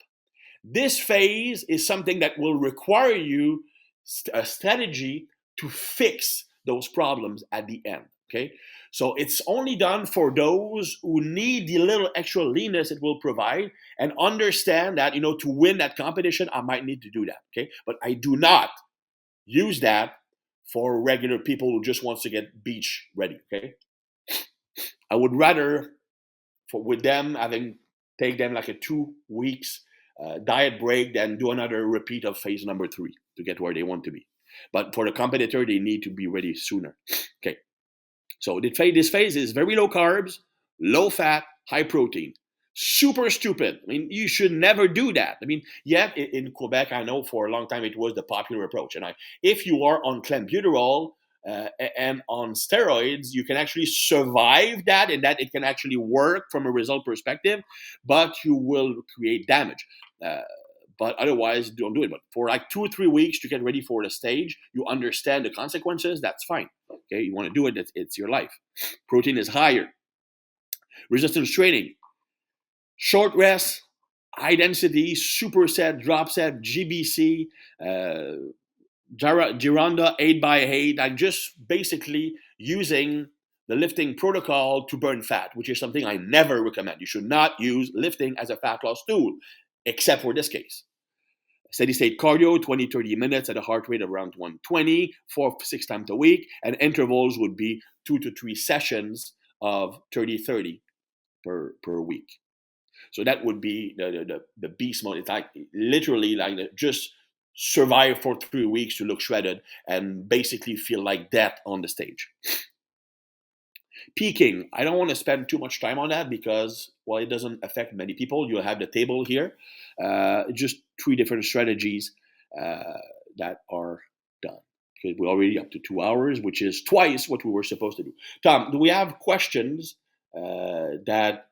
This phase is something that will require you a strategy to fix those problems at the end. Okay, so it's only done for those who need the little extra leanness it will provide, and understand that, to win that competition, I might need to do that. Okay, but I do not use that for regular people who just wants to get beach ready. Okay, I would rather with them take them like a 2 weeks diet break, then do another repeat of phase number 3 to get where they want to be. But for the competitor, they need to be ready sooner. Okay, so this phase is very low carbs, low fat, high protein. Super stupid. I mean, you should never do that. I mean, yet in Quebec, I know for a long time it was the popular approach. And if you are on clenbuterol and on steroids, you can actually survive that, and that it can actually work from a result perspective, but you will create damage. But otherwise, don't do it. But for like 2 or 3 weeks to get ready for the stage, you understand the consequences, that's fine. Okay, you want to do it, it's your life. Protein is higher. Resistance training. Short rest, high density, superset, drop set, GBC, Gironda 8x8, like just basically using the lifting protocol to burn fat, which is something I never recommend. You should not use lifting as a fat loss tool, except for this case. Steady state cardio, 20-30 minutes at a heart rate of around 120, 4-6 times a week, and intervals would be 2 to 3 sessions of 30-30 per week. So that would be the beast mode. It's like literally like just survive for 3 weeks to look shredded and basically feel like death on the stage. Peaking, I don't want to spend too much time on that because, well, it doesn't affect many people. You'll have the table here. Just 3 different strategies that are done. Okay, we're already up to 2 hours, which is twice what we were supposed to do. Tom, do we have questions that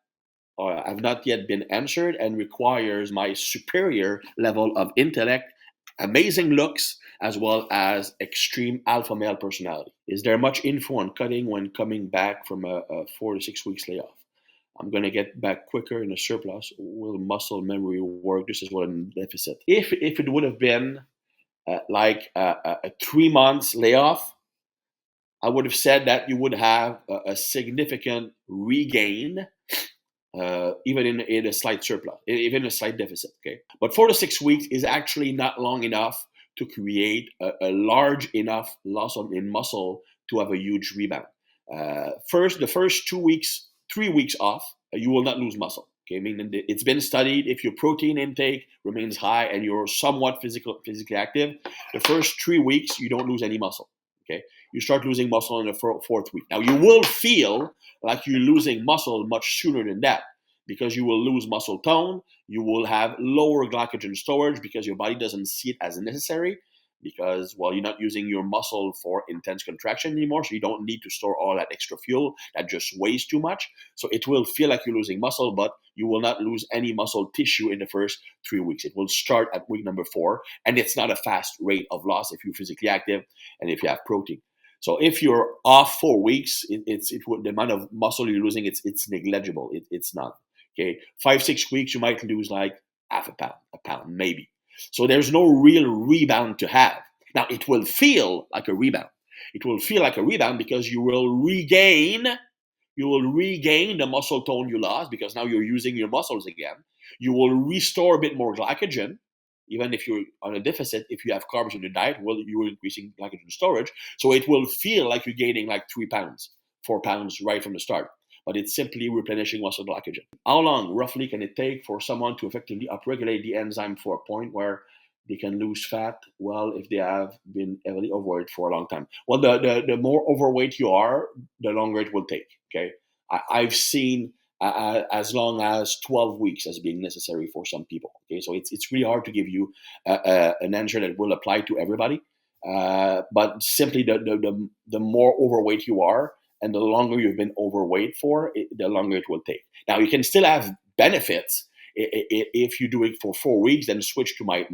have not yet been answered and requires my superior level of intellect, amazing looks, as well as extreme alpha male personality? Is there much info on cutting when coming back from a 4 to 6 weeks layoff? I'm going to get back quicker in a surplus. Will muscle memory work just as well in deficit? If it would have been like a 3 months layoff, I would have said that you would have a significant regain, even in a slight surplus, even a slight deficit. Okay, but 4 to 6 weeks is actually not long enough to create a large enough loss in muscle to have a huge rebound. The first 2 weeks, 3 weeks off, you will not lose muscle. Okay, I mean, it's been studied. If your protein intake remains high and you're somewhat physically active, the first 3 weeks you don't lose any muscle. Okay, you start losing muscle in the fourth week. Now you will feel like you're losing muscle much sooner than that because you will lose muscle tone. You will have lower glycogen storage because your body doesn't see it as necessary because, well, you're not using your muscle for intense contraction anymore, so you don't need to store all that extra fuel that just weighs too much. So it will feel like you're losing muscle, but you will not lose any muscle tissue in the first 3 weeks. It will start at week number 4, and it's not a fast rate of loss if you're physically active and if you have protein. So if you're off 4 weeks, the amount of muscle you're losing, it's negligible. It's not. Okay, 5-6 weeks, you might lose like half a pound, maybe. So there's no real rebound to have. Now it will feel like a rebound. It will feel like a rebound because you will regain the muscle tone you lost because now you're using your muscles again. You will restore a bit more glycogen, even if you're on a deficit. If you have carbs in your diet, well, you're increasing glycogen storage. So it will feel like you're gaining like 3 pounds, 4 pounds right from the start. But it's simply replenishing muscle glycogen. How long roughly can it take for someone to effectively upregulate the enzyme for a point where they can lose fat? Well, if they have been heavily overweight for a long time. Well, the more overweight you are, the longer it will take. Okay, I've seen as long as 12 weeks as being necessary for some people. Okay, so it's really hard to give you an answer that will apply to everybody. But simply the more overweight you are, and the longer you've been overweight for, the longer it will take. Now, you can still have benefits if you do it for 4 weeks, then switch to my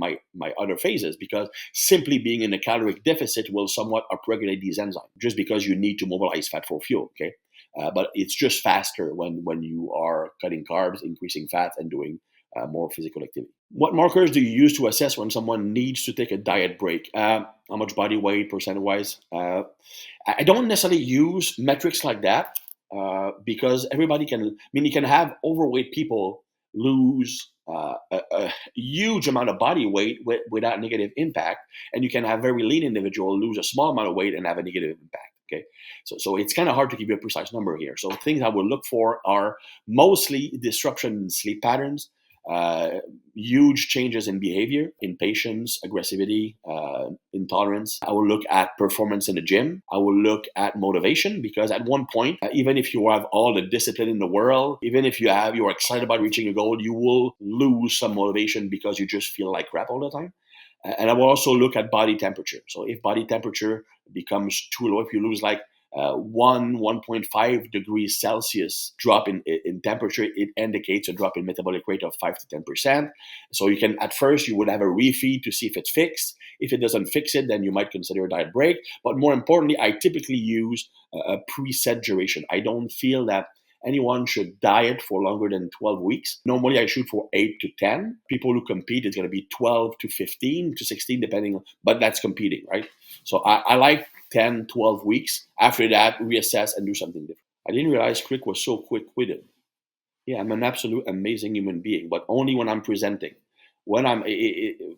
other phases, because simply being in a caloric deficit will somewhat upregulate these enzymes, just because you need to mobilize fat for fuel. Okay, but it's just faster when you are cutting carbs, increasing fat, and doing more physical activity. What markers do you use to assess when someone needs to take a diet break? How much body weight, percent-wise? I don't necessarily use metrics like that because everybody can. I mean, you can have overweight people lose a huge amount of body weight without negative impact, and you can have very lean individual lose a small amount of weight and have a negative impact. Okay, so it's kind of hard to give you a precise number here. So things I will look for are mostly disruption in sleep patterns, huge changes in behavior, impatience, aggressivity, intolerance. I will look at performance in the gym. I will look at motivation, because at one point, even if you have all the discipline in the world, even if you're excited about reaching a goal, you will lose some motivation because you just feel like crap all the time. And I will also look at body temperature. So if body temperature becomes too low, if you lose like 1.5 degrees Celsius drop in temperature, it indicates a drop in metabolic rate of 5 to 10%. So you can, at first, you would have a refeed to see if it's fixed. If it doesn't fix it, then you might consider a diet break. But more importantly, I typically use a preset duration. I don't feel that anyone should diet for longer than 12 weeks. Normally, I shoot for 8 to 10. People who compete, it's going to be 12 to 15 to 16, depending on, but that's competing, right? So I like 10, 12 weeks. After that, reassess and do something different. I didn't realize Crick was so quick-witted. Yeah, I'm an absolute amazing human being, but only when I'm presenting. When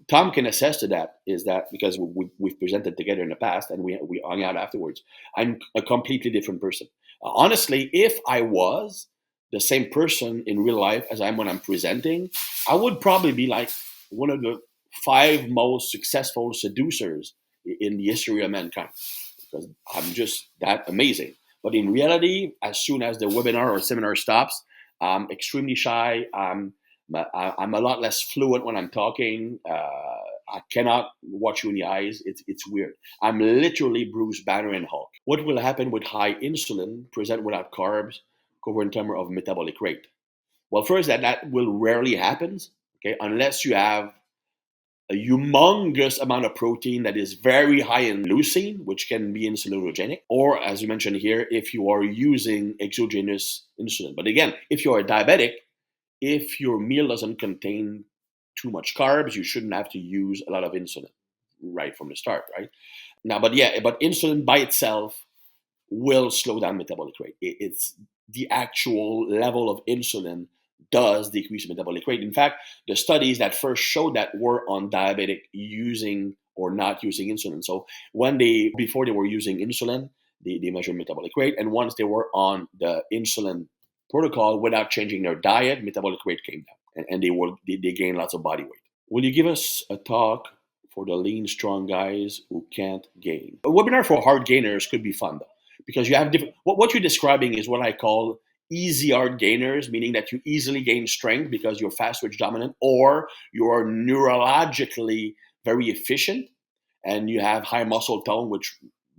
Tom can attest to that, is that because we've presented together in the past and we hung out afterwards. I'm a completely different person. Honestly, if I was the same person in real life as I am when I'm presenting, I would probably be like one of the 5 most successful seducers in the history of mankind, because I'm just that amazing. But in reality, as soon as the webinar or seminar stops, I'm extremely shy. I'm a lot less fluent when I'm talking. I cannot watch you in the eyes. It's weird. I'm literally Bruce Banner and Hulk. What will happen with high insulin present without carbs, cover in terms of metabolic rate? Well, first, that will rarely happen, okay, unless you have a humongous amount of protein that is very high in leucine, which can be insulinogenic, or as you mentioned here, if you are using exogenous insulin. But again, if you're a diabetic, if your meal doesn't contain too much carbs, you shouldn't have to use a lot of insulin right from the start, right? Now, but insulin by itself will slow down metabolic rate. It's the actual level of insulin does decrease metabolic rate. In fact, the studies that first showed that were on diabetic using or not using insulin. So before they were using insulin, they measured metabolic rate, and once they were on the insulin protocol without changing their diet, metabolic rate came down, and they gained lots of body weight. Will you give us a talk for the lean, strong guys who can't gain? A webinar for hard gainers could be fun though, because you have different. What you're describing is what I call easy hard gainers, meaning that you easily gain strength because you're fast twitch dominant, or you are neurologically very efficient and you have high muscle tone,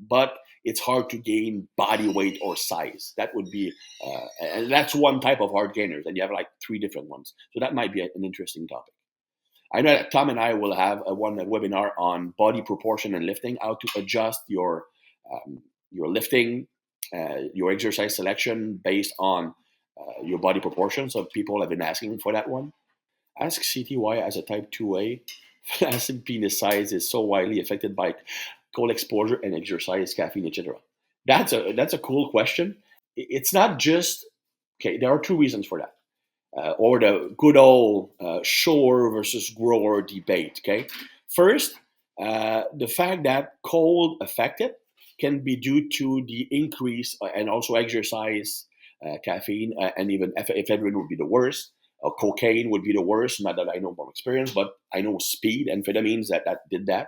but it's hard to gain body weight or size. That would be, and that's one type of hard gainers, and you have like 3 different ones. So that might be an interesting topic. I know that Tom and I will have a webinar on body proportion and lifting, how to adjust your lifting, your exercise selection based on your body proportion. So people have been asking for that one. Ask CTY as a type 2A. Flaccid penis size is so widely affected by cold exposure and exercise, caffeine, etc. That's a cool question. It's not just okay. There are 2 reasons for that. Or the good old shower versus grower debate. Okay, first, the fact that cold affected can be due to the increase and also exercise, caffeine, and even ephedrine would be the worst. Cocaine would be the worst. Not that I know from experience, but I know speed, amphetamines that did that.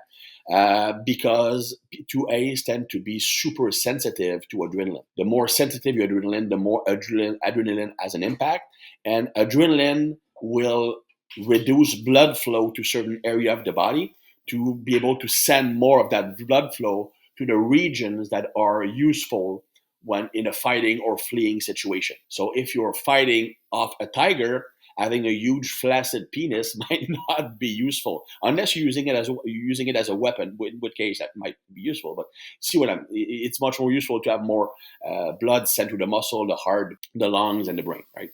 Because 2As tend to be super sensitive to adrenaline. The more sensitive your adrenaline, the more adrenaline has an impact. And adrenaline will reduce blood flow to certain area of the body to be able to send more of that blood flow to the regions that are useful when in a fighting or fleeing situation. So if you're fighting off a tiger, having a huge flaccid penis might not be useful unless you're using it as a weapon. In which case that might be useful. But see what it's much more useful to have more blood sent to the muscle, the heart, the lungs, and the brain, right?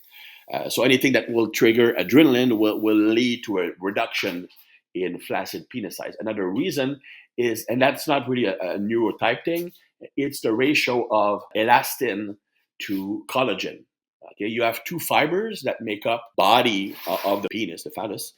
So anything that will trigger adrenaline will lead to a reduction in flaccid penis size. Another reason is, and that's not really a neurotype thing, it's the ratio of elastin to collagen. Okay, you have 2 fibers that make up body of the penis, the phallus.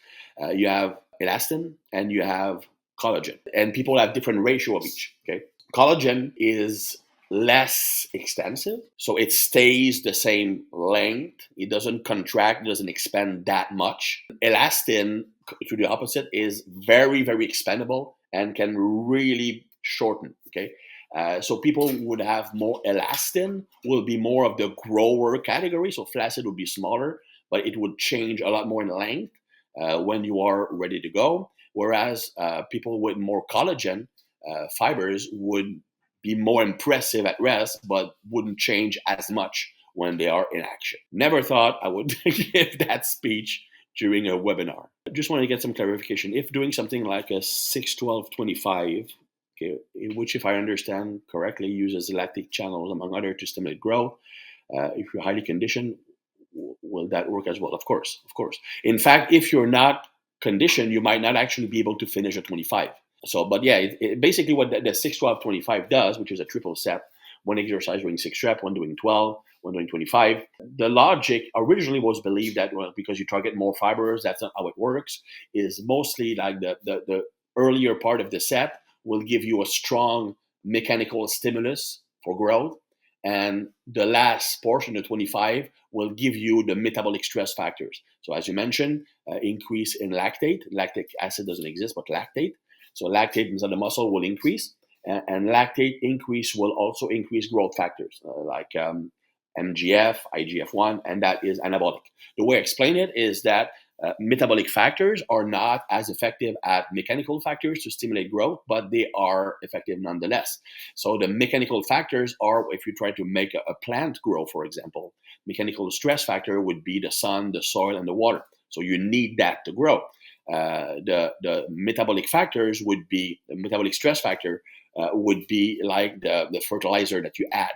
You have elastin and you have collagen, and people have different ratio of each. Okay, collagen is less extensive, so it stays the same length. It doesn't contract, it doesn't expand that much. Elastin, to the opposite, is very, very expandable and can really shorten. Okay, so people who would have more elastin will be more of the grower category. So flaccid would be smaller, but it would change a lot more in length when you are ready to go. Whereas people with more collagen fibers would be more impressive at rest, but wouldn't change as much when they are in action. Never thought I would give that speech during a webinar. I just want to get some clarification. If doing something like a 6-12-25, okay, which, if I understand correctly, uses lactic channels, among others, to stimulate growth, if you're highly conditioned, will that work as well? Of course, of course. In fact, if you're not conditioned, you might not actually be able to finish a 25. So, but yeah, basically what the 6-12-25 does, which is a triple set, one exercise doing 6 reps, one doing 12, one doing 25. The logic originally was believed that, well, because you target more fibers, that's not how it works, is mostly like the earlier part of the set will give you a strong mechanical stimulus for growth. And the last portion, the 25, will give you the metabolic stress factors. So as you mentioned, increase in lactate. Lactic acid doesn't exist, but lactate. So lactate inside the muscle will increase, and lactate increase will also increase growth factors like MGF, IGF-1, and that is anabolic. The way I explain it is that metabolic factors are not as effective as mechanical factors to stimulate growth, but they are effective nonetheless. So the mechanical factors are, if you try to make a plant grow, for example, mechanical stress factor would be the sun, the soil, and the water. So you need that to grow. The metabolic factors would be, the metabolic stress factor would be like the fertilizer that you add.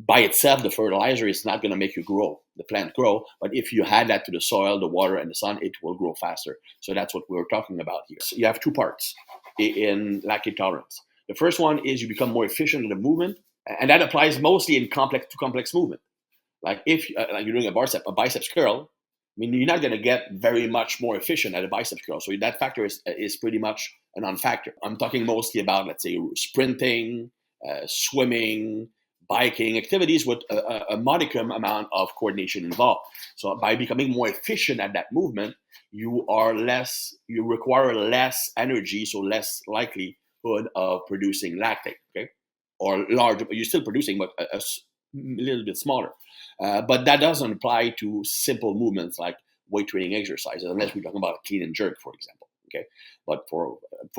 By itself, the fertilizer is not going to make the plant grow. But if you add that to the soil, the water, and the sun, it will grow faster. So that's what we're talking about here. So you have two parts in lactate tolerance. The first one is you become more efficient in the movement, and that applies mostly in complex movement. Like if like you're doing a biceps curl, I mean, you're not going to get very much more efficient at a biceps curl. So that factor is pretty much a non-factor. I'm talking mostly about, let's say, sprinting, swimming, biking, activities with a modicum amount of coordination involved. So by becoming more efficient at that movement, you require less energy, so less likelihood of producing lactate, okay? Or large, you're still producing, but a little bit smaller. But that doesn't apply to simple movements like weight training exercises, unless we're talking about a clean and jerk, for example, okay? But for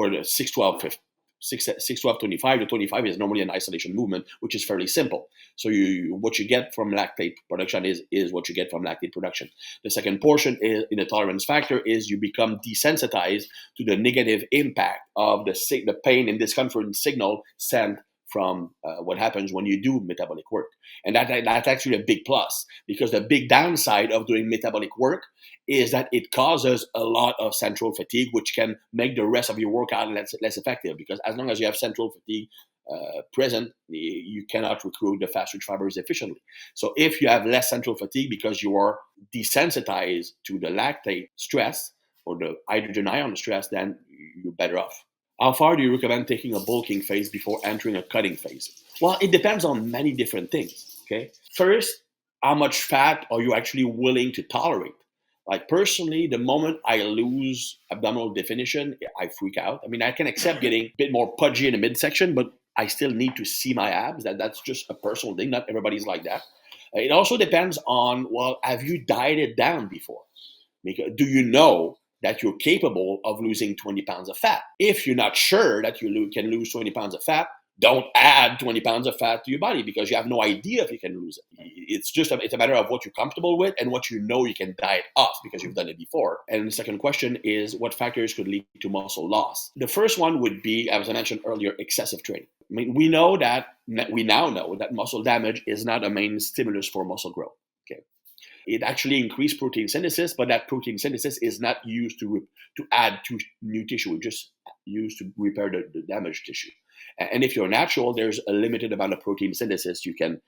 the 6, 12, 25, the 25 is normally an isolation movement, which is fairly simple. So what you get from lactate production is what you get from lactate production. The second portion is in the tolerance factor is you become desensitized to the negative impact of the pain and discomfort signal sent from what happens when you do metabolic work. And that's actually a big plus, because the big downside of doing metabolic work is that it causes a lot of central fatigue, which can make the rest of your workout less effective, because as long as you have central fatigue present, you cannot recruit the fast twitch fibers efficiently. So if you have less central fatigue because you are desensitized to the lactate stress or the hydrogen ion stress, then you're better off. How far do you recommend taking a bulking phase before entering a cutting phase? Well, it depends on many different things, okay? First, how much fat are you actually willing to tolerate? Like personally, the moment I lose abdominal definition, I freak out. I mean, I can accept getting a bit more pudgy in the midsection, but I still need to see my abs. That's just a personal thing. Not everybody's like that. It also depends on, well, have you dieted down before? Because do you know that you're capable of losing 20 pounds of fat? If you're not sure that you can lose 20 pounds of fat, don't add 20 pounds of fat to your body, because you have no idea if you can lose it. It's a matter of what you're comfortable with and what you know you can diet off, because you've done it before. And the second question is, what factors could lead to muscle loss? The first one would be, as I mentioned earlier, excessive training. I mean, we now know that muscle damage is not a main stimulus for muscle growth. Okay. It actually increased protein synthesis, but that protein synthesis is not used to add to new tissue. It's just used to repair the damaged tissue. And if you're natural, there's a limited amount of protein synthesis you can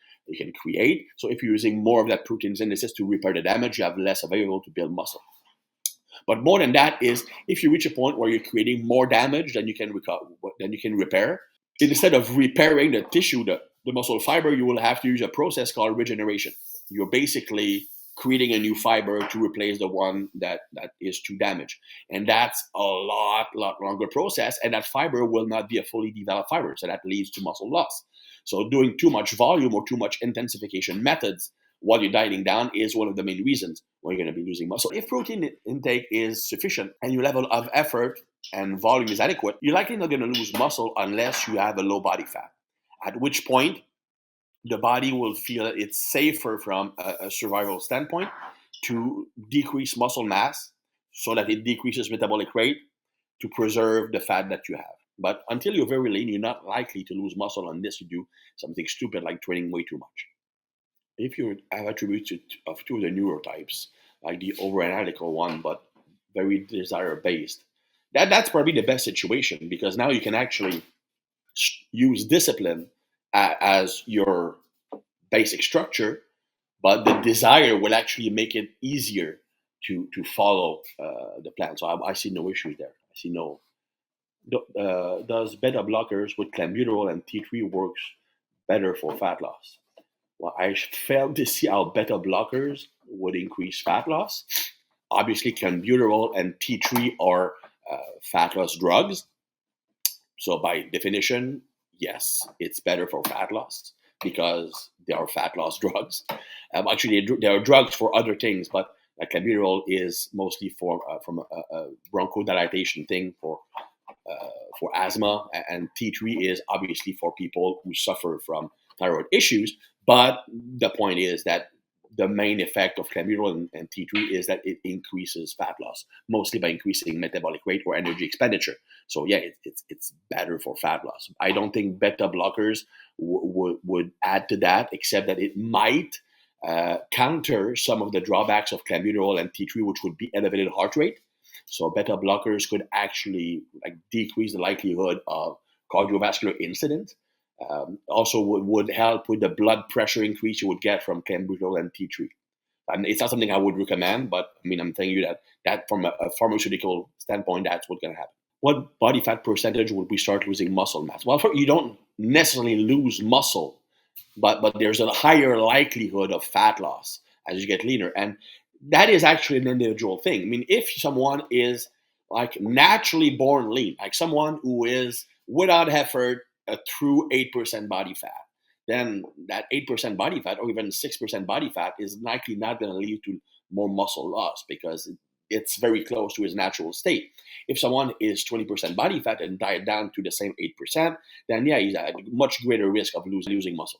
create. So if you're using more of that protein synthesis to repair the damage, you have less available to build muscle. But more than that is, if you reach a point where you're creating more damage than you can repair, instead of repairing the tissue, the muscle fiber, you will have to use a process called regeneration. You're basically creating a new fiber to replace the one that is too damaged. And that's a lot longer process, and that fiber will not be a fully developed fiber, so that leads to muscle loss. So doing too much volume or too much intensification methods while you're dieting down is one of the main reasons why you're going to be losing muscle. If protein intake is sufficient and your level of effort and volume is adequate, you're likely not going to lose muscle unless you have a low body fat, at which point the body will feel it's safer from a survival standpoint to decrease muscle mass so that it decreases metabolic rate to preserve the fat that you have. But until you're very lean, you're not likely to lose muscle unless you do something stupid like training way too much. If you have attributes of two of the neurotypes, like the overanalytical one, but very desire-based, that's probably the best situation, because now you can actually use discipline as your basic structure, but the desire will actually make it easier to follow the plan. So I see no issues there. I see no. Does beta blockers with clenbuterol and T3 works better for fat loss? Well, I failed to see how beta blockers would increase fat loss. Obviously, clenbuterol and T3 are fat loss drugs. So, by definition, yes, it's better for fat loss because they are fat loss drugs. Actually, there are drugs for other things, but clenbuterol is mostly from a bronchodilation thing for asthma, and T3 is obviously for people who suffer from thyroid issues. But the point is that the main effect of clenbuterol and T3 is that it increases fat loss, mostly by increasing metabolic rate or energy expenditure. So yeah, it's better for fat loss. I don't think beta blockers would add to that, except that it might counter some of the drawbacks of clenbuterol and T3, which would be elevated heart rate. So beta blockers could actually like decrease the likelihood of cardiovascular incident. Also would help with the blood pressure increase you would get from clenbuterol and T3. And it's not something I would recommend, but I mean, I'm telling you that from a pharmaceutical standpoint, that's what's going to happen. What body fat percentage would we start losing muscle mass? Well, you don't necessarily lose muscle, but there's a higher likelihood of fat loss as you get leaner, and that is actually an individual thing. I mean, if someone is like naturally born lean, like someone who is without effort a true 8% body fat, then that 8% body fat or even 6% body fat is likely not going to lead to more muscle loss because it's very close to his natural state. If someone is 20% body fat and diet down to the same 8%, then yeah, he's at a much greater risk of losing muscle.